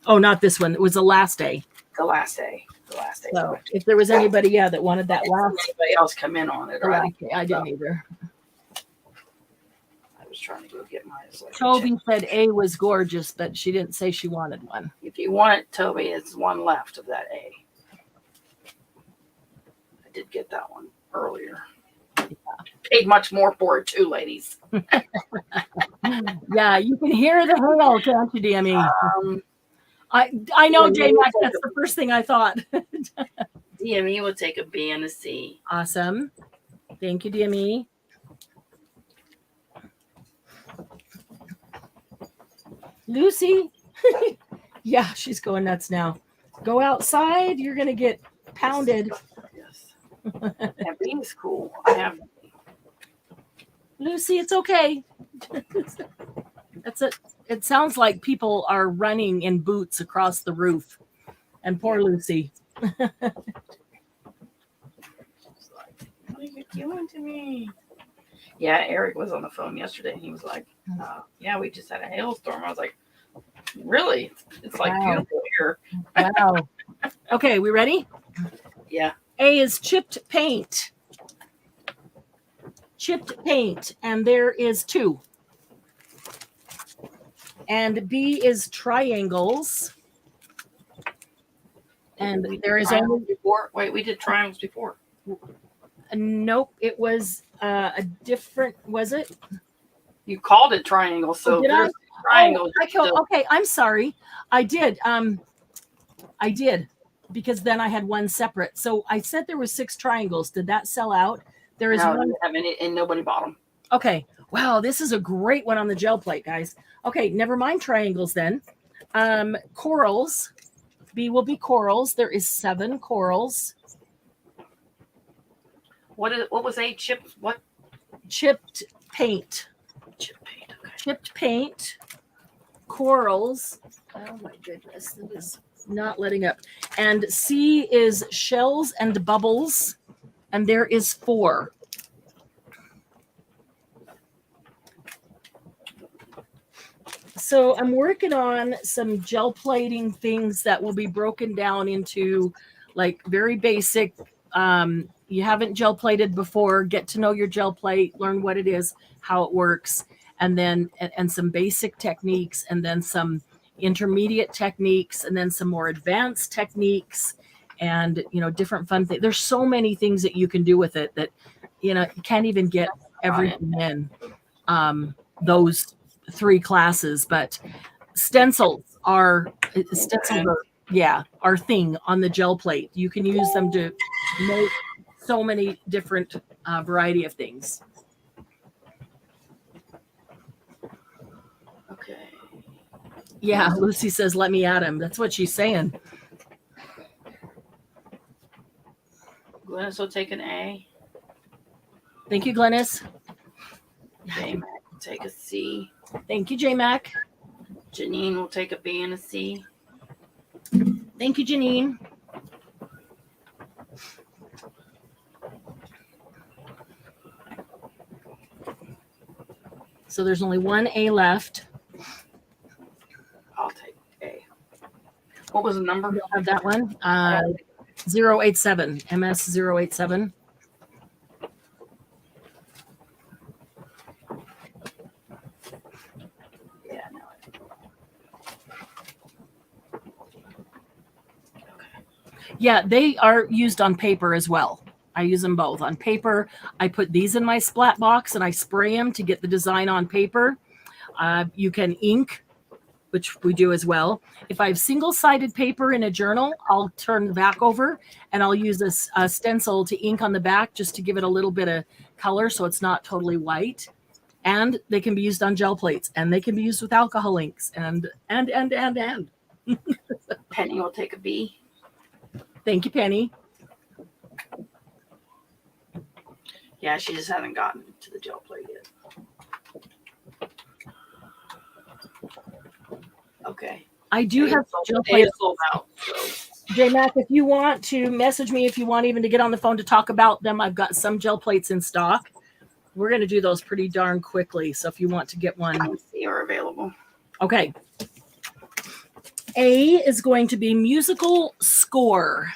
Oh, not this one. It was the last A. The last A. The last A. So if there was anybody, that wanted that last. Anybody else come in on it? Right? I didn't either. I was trying to go get mine. Toby said A was gorgeous, but she didn't say she wanted one. If you want it, Toby, it's 1 left of that A. I did get that one earlier. Yeah. Paid much more for it too, ladies. Yeah, you can hear the hail, can't you, DME? I know, J-Mac, that's the first thing I thought. DME will take a B and a C. Awesome. Thank you, DME. Lucy. Yeah, she's going nuts now. Go outside. You're going to get pounded. Yes. That bean is cool. I have. Lucy, it's okay. That's it. It sounds like people are running in boots across the roof. And poor Lucy. What are you doing to me? Yeah, Eric was on the phone yesterday and he was like, yeah, we just had a hailstorm. I was like, really? It's like beautiful here. Wow. Okay, we ready? Yeah. A is chipped paint. Chipped paint. And there is 2. And B is triangles. And there is only before. Wait, we did triangles before. Nope, it was a different. Was it? You called it triangle, so did there's I? triangles. Okay, I'm sorry. I did. I did because then I had one separate. So I said there was 6 triangles. Did that sell out? There is one. Have any, and nobody bought them. Okay. Wow, this is a great one on the gel plate, guys. Okay, never mind triangles then. Corals. B will be corals. There is 7 corals. What was A? Chipped what? Chipped paint. Chipped paint. Okay. Chipped paint. Corals. Oh my goodness, it is not letting up. And C is shells and bubbles. And there is 4. So I'm working on some gel plating things that will be broken down into like very basic. You haven't gel plated before, get to know your gel plate, learn what it is, how it works, and then and some basic techniques, and then some intermediate techniques, and then some more advanced techniques, and different fun things. There's so many things that you can do with it that you can't even get everything in those 3 classes. But stencils are our thing on the gel plate. You can use them to make so many different variety of things. Okay. Yeah, Lucy says, let me at him. That's what she's saying. Glennis will take an A. Thank you, Glennis. J-Mac will take a C. Thank you, J-Mac. Janine will take a B and a C. Thank you, Janine. So there's only one A left. I'll take A. What was the number? You'll have that one. 087. MS 087. Yeah, no. Okay. Yeah, they are used on paper as well. I use them both on paper. I put these in my splat box and I spray them to get the design on paper. You can ink, which we do as well. If I have single-sided paper in a journal, I'll turn the back over and I'll use a stencil to ink on the back just to give it a little bit of color so it's not totally white. And they can be used on gel plates, and they can be used with alcohol inks and. Penny will take a B. Thank you, Penny. Yeah, she just hasn't gotten to the gel plate yet. Okay. I do have gel plates sold out. So. J-Mac, if you want to message me, if you want even to get on the phone to talk about them, I've got some gel plates in stock. We're going to do those pretty darn quickly. So if you want to get one. They are available. Okay. A is going to be musical score.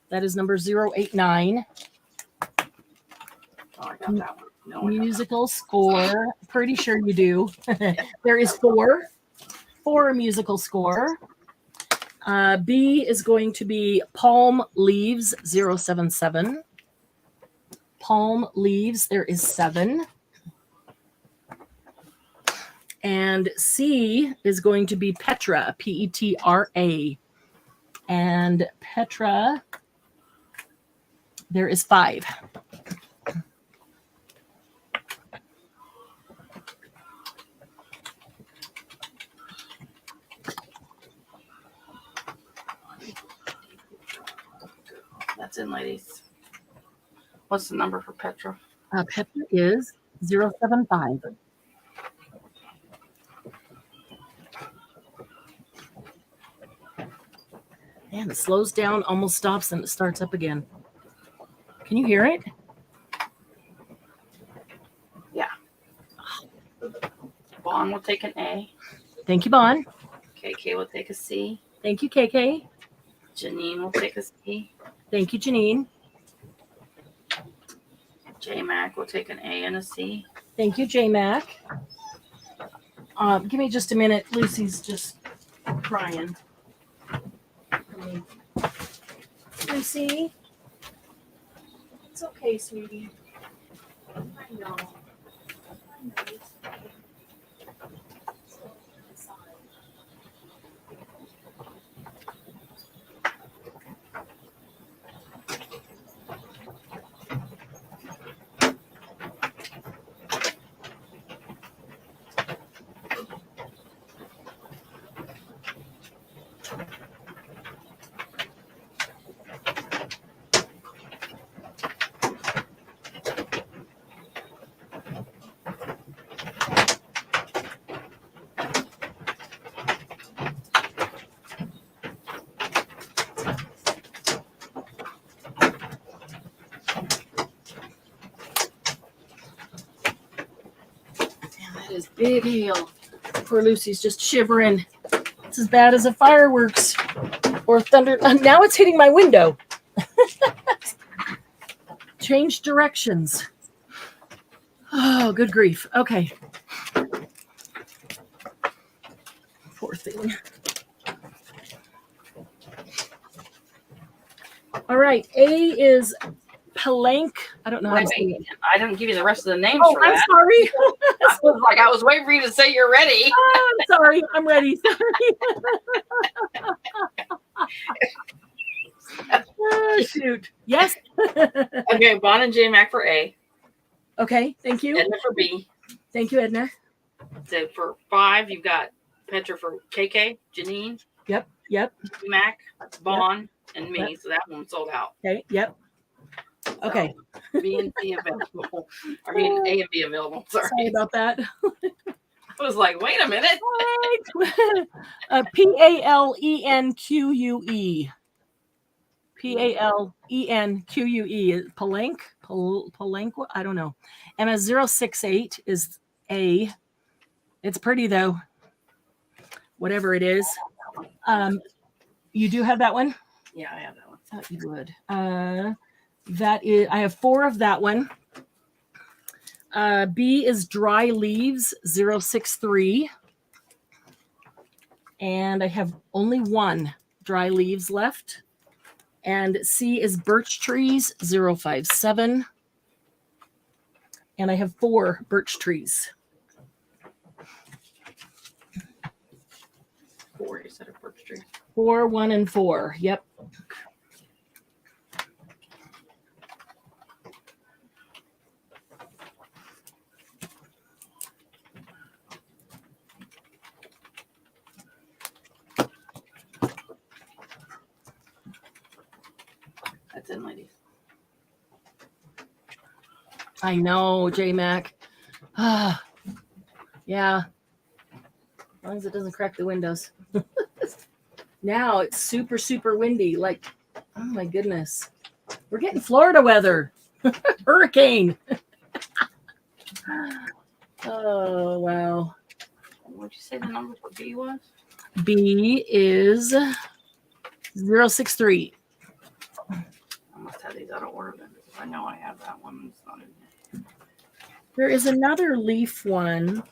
That is number 089. Oh, I got that one. No, musical score. Pretty sure you do. There is 4 musical score. B is going to be palm leaves 077. Palm leaves, there is 7. And C is going to be Petra, Petra. And Petra, there is 5. That's in, ladies. What's the number for Petra? Petra is 075. Man, it slows down, almost stops, and it starts up again. Can you hear it? Yeah. Bon will take an A. Thank you, Bon. KK will take a C. Thank you, KK. Janine will take a C. Thank you, Janine. J-Mac will take an A and a C. Thank you, J-Mac. Give me just a minute. Lucy's just crying. Lucy? It's okay, sweetie. I know. It's okay. That is big hail. Poor Lucy's just shivering. It's as bad as a fireworks or thunder. Now it's hitting my window. Change directions. Oh, good grief. Okay. Poor thing. All right. A is Palank. I don't know how to say it. I didn't give you the rest of the names for I'm that. sorry. I was waiting for you to say you're ready. Oh, I'm sorry. I'm ready. Oh, shoot. Yes. Okay, Bon and J-Mac for A. Okay. Thank you. Edna for B. Thank you, Edna. So for 5, you've got Petra for KK, Janine, Yep. Mac, Bon, and me. So that one sold out. Okay. Yep. Okay. B and C available. I mean, A and B available. Sorry about that. I was like, wait a minute. Palenque. Palenque. Palenque. I don't know. And a 068 is A. It's pretty though. Whatever it is. You do have that one? Yeah, I have that one. Thought you would. That is. I have 4 of that one. B is Dry Leaves 063. And I have only 1 Dry Leaves left. And C is Birch Trees 057. And I have 4 Birch Trees. 4, you said a Birch Tree. 4, 1, and 4. Yep. That's in, ladies. I know, J-Mac. Yeah. As long as it doesn't crack the windows. Now it's super, super windy. Like, oh my goodness. We're getting Florida weather. Hurricane. Oh, wow. What'd you say the number for B was? B is 063. I must have these out of order then, because I know I have that one. It's not in here. There is another leaf one.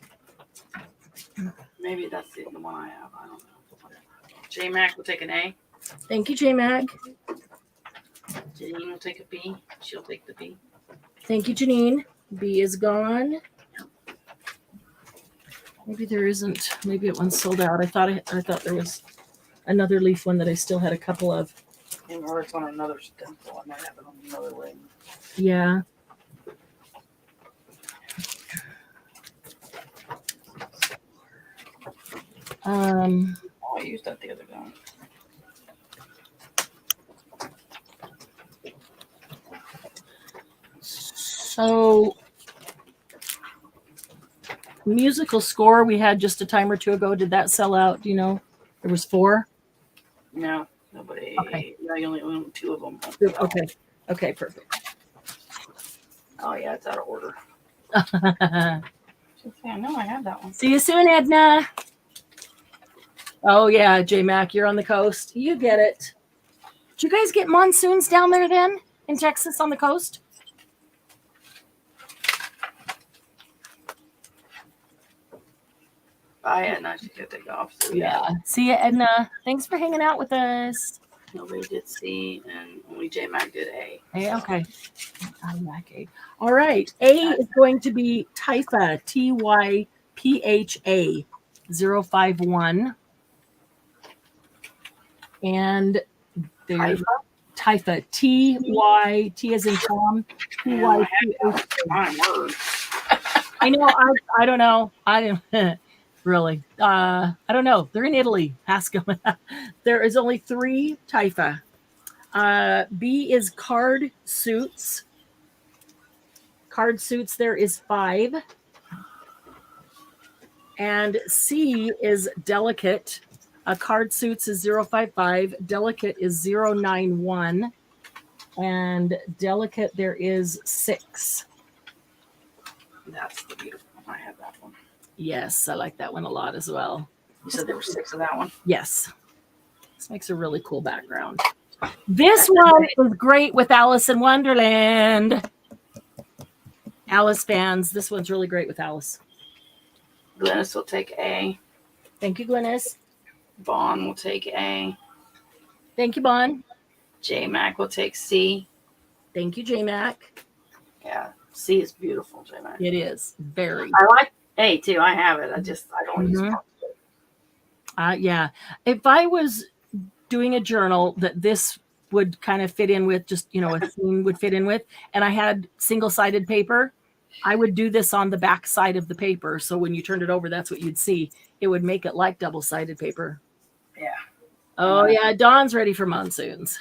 Maybe that's the one I have. I don't know. Whatever. J-Mac will take an A. Thank you, J-Mac. Janine will take a B. She'll take the B. Thank you, Janine. B is gone. Maybe there isn't. Maybe it one's sold out. I thought there was another leaf one that I still had a couple of. Or it's on another stencil. I might have it on another ring. Yeah. Oh, I used that the other day. So musical score we had just a time or two ago. Did that sell out? Do you know? There was 4. No, nobody. Okay. Yeah, you only own 2 of them. Okay. Okay, perfect. Oh yeah, it's out of order. I know I have that one. See you soon, Edna. Oh yeah, J Mac, you're on the coast. You get it. Did you guys get monsoons down there then in Texas on the coast? I had not to get take off. So Yeah. See you, Edna. Thanks for hanging out with us. Nobody did C, and only J Mac did A. Hey, okay. Mac A. All right. A is going to be Typha, TYPHA 051. And there's Typha, TY, T as in Tom, TYPHA. I know. I don't know. I didn't really. I don't know. They're in Italy. Ask them. There is only 3 Typha. B is card suits. Card suits, there is 5. And C is delicate. Card suits is 055. Delicate is 091. And delicate, there is 6. That's the beautiful one. I have that one. Yes, I like that one a lot as well. You said there were 6 of that one? Yes. This makes a really cool background. This one is great with Alice in Wonderland. Alice fans, this one's really great with Alice. Glennis will take A. Thank you, Glennis. Vaughn will take A. Thank you, Bon. J Mac will take C. Thank you, J Mac. Yeah, C is beautiful, J Mac. It is very. I like A too. I have it. I don't use it. Yeah. If I was doing a journal that this would kind of fit in with, just, a theme would fit in with, and I had single-sided paper, I would do this on the back side of the paper. So when you turned it over, that's what you'd see. It would make it like double-sided paper. Yeah. Oh, yeah. Dawn's ready for monsoons.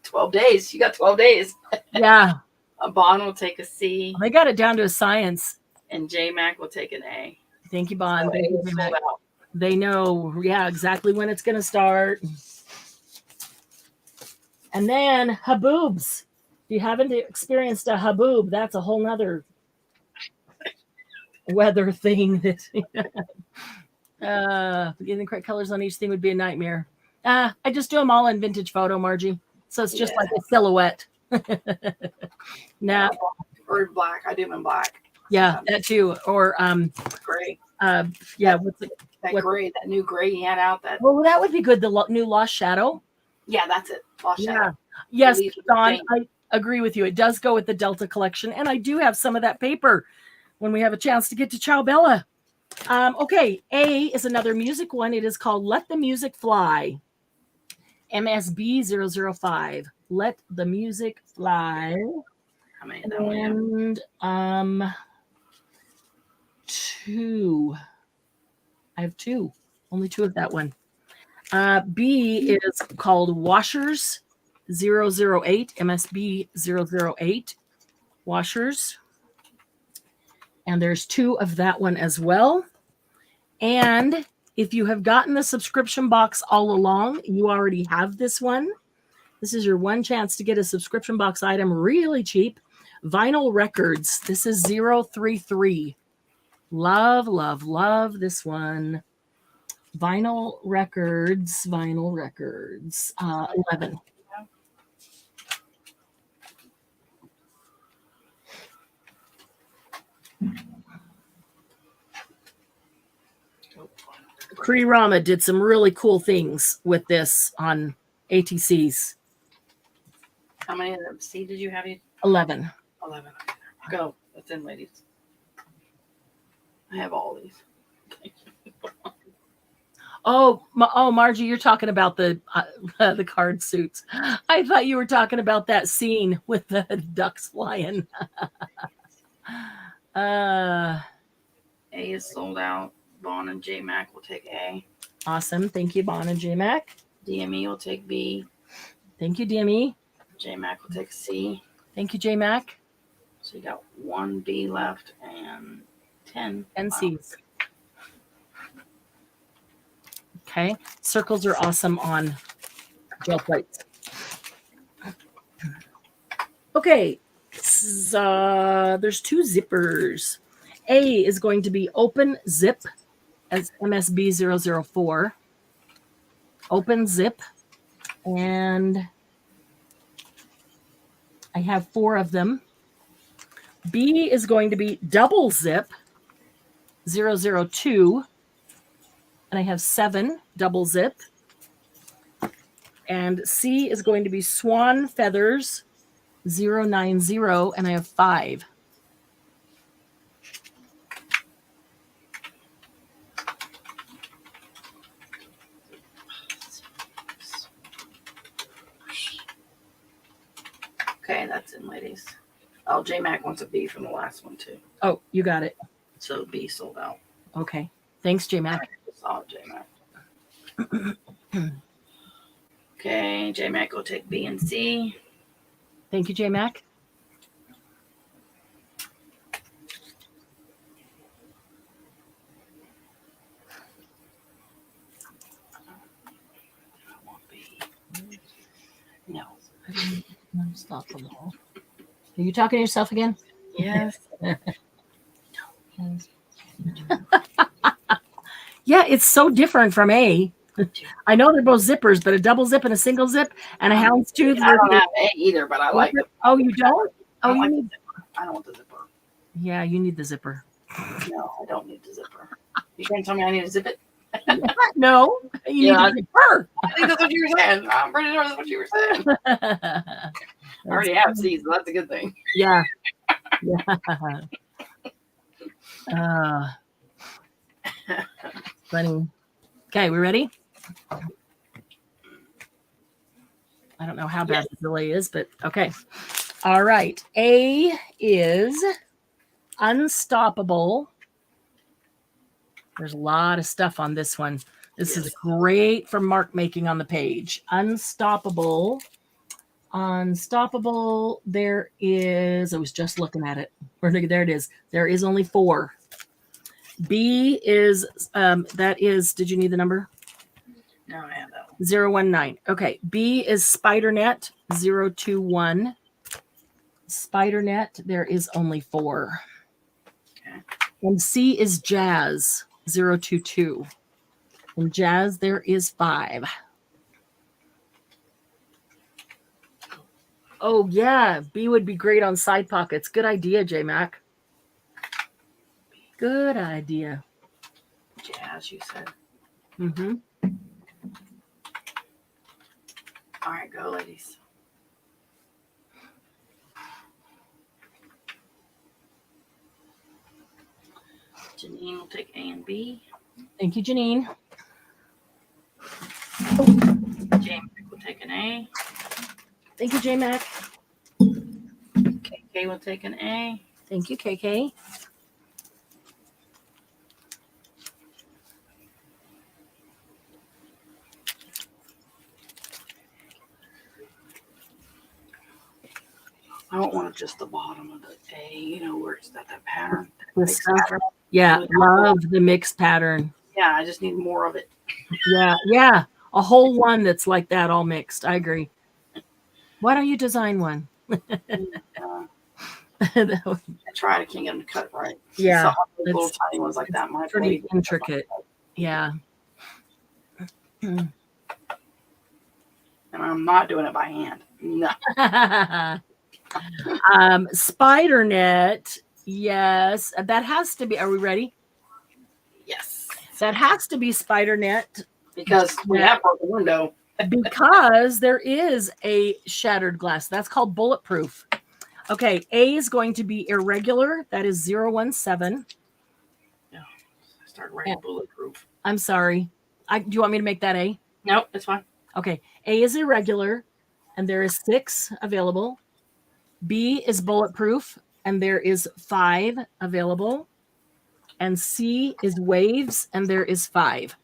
12 days. You got 12 days. Yeah. Bon will take a C. They got it down to a science. And J Mac will take an A. Thank you, Bon. So Thank you, Mac. They know, exactly when it's going to start. And then haboobs. If you haven't experienced a haboob, that's a whole nother weather thing. That getting the correct colors on each thing would be a nightmare. I just do them all in vintage photo, Margie. So it's just like a silhouette. Nah. Or black. I do them in black. Yeah, that too. Or gray. What's it? Gray, that new gray he had out. Well, that would be good. The new Lost Shadow. Yeah, that's it. Lost Shadow. Yes, Dawn, I agree with you. It does go with the Delta collection, and I do have some of that paper when we have a chance to get to Ciao Bella. Okay, A is another music one. It is called Let the Music Fly. MSB 005. Let the Music Fly. How many of that one? And 2. I have 2. Only 2 of that one. B is called Washers 008. MSB 008. Washers. And there's 2 of that one as well. And if you have gotten the subscription box all along, you already have this one. This is your one chance to get a subscription box item really cheap. Vinyl Records. This is 033. Love, love, love this one. Vinyl Records. 11. Cree Rama did some really cool things with this on ATCs. How many of them C did you have? 11. 11. Go. That's in, ladies. I have all these. Margie, you're talking about the card suits. I thought you were talking about that scene with the ducks flying. A is sold out. Bon and J Mac will take A. Awesome. Thank you, Bon and J Mac. DME will take B. Thank you, DME. J Mac will take C. Thank you, J Mac. So you got 1 B left and 10 C's. Okay. Circles are awesome on gel plates. Okay. There's 2 zippers. A is going to be open zip as MSB 004. Open zip. And I have 4 of them. B is going to be double zip 002. And I have 7 double zip. And C is going to be swan feathers 090. And I have 5. Okay, that's in, ladies. Oh, J Mac wants a B from the last one too. Oh, you got it. So B sold out. Okay. Thanks, J Mac. Solid J Mac. Okay, J Mac will take B and C. Thank you, J Mac. I want B. No. Unstoppable. Are you talking to yourself again? Yes. Yeah, it's so different from A. I know they're both zippers, but a double zip and a single zip and a houndstooth. I don't have A either, but I like it. Oh, you don't? Oh, you like need. I don't want the zipper. Yeah, you need the zipper. No, I don't need the zipper. You can't tell me I need to zip it? No, you need the zipper. I think that's what you were saying. I'm pretty sure that's what you were saying. I already have C's, so that's a good thing. Yeah. Yeah. Funny. Okay, we ready? I don't know how bad the delay is, but okay. All right. A is unstoppable. There's a lot of stuff on this one. This is great for mark making on the page. Unstoppable. Unstoppable. There is, I was just looking at it. There it is. There is only 4. B is, that is, did you need the number? No, I have that one. 019. Okay. B is spider net 021. Spider net, there is only 4. Okay. And C is jazz 022. And jazz, there is 5. Oh, yeah. B would be great on side pockets. Good idea, J Mac. Good idea. Jazz, you said. Mm-hmm. All right, go, ladies. Janine will take A and B. Thank you, Janine. James will take an A. Thank you, J Mac. KK will take an A. Thank you, KK. I don't want just the bottom of the A, you know, where it's got that pattern. This stuff. Yeah, love the mixed pattern. Yeah, I just need more of it. Yeah, yeah. A whole one that's like that, all mixed. I agree. Why don't you design one? I tried. I can't get them to cut it right. Yeah, so little tiny ones like that might pretty intricate. Yeah. And I'm not doing it by hand. No. Spider net. Yes, that has to be. Are we ready? Yes. That has to be spider net because we have broken window. Because there is a shattered glass. That's called bulletproof. Okay, A is going to be irregular. That is 017. Yeah, I started writing bulletproof. I'm sorry. Do you want me to make that A? No, it's fine. Okay, A is irregular, and there is 6 available. B is bulletproof, and there is 5 available. And C is waves, and there is 5.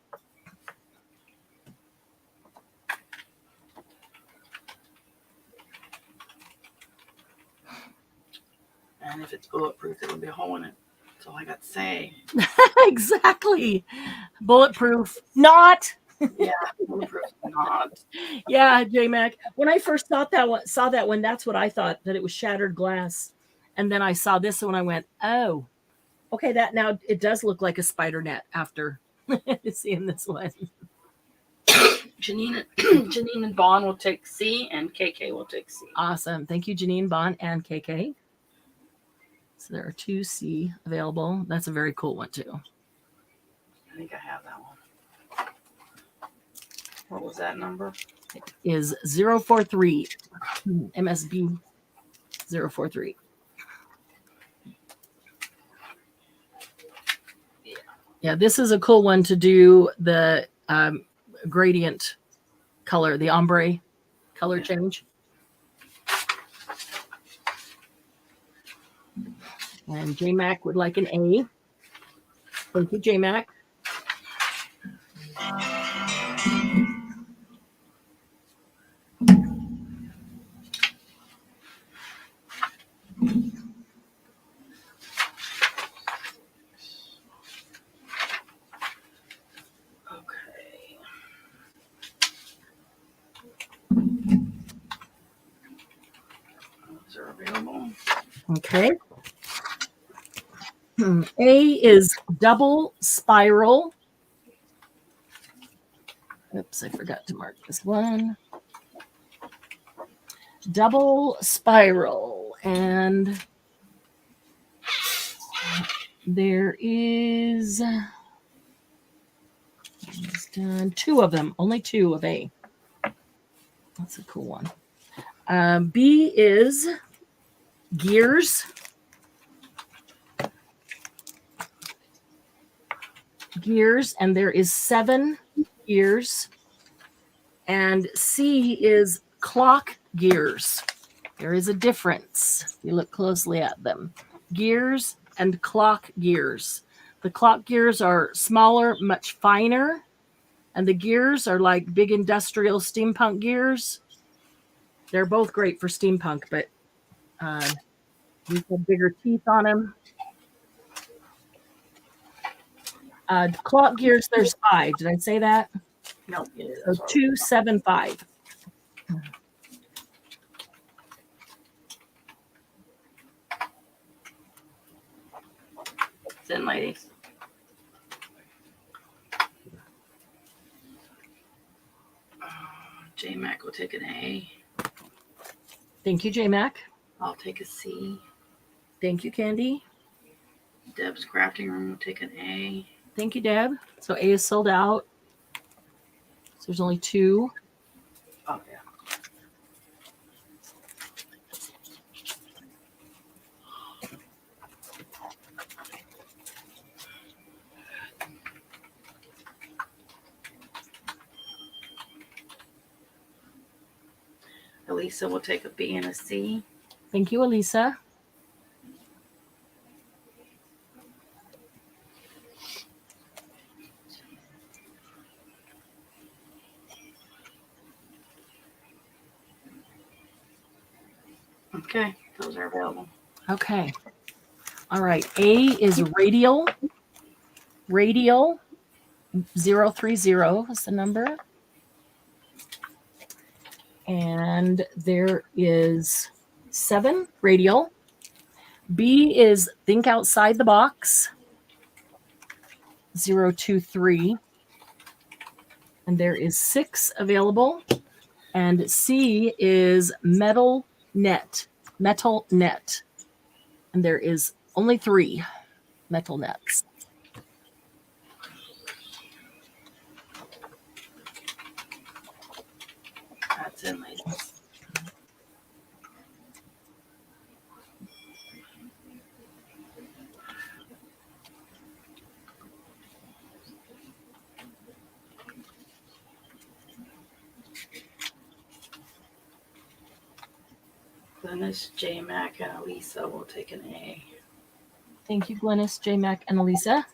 And if it's bulletproof, there will be a hole in it. That's all I got to say. Exactly. Bulletproof. Not. Yeah, bulletproof not. Yeah, J Mac. When I first saw that one, that's what I thought, that it was shattered glass. And then I saw this one, I went, oh, okay, that now it does look like a spider net after seeing this one. Janine and Bond will take C, and KK will take C. Awesome. Thank you, Janine, Bond, and KK. So there are 2 C available. That's a very cool one, too. I think I have that one. What was that number? Is 043. MSB 043. Yeah, this is a cool one to do the gradient color, the ombre color change. And J-Mac would like an A. Thank you, J-Mac. Are available. Okay. A is double spiral. Oops, I forgot to mark this one. Double spiral. And there is done 2 of them, only 2 of A. That's a cool one. B is gears. Gears, and there is 7 gears. And C is clock gears. There is a difference if you look closely at them. Gears and clock gears. The clock gears are smaller, much finer, and the gears are like big industrial steampunk gears. They're both great for steampunk, but these have bigger teeth on them. Clock gears, there's 5. Did I say that? No. So 275. It's in, ladies. J-Mac will take an A. Thank you, J-Mac. I'll take a C. Thank you, Candy. Deb's crafting room will take an A. Thank you, Deb. So A is sold out. So there's only 2. Oh, yeah. Elisa will take a B and a C. Thank you, Elisa. Okay, those are available. Okay. All right. A is radial. Radial 030 is the number. And there is 7 radial. B is think outside the box 023. And there is 6 available. And C is metal net. Metal net. And there is only 3 metal nets. That's in, ladies. Glennis, J-Mac, and Elisa will take an A. Thank you, Glennis, J-Mac, and Elisa.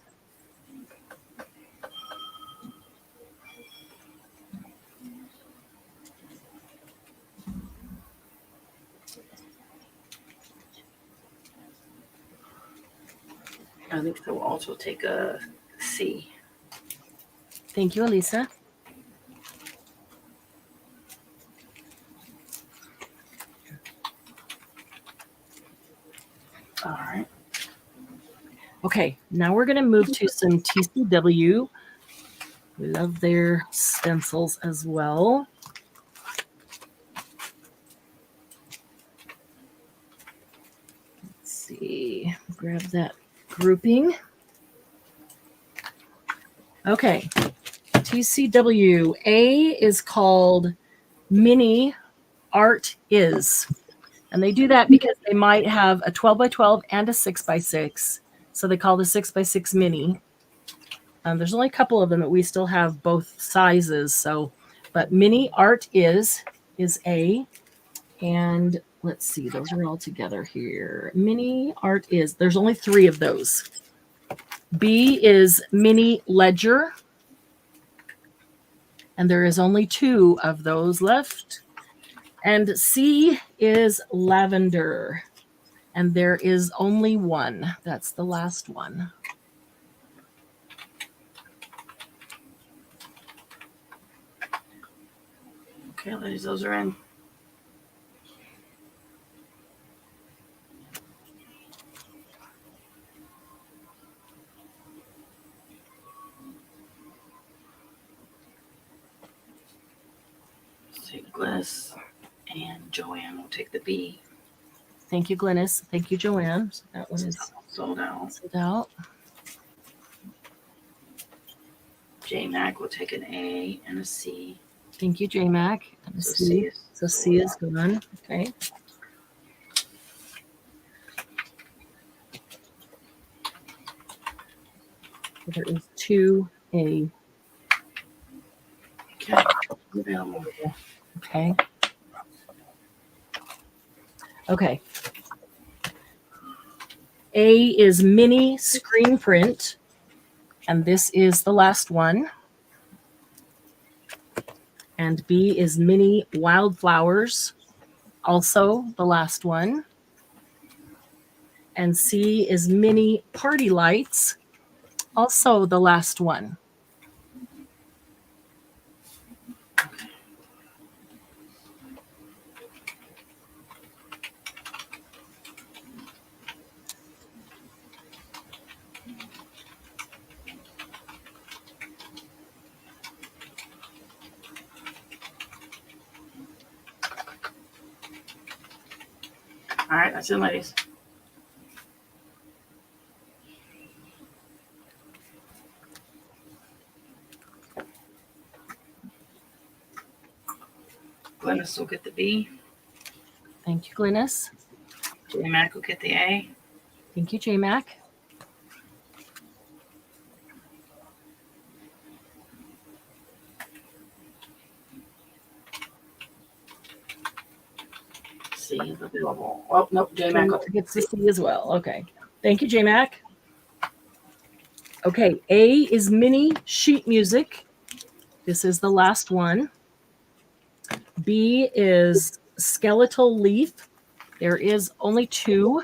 I think I will also take a C. Thank you, Elisa. All right. Okay, now we're going to move to some TCW. We love their stencils as well. Let's see, grab that grouping. Okay, TCW. A is called Mini Art Is. And they do that because they might have a 12 by 12 and a 6 by 6. So they call the 6 by 6 mini. There's only a couple of them that we still have both sizes. So, but Mini Art is A. And let's see, those are all together here. Mini Art is, there's only 3 of those. B is Mini Ledger. And there is only 2 of those left. And C is Lavender. And there is only 1. That's the last one. Okay, ladies, those are in. Let's take Glynis, and Joanne will take the B. Thank you, Glynis. Thank you, Joanne. So that one is sold out. sold out. J Mac will take an A and a C. Thank you, J Mac. And So C. C is So C is gone. Okay. So there is 2A. okay. Available. Okay. Okay. A is mini screen print, and this is the last one. And B is mini wildflowers, also the last one. And C is mini party lights, also the last one. All right, that's it, ladies. Glynis will get the B. Thank you, Glynis. J Mac will get the A. Thank you, J Mac. C is available. Oh, nope, J Mac gets the C as well. Okay. Thank you, J Mac. Okay, A is mini sheet music. This is the last one. B is skeletal leaf. There is only 2.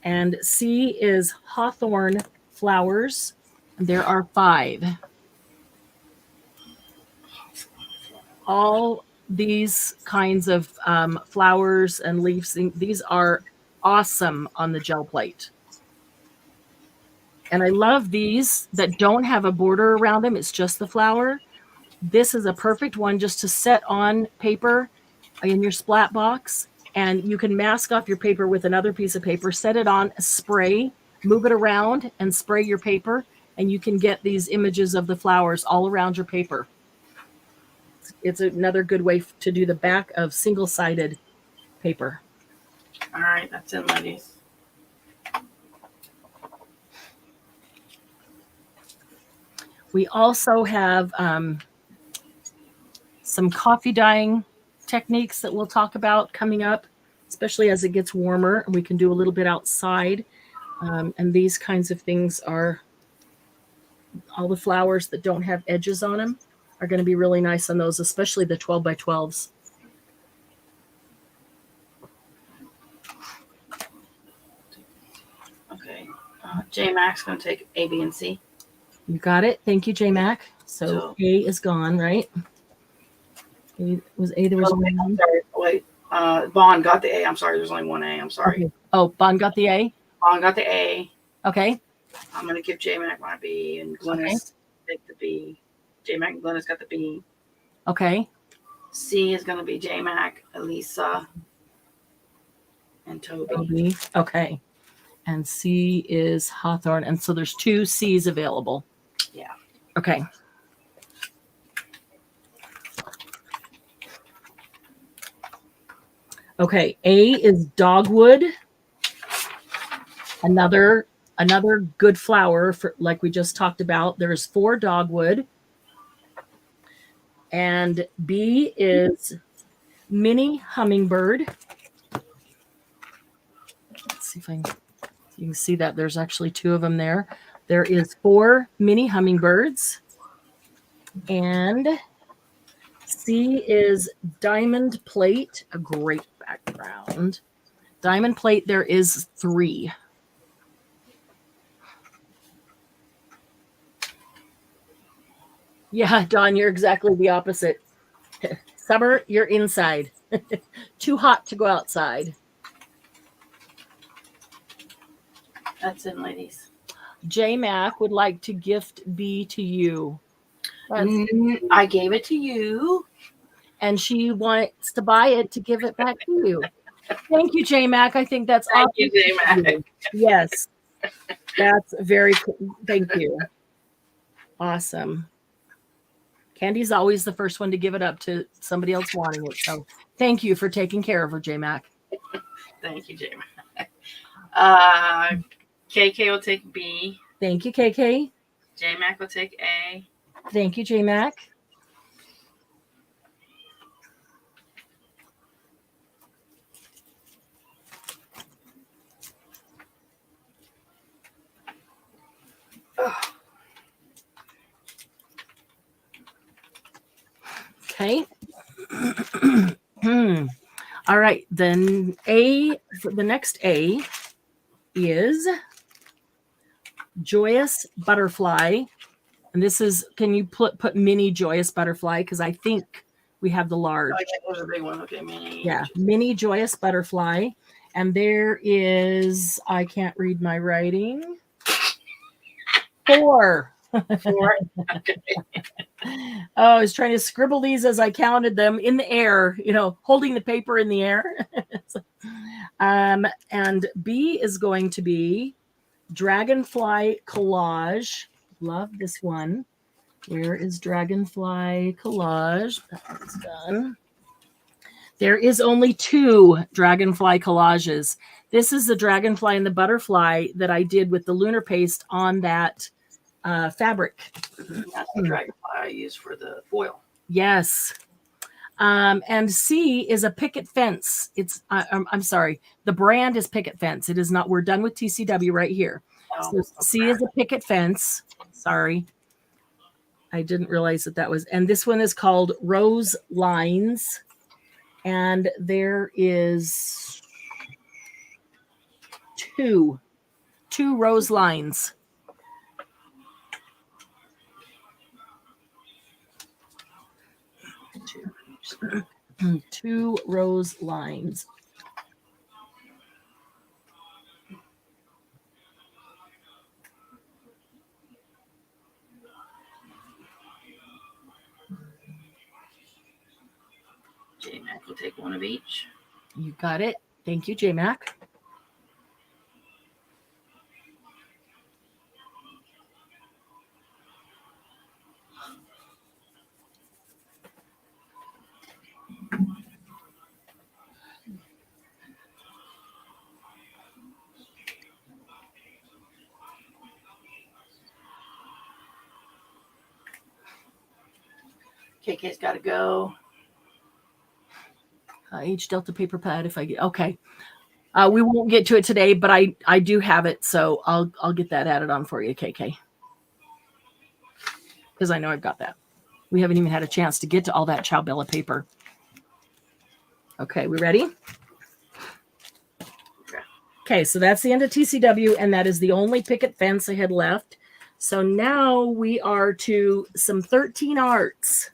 And C is hawthorn flowers. There are 5. All these kinds of flowers and leaves, these are awesome on the gel plate. And I love these that don't have a border around them. It's just the flower. This is a perfect one just to set on paper in your splat box. And you can mask off your paper with another piece of paper, set it on, spray, move it around, and spray your paper. And you can get these images of the flowers all around your paper. It's another good way to do the back of single-sided paper. All right, that's it, ladies. We also have some coffee dyeing techniques that we'll talk about coming up, especially as it gets warmer. We can do a little bit outside. And these kinds of things are all the flowers that don't have edges on them are going to be really nice on those, especially the 12 by 12s. Okay. J Mac's going to take A, B, and C. You got it. Thank you, J Mac. So A is gone, right? Was A, there was wait, one. sorry. Wait. Bond got the A. I'm sorry. There's only one A. I'm sorry. Okay. Oh, Bond got the A? Bond got the A. Okay. I'm going to give J Mac my B, and Glennis take the B. J Mac and Glennis got the B. Okay. C is going to be J Mac, Elisa, and Toby. Okay. And C is Hawthorne. And so there's 2 C's available. Yeah. Okay. Okay. A is dogwood. Another good flower for, like we just talked about. There's 4 dogwood. And B is mini hummingbird. Let's see if you can see that there's actually 2 of them there. There is 4 mini hummingbirds. And C is diamond plate, a great background. Diamond plate, there is 3. Yeah, Dawn, you're exactly the opposite. Summer, you're inside. Too hot to go outside. That's it, ladies. J Mac would like to gift B to you. I gave it to you. And she wants to buy it to give it back to you. Thank you, J Mac. I think that's awesome. Thank you, J Mac. Yes. That's very cool. Thank you. Awesome. Candy's always the first one to give it up to somebody else wanting it. So thank you for taking care of her, J Mac. Thank you, J Mac. KK will take B. Thank you, KK. J Mac will take A. Thank you, J Mac. Okay. All right. Then the next A is joyous butterfly. And this is, can you put mini joyous butterfly? Because I think we have the large. Oh, yeah, there's a big one. Okay, mini. Yeah, mini joyous butterfly. And there is, I can't read my writing. 4. 4. Okay. Oh, I was trying to scribble these as I counted them in the air, holding the paper in the air. And B is going to be dragonfly collage. Love this one. Where is dragonfly collage? That one's done. There is only 2 dragonfly collages. This is the dragonfly and the butterfly that I did with the lunar paste on that fabric. That's the dragonfly I use for the foil. Yes. And C is a picket fence. It's I'm sorry. The brand is picket fence. It is not. We're done with TCW right here. Oh, So C is a picket fence. Sorry. I didn't realize that was. And this one is called Rose Lines. And there is 2 rose lines. 2 rose lines. J Mac will take 1 of each. You got it. Thank you, J Mac. KK's got to go. H Delta paper pad. If I get okay, we won't get to it today, but I do have it, so I'll get that added on for you, KK, because I know I've got that. We haven't even had a chance to get to all that Chow Bella paper. Okay, we ready? Okay. Okay, so that's the end of TCW, and that is the only picket fence I had left. So now we are to some 13 arts.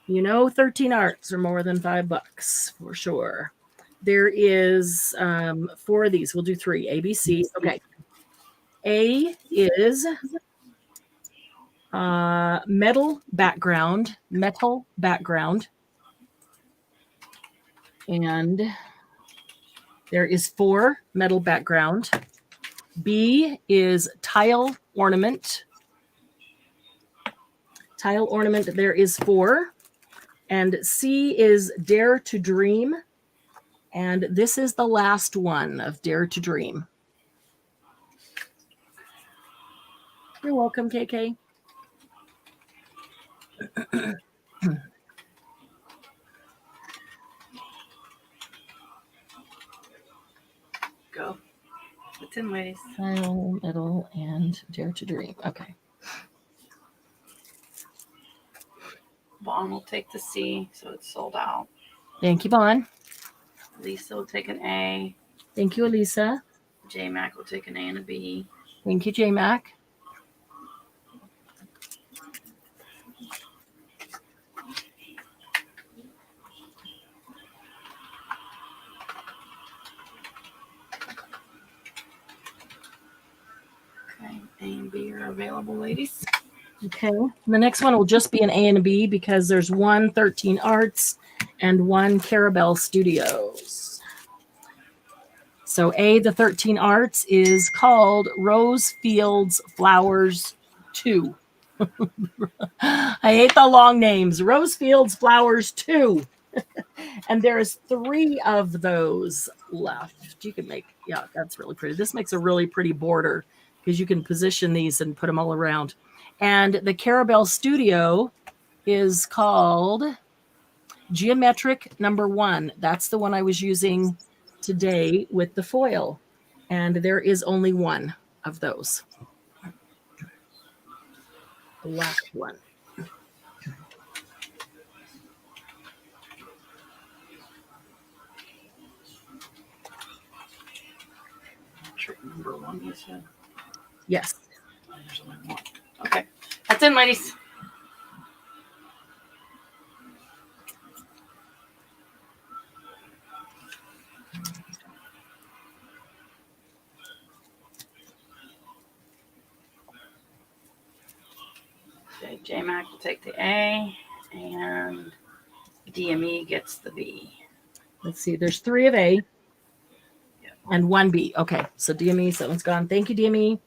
13 arts are more than $5 for sure. There is 4 of these. We'll do 3. A, B, C. Okay. A is metal background. And there is 4 metal background. B is tile ornament. There is 4. And C is dare to dream. And this is the last one of dare to dream. You're welcome, KK. Go. It's in, ladies. Tile, metal, and dare to dream. Okay. Vaughn will take the C, so it's sold out. Thank you, Vaughn. Lisa will take an A. Thank you, Elisa. J-Mac will take an A and a B. Thank you, J-Mac. Okay, A and B are available, ladies. Okay. The next one will just be an A and a B because there's 1 13 Arts and 1 Carabel Studios. So A, the 13 Arts, is called Rose Fields Flowers 2. I hate the long names. Rose Fields Flowers 2. And there's 3 of those left. You can make, yeah, that's really pretty. This makes a really pretty border because you can position these and put them all around. And the Carabel Studio is called Geometric Number 1. That's the one I was using today with the foil. And there is only 1 of those. The last one. Trick number 1, you said? Yes. There's only 1. Okay, that's in, ladies. Okay, J-Mac will take the A, and DME gets the B. Let's see. There's 3 of A and 1 B. Okay, so DME, so that one's gone. Thank you, DME.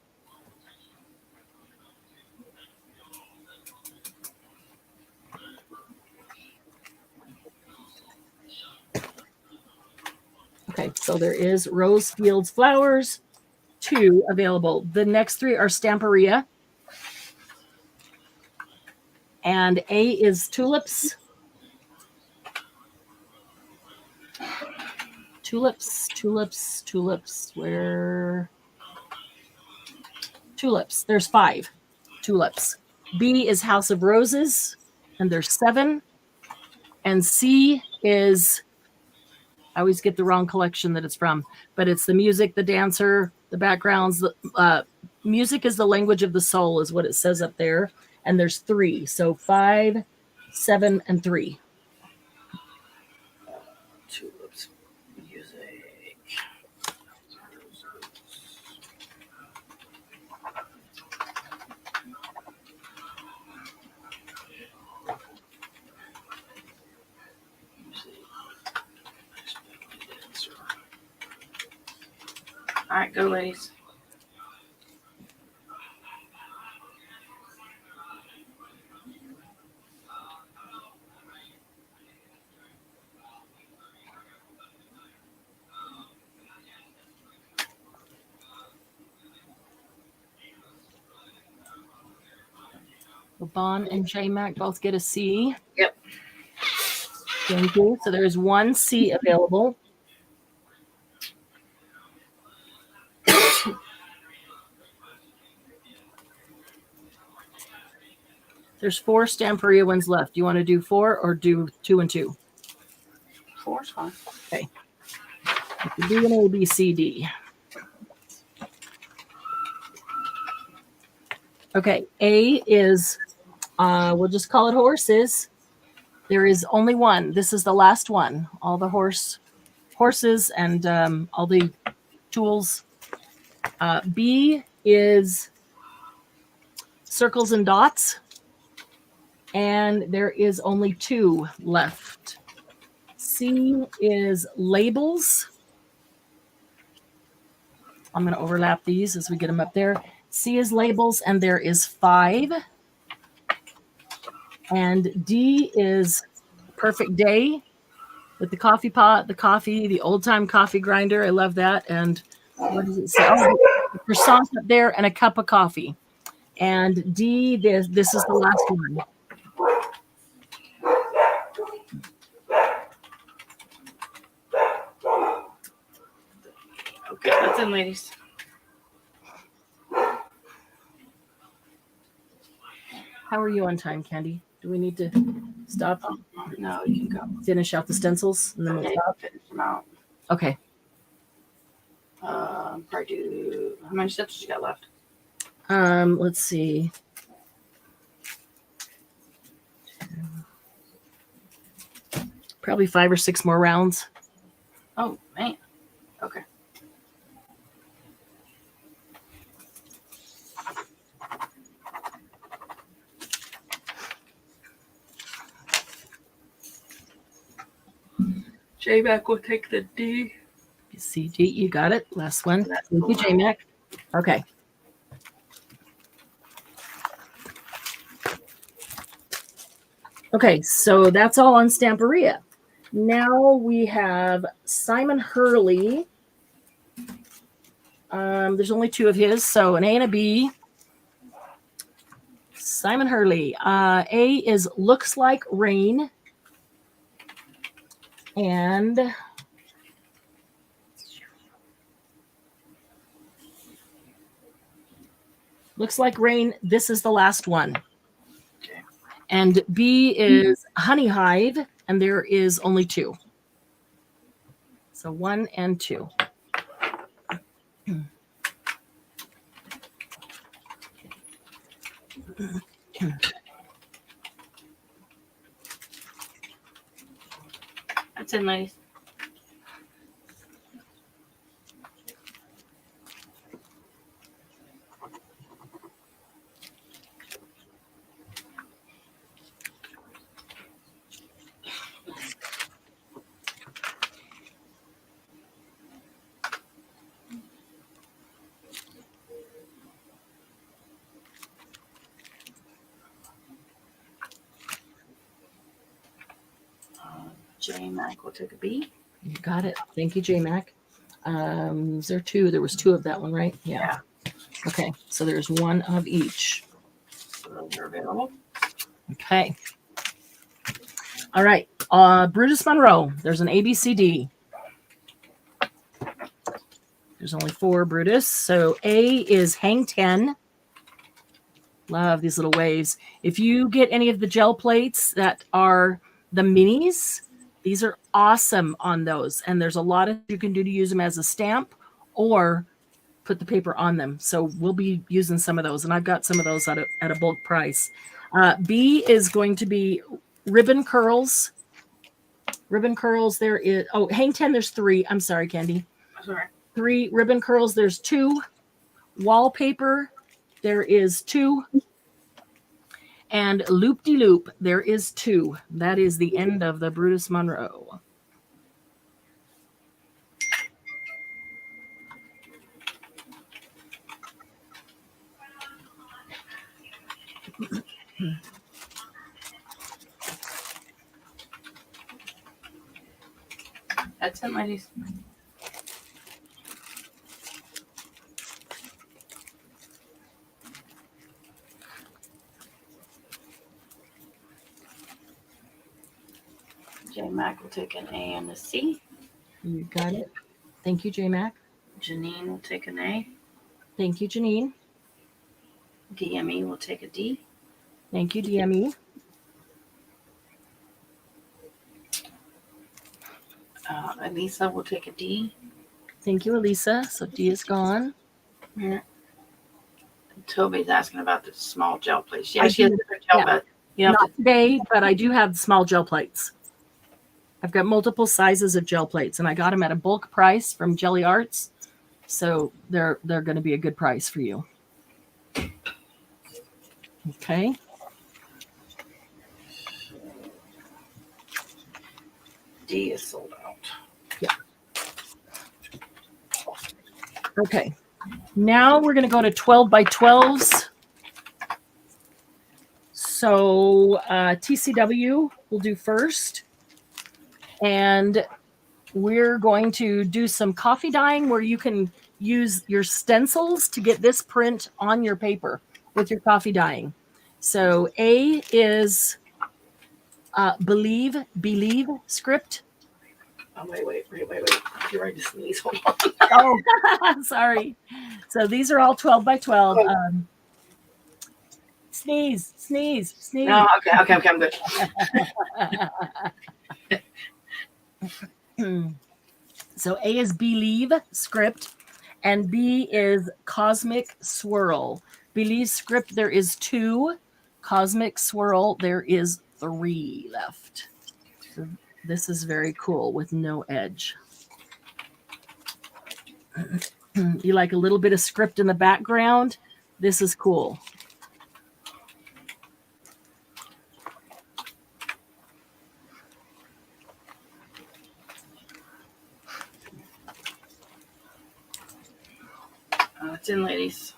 Okay, so there is Rose Fields Flowers 2 available. The next 3 are Stamperia. And A is tulips. Tulips. Where? Tulips. There's 5 tulips. B is House of Roses, and there's 7. And C is, I always get the wrong collection that it's from, but it's the music, the dancer, the backgrounds. Music is the language of the soul, is what it says up there. And there's 3. So 5, 7, and 3. Tulips, music. All right, go, ladies. Bon and J-Mac both get a C. Yep. Thank you. So there's 1 C available. There's 4 Stamperia ones left. Do you want to do 4 or do 2 and 2? 4's fine. Okay. D and A, B, C, D. Okay, A is, we'll just call it horses. There is only one. This is the last one. All the horses and all the tools. B is circles and dots. And there is only 2 left. C is labels. I'm going to overlap these as we get them up there. C is labels, and there is 5. And D is perfect day with the coffee pot, the coffee, the old-time coffee grinder. I love that. And what does it say? Oh, the croissant up there and a cup of coffee. And D, this is the last one. Okay, that's in, ladies. How are you on time, Candy? Do we need to stop? No, you can go. Finish out the stencils and then we'll stop? Finish them out. Okay. Probably do. How many steps you got left? Let's see. Probably 5 or 6 more rounds. Oh, man. Okay. J-Mac will take the D. C, G, you got it. Last one. Thank you, J-Mac. Okay. Okay, so that's all on Stamperia. Now we have Simon Hurley. There's only 2 of his, so an A and a B. Simon Hurley. A is looks like rain. And looks like rain. This is the last one. Okay. And B is honey hive, and there is only 2. So 1 and 2. That's in, ladies. J-Mac will take a B. You got it. Thank you, J-Mac. Is there 2? There was 2 of that one, right? Yeah. Okay, so there's 1 of each. So those are available. Okay. All right. Brutus Monroe. There's an A, B, C, D. There's only 4 Brutus. So A is hang 10. Love these little waves. If you get any of the gel plates that are the minis, these are awesome on those. And there's a lot of you can do to use them as a stamp or put the paper on them. So we'll be using some of those. And I've got some of those at a bulk price. B is going to be ribbon curls. Ribbon curls, there is, oh, hang 10, there's 3. I'm sorry, Candy. Sorry. 3 ribbon curls, there's 2. Wallpaper, there is 2. And loop-de-loop, there is 2. That is the end of the Brutus Monroe. That's it, ladies. J-Mac will take an A and a C. You got it. Thank you, J-Mac. Janine will take an A. Thank you, Janine. DME will take a D. Thank you, DME. Elisa will take a D. Thank you, Elisa. So D is gone. Yeah. Toby's asking about the small gel plates. Yeah, I she has do. different gel, Yeah. but you have Not to. today, but I do have small gel plates. I've got multiple sizes of gel plates, and I got them at a bulk price from Jelly Arts. So they're going to be a good price for you. Okay. D is sold out. Yeah. Okay. Now we're going to go to 12 by 12s. So TCW will do first. And we're going to do some coffee dyeing where you can use your stencils to get this print on your paper with your coffee dyeing. So A is believe script. Oh, wait. You're ready to sneeze. Hold on. Oh, sorry. So these are all 12 by 12. Sneeze. No, okay, I'm good. So A is believe script, and B is cosmic swirl. Believe script, there is 2. Cosmic swirl, there is 3 left. So this is very cool with no edge. You like a little bit of script in the background? This is cool. It's in, ladies.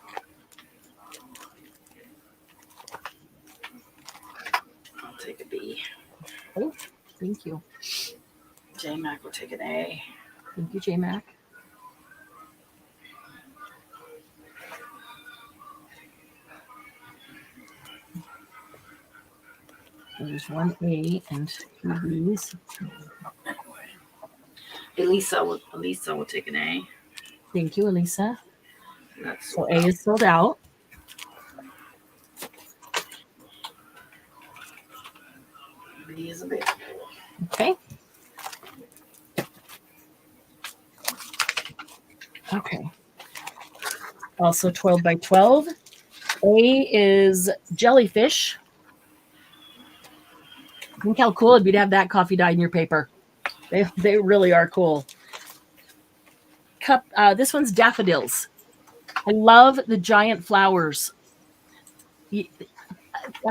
I'll take a B. Oh, thank you. J Mac will take an A. Thank you, J Mac. There's 1 A and 2 B's. Elisa will take an A. Thank you, Elisa. That's So A is sold out. B is available. Okay. Okay. Also 12 by 12. A is jellyfish. Think how cool it'd be to have that coffee dyed in your paper. They really are cool. Cup. This one's daffodils. I love the giant flowers.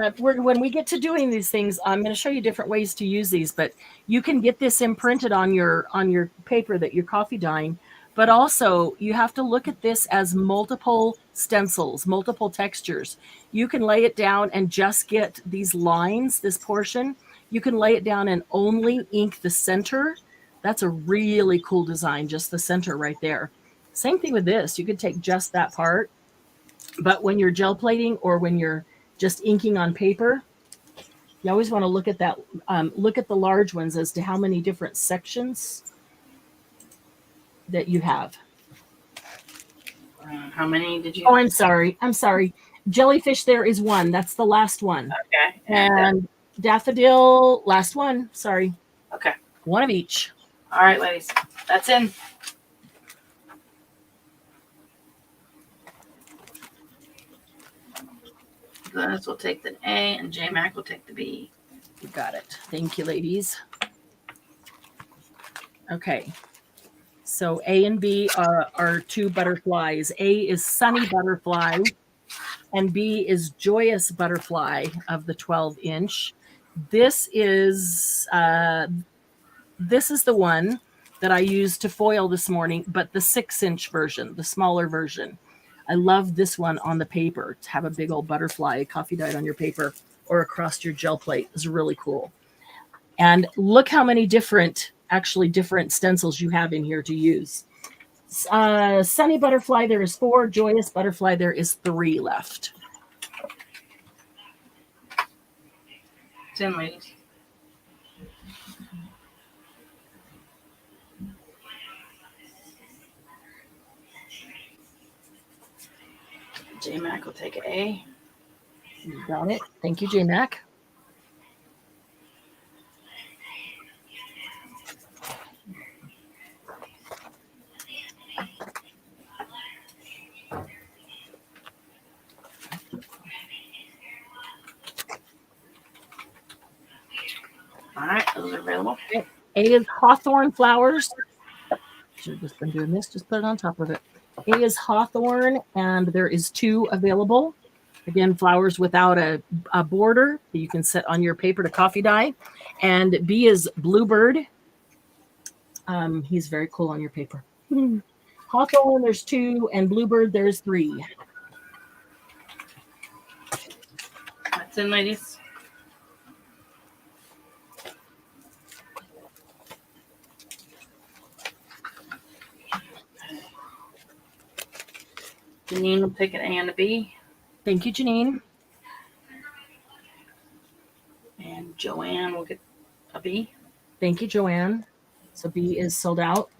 When we get to doing these things, I'm going to show you different ways to use these, but you can get this imprinted on your paper that you're coffee dyeing. But also, you have to look at this as multiple stencils, multiple textures. You can lay it down and just get these lines, this portion. You can lay it down and only ink the center. That's a really cool design, just the center right there. Same thing with this. You could take just that part. But when you're gel plating or when you're just inking on paper, you always want to look at that. Look at the large ones as to how many different sections that you have. How many did you? Oh, I'm sorry. Jellyfish, there is 1. That's the last one. Okay. And daffodil, last one. Sorry. Okay. 1 of each. All right, ladies. That's in. Glennis will take the A and J Mac will take the B. You got it. Thank you, ladies. Okay. So A and B are 2 butterflies. A is Sunny Butterfly, and B is Joyous Butterfly of the 12-inch. This is the one that I used to foil this morning, but the 6-inch version, the smaller version. I love this one on the paper. To have a big old butterfly coffee dyed on your paper or across your gel plate is really cool. And look how many different stencils you have in here to use. Sunny Butterfly, there is 4. Joyous Butterfly, there is 3 left. It's in, ladies. J Mac will take an A. You got it. Thank you, J Mac. available. A is hawthorn flowers. Should have just been doing this. Just put it on top of it. A is hawthorn, and there is 2 available. Again, flowers without a border that you can set on your paper to coffee dye. And B is bluebird. He's very cool on your paper. Hawthorn, there's 2, and bluebird, there's 3. That's in, ladies. Janine will take an A and a B. Thank you, Janine. And Joanne will get a B. Thank you, Joanne. So B is sold out.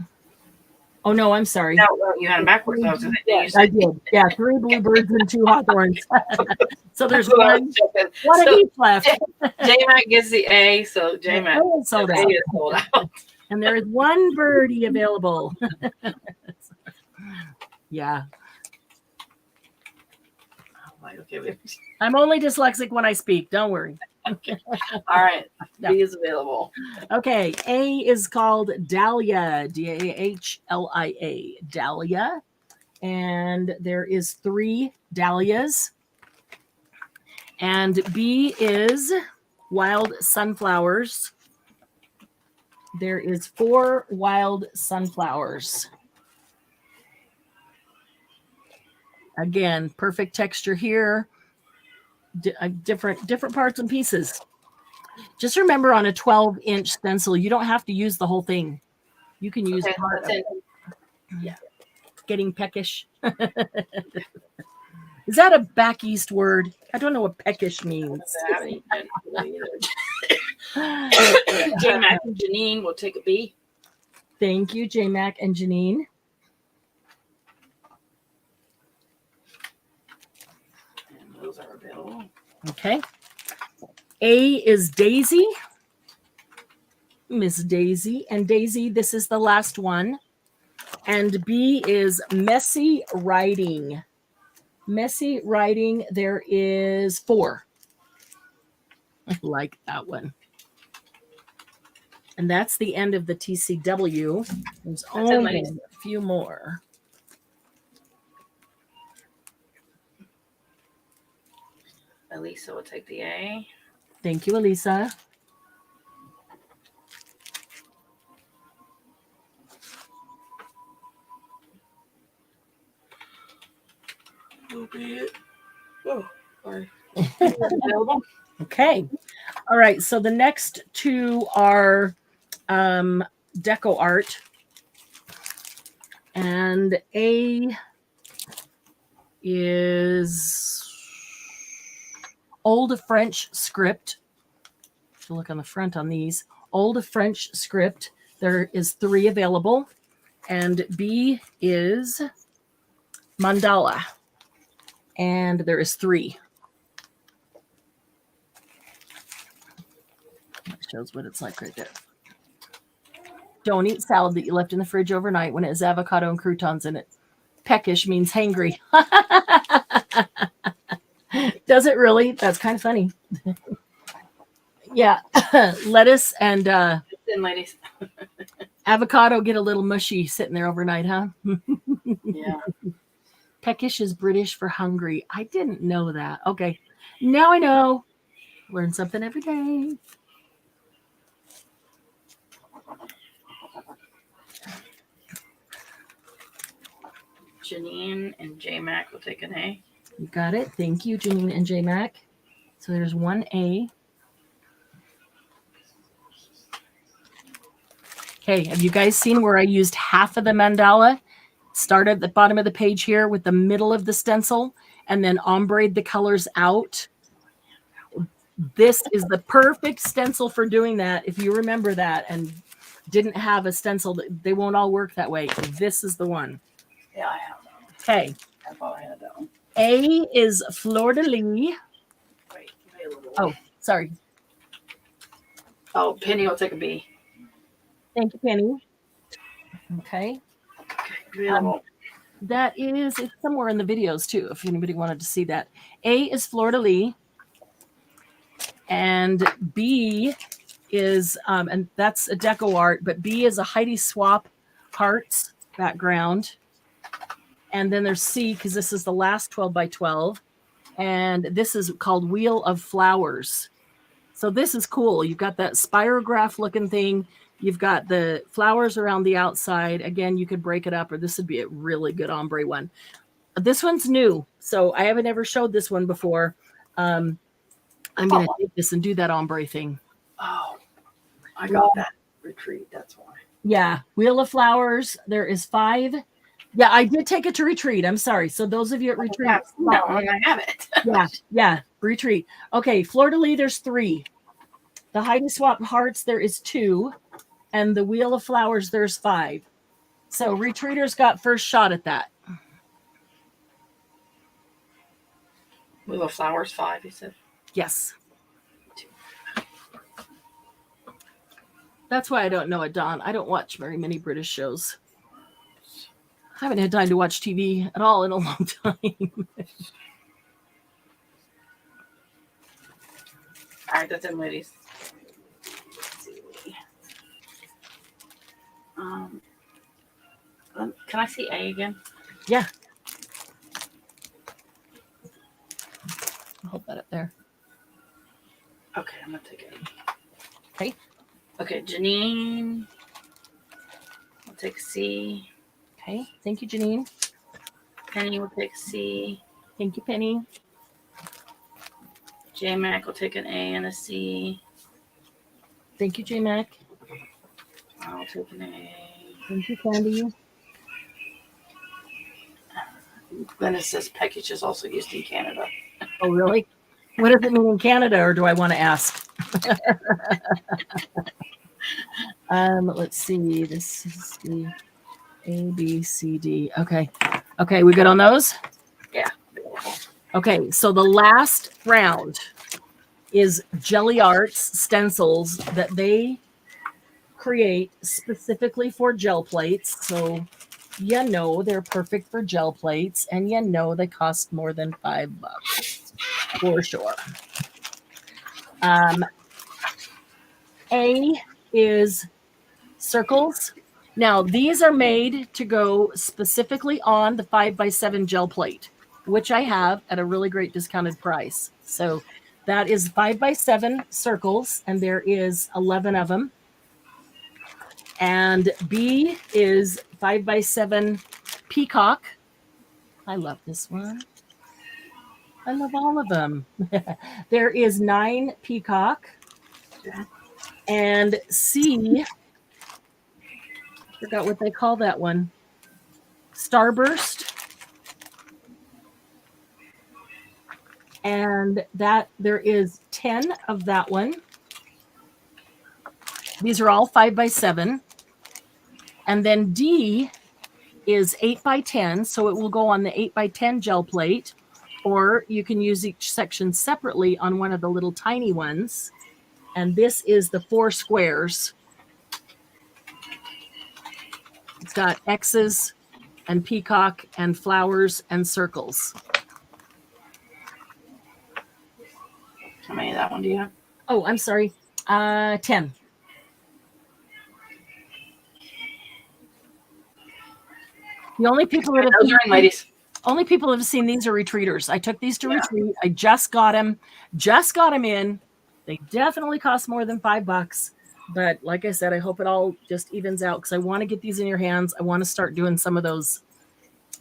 Oh, no, I'm sorry. No, you had them backwards. Yes, I did. Yeah, 3 bluebirds and 2 hawthorns. So there's one of each left. J-Mac gets the A, so J-Mac is sold out. is sold out. And there is 1 birdie available. Yeah. Okay. I'm only dyslexic when I speak. Don't worry. Okay. All right. B is available. Okay. A is called Dahlia. Dahlia. Dahlia. And there is 3 dahlias. And B is wild sunflowers. There is 4 wild sunflowers. Again, perfect texture here. Different parts and pieces. Just remember, on a 12-inch stencil, you don't have to use the whole thing. You can use part of it. Yeah. Getting peckish. Is that a back east word? I don't know what peckish means. J-Mac and Janine will take a B. Thank you, J-Mac and Janine. Those are available. Okay. A is Daisy. Miss Daisy. And Daisy, this is the last one. And B is Messy Writing. Messy Writing, there is 4. I like that one. And that's the end of the TCW. There's only a few more. Elisa will take the A. Thank you, Elisa. Will be it. Oh, sorry. Okay. All right. So the next 2 are deco art. And A is Old French script. If you look on the front on these, Old French script. There is 3 available. And B is mandala. And there is 3. That shows what it's like right there. Don't eat salad that you left in the fridge overnight when it has avocado and croutons in it. Peckish means hangry. Does it really? That's kind of funny. Yeah. Lettuce and ladies. avocado get a little mushy sitting there overnight, huh? Yeah. Peckish is British for hungry. I didn't know that. Okay. Now I know. Learn something every day. Janine and J-Mac will take an A. You got it. Thank you, Janine and J-Mac. So there's 1 A. Okay, have you guys seen where I used half of the mandala? Start at the bottom of the page here with the middle of the stencil and then ombre the colors out. This is the perfect stencil for doing that. If you remember that and didn't have a stencil, they won't all work that way. This is the one. Yeah, I have that one. Okay. I thought I had that one. A is Fleur de Lis. Wait a little. Oh, sorry. Oh, Penny will take a B. Thank you, Penny. Okay. That is, it's somewhere in the videos too, if anybody wanted to see that. A is Fleur de Lis. And B is, and that's a deco art, but B is a Heidi Swap hearts background. And then there's C, because this is the last 12 by 12. And this is called Wheel of Flowers. So this is cool. You've got that spirograph looking thing. You've got the flowers around the outside. Again, you could break it up, or this would be a really good ombre one. This one's new, so I haven't ever showed this one before. I'm going to take this and do that ombre thing. Oh, I got that retreat. That's why. Yeah, Wheel of Flowers. There is 5. Yeah, I did take it to retreat. I'm sorry. So those of you at retreat. That one, I have it. yeah, retreat. Okay, Fleur de Lis, there's 3. The Heidi Swap Hearts, there is 2. And the Wheel of Flowers, there's 5. So retreaters got first shot at that. Wheel of Flowers, 5, you said? Yes. That's why I don't know it, Dawn. I don't watch very many British shows. I haven't had time to watch TV at all in a long time. All right, that's in, ladies. Can I see A again? Yeah. I'll hold that up there. Okay, I'm going to take it. Okay. Okay, Janine. I'll take C. Okay. Thank you, Janine. Penny will take C. Thank you, Penny. J-Mac will take an A and a C. Thank you, J-Mac. I'll take an A. Thank you, Candy. Then it says package is also used in Canada. Oh, really? What does it mean in Canada, or do I want to ask? Let's see. This is the A, B, C, D. Okay. Okay, we good on those? Yeah. Okay, so the last round is Jelly Arts stencils that they create specifically for gel plates. So you know they're perfect for gel plates, and you know they cost more than $5 for sure. A is circles. Now these are made to go specifically on the 5x7 gel plate, which I have at a really great discounted price. So that is 5x7 circles, and there is 11 of them. And B is 5x7 peacock. I love this one. I love all of them. There is 9 peacock. And C, I forgot what they call that one. Starburst. And that there is 10 of that one. These are all 5x7. And then D is 8x10, so it will go on the 8x10 gel plate, or you can use each section separately on one of the little tiny ones. And this is the 4 squares. It's got X's and peacock and flowers and circles. How many of that one do you have? Oh, I'm sorry. 10. The only people that have seen these are retreaters. I took these to retreat. I just got them in. They definitely cost more than $5. But like I said, I hope it all just evens out, because I want to get these in your hands. I want to start doing some of those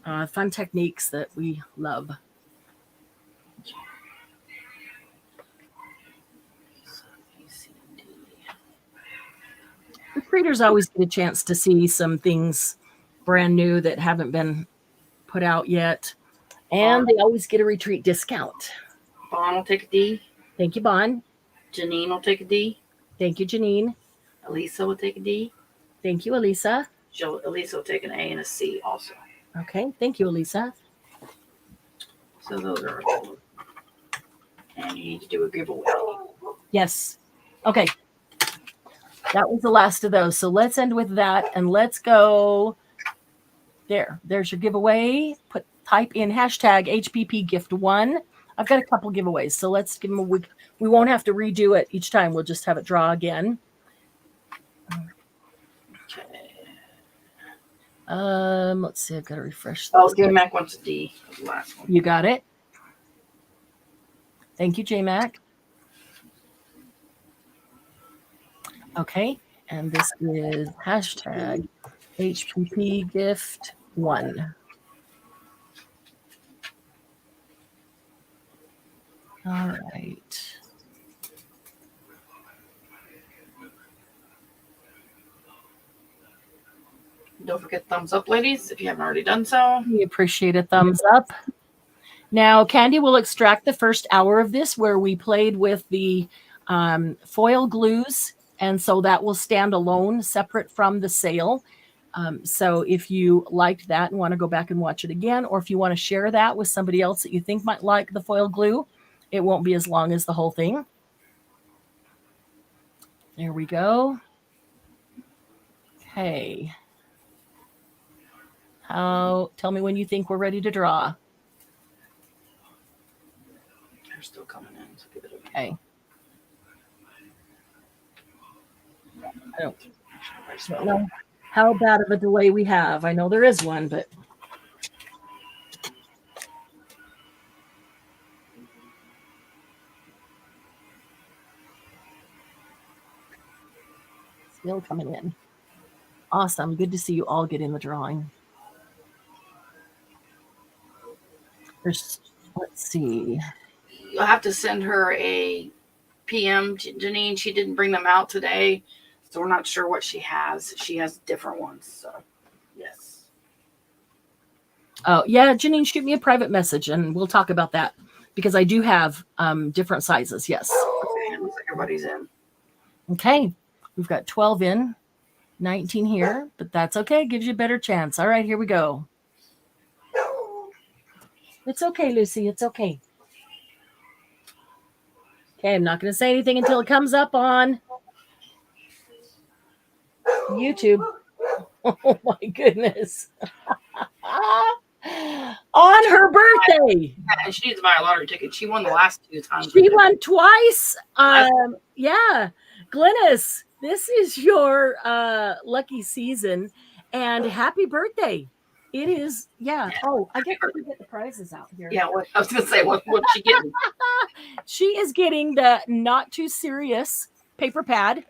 fun techniques that we love. Retreaters always get a chance to see some things brand new that haven't been put out yet. And they always get a retreat discount. Bon will take a D. Thank you, Bon. Janine will take a D. Thank you, Janine. Elisa will take a D. Thank you, Elisa. Elisa will take an A and a C also. Okay, thank you, Elisa. So those are all. And you need to do a giveaway. Yes. Okay. That was the last of those. So let's end with that, and let's go there. There's your giveaway. Type in hashtag HPP Gift 1. I've got a couple giveaways, so let's give them a week. We won't have to redo it each time. We'll just have it draw again. Okay. Let's see. I've got to refresh this. Oh, J Mac wants a D. The last one. You got it. Thank you, J Mac. Okay, and this is hashtag HPP gift 1. All right. Don't forget thumbs up, ladies, if you haven't already done so. We appreciate a thumbs up. Now, Candy will extract the first hour of this where we played with the foil glues, and so that will stand alone, separate from the sale. So if you liked that and want to go back and watch it again, or if you want to share that with somebody else that you think might like the foil glue, it won't be as long as the whole thing. There we go. Okay. Tell me when you think we're ready to draw. They're still coming in, so give it a minute. Okay. I don't know how bad of a delay we have. I know there is one, but still coming in. Awesome. Good to see you all get in the drawing. Let's see. You'll have to send her a PM, Janine. She didn't bring them out today, so we're not sure what she has. She has different ones, so yes. Oh, yeah, Janine, shoot me a private message and we'll talk about that because I do have different sizes. Yes. Okay, it looks like everybody's in. Okay. We've got 12 in, 19 here, but that's okay. Gives you a better chance. All right, here we go. It's okay, Lucy. It's okay. Okay, I'm not going to say anything until it comes up on YouTube. Oh, my goodness. On her birthday. And she needs to buy a lottery ticket. She won the last 2 times. She won twice. Yeah. Glynis, this is your lucky season, and happy birthday. It is, yeah. Oh, I get the prizes out here. Yeah, I was going to say, what's she getting? She is getting the Not Too Serious paper pad.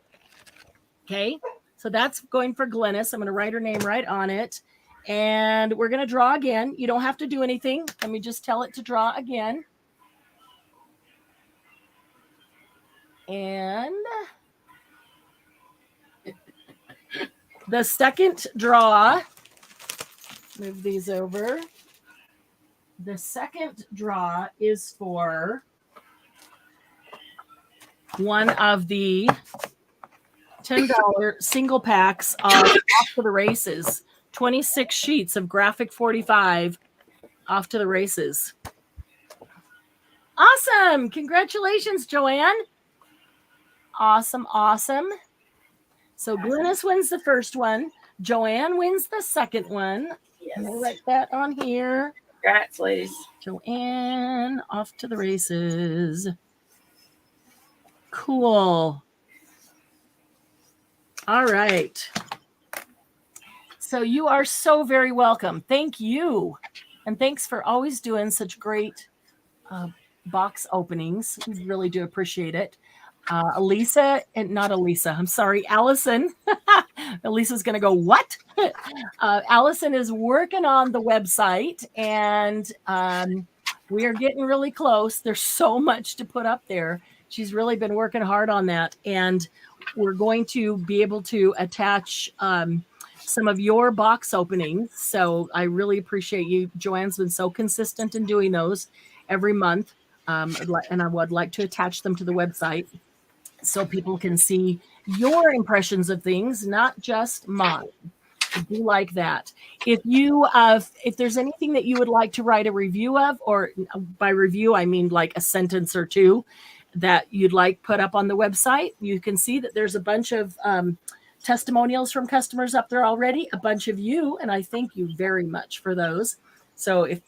Okay, so that's going for Glynis. I'm going to write her name right on it. And we're going to draw again. You don't have to do anything. Let me just tell it to draw again. And the second draw, move these over. The second draw is for one of the $10 single packs of Off to the Races. 26 sheets of Graphic 45 Off to the Races. Awesome. Congratulations, Joanne. Awesome. So Glynis wins the first one. Joanne wins the second one. Yes. I'm going to write that on here. Congrats, ladies. Joanne, Off to the Races. Cool. All right. So you are so very welcome. Thank you. And thanks for always doing such great box openings. We really do appreciate it. Allison. Elisa's going to go, what? Allison is working on the website, and we are getting really close. There's so much to put up there. She's really been working hard on that, and we're going to be able to attach some of your box openings. So I really appreciate you. Joanne's been so consistent in doing those every month. And I would like to attach them to the website so people can see your impressions of things, not just mine. I do like that. If there's anything that you would like to write a review of, or by review, I mean like a sentence or two that you'd like put up on the website, you can see that there's a bunch of testimonials from customers up there already, a bunch of you, and I thank you very much for those. So if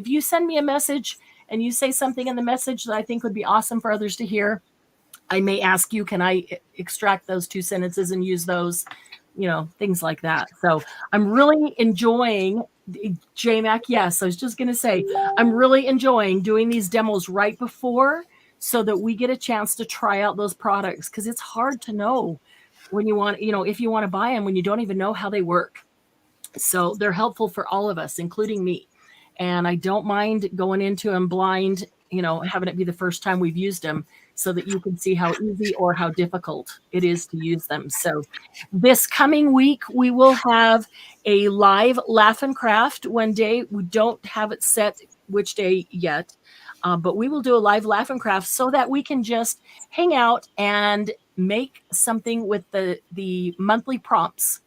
you send me a message and you say something in the message that I think would be awesome for others to hear, I may ask you, can I extract those 2 sentences and use those, things like that. So I'm really enjoying JMac. Yes, I was just going to say, I'm really enjoying doing these demos right before so that we get a chance to try out those products, because it's hard to know when you want, if you want to buy them when you don't even know how they work. So they're helpful for all of us, including me. And I don't mind going into them blind, having it be the first time we've used them, so that you can see how easy or how difficult it is to use them. So this coming week, we will have a live Laugh and Craft one day. We don't have it set which day yet, but we will do a live Laugh and Craft so that we can just hang out and make something with the monthly prompts.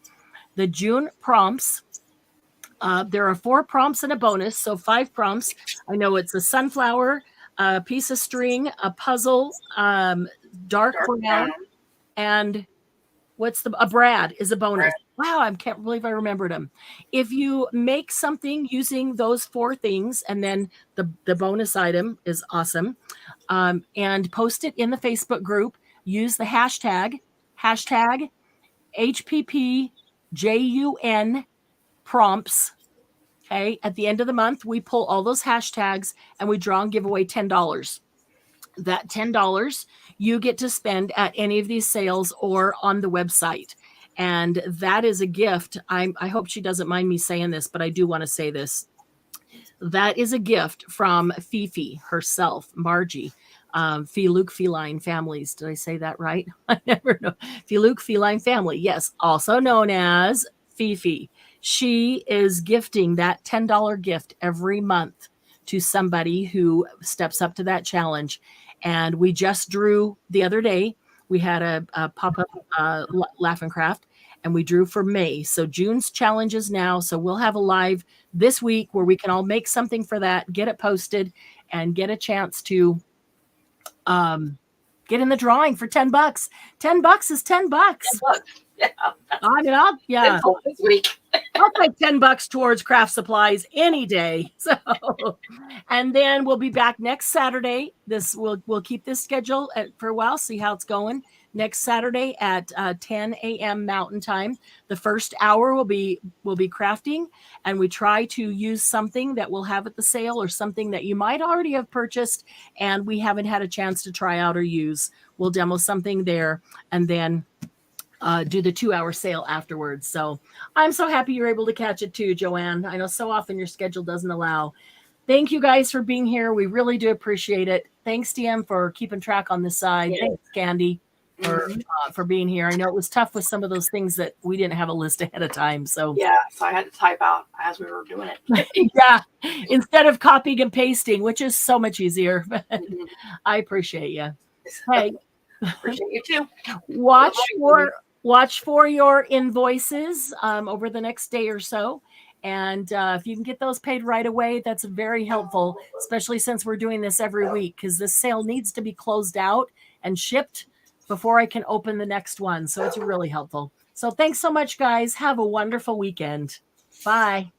The June prompts, there are 4 prompts and a bonus, so 5 prompts. I know it's a sunflower, a piece of string, a puzzle, dark brown, and a Brad is a bonus. Wow, I can't believe I remembered them. If you make something using those 4 things, and then the bonus item is awesome, and post it in the Facebook group, use the hashtag HPPJUN prompts. Okay. At the end of the month, we pull all those hashtags and we draw and give away $10. That $10 you get to spend at any of these sales or on the website. And that is a gift. I hope she doesn't mind me saying this, but I do want to say this. That is a gift from Fifi herself, Margie. Filuke Feline Families. Did I say that right? I never know. Filuke Feline Family. Yes. Also known as Fifi. She is gifting that $10 gift every month to somebody who steps up to that challenge. And we just drew the other day. We had a pop-up Laugh and Craft, and we drew for May. So June's challenge is now. So we'll have a live this week where we can all make something for that, get it posted, and get a chance to get in the drawing for $10. $10 is $10. Yeah. I mean, This week. I'll take $10 towards craft supplies any day. So, and then we'll be back next Saturday. We'll keep this schedule for a while, see how it's going. Next Saturday at 10 a.m. Mountain Time. The first hour will be crafting, and we try to use something that we'll have at the sale or something that you might already have purchased and we haven't had a chance to try out or use. We'll demo something there, and then do the 2-hour sale afterwards. So I'm so happy you're able to catch it too, Joanne. I know so often your schedule doesn't allow. Thank you guys for being here. We really do appreciate it. Thanks, DM, for keeping track on the side. Yeah. Thanks, Candy, for being here. I know it was tough with some of those things that we didn't have a list ahead of time. So yeah, so I had to type out as we were doing it. Yeah, instead of copying and pasting, which is so much easier. I appreciate you. Hey, appreciate you too. Watch for your invoices over the next day or so. And if you can get those paid right away, that's very helpful, especially since we're doing this every week, because this sale needs to be closed out and shipped before I can open the next one. So it's really helpful. So thanks so much, guys. Have a wonderful weekend. Bye.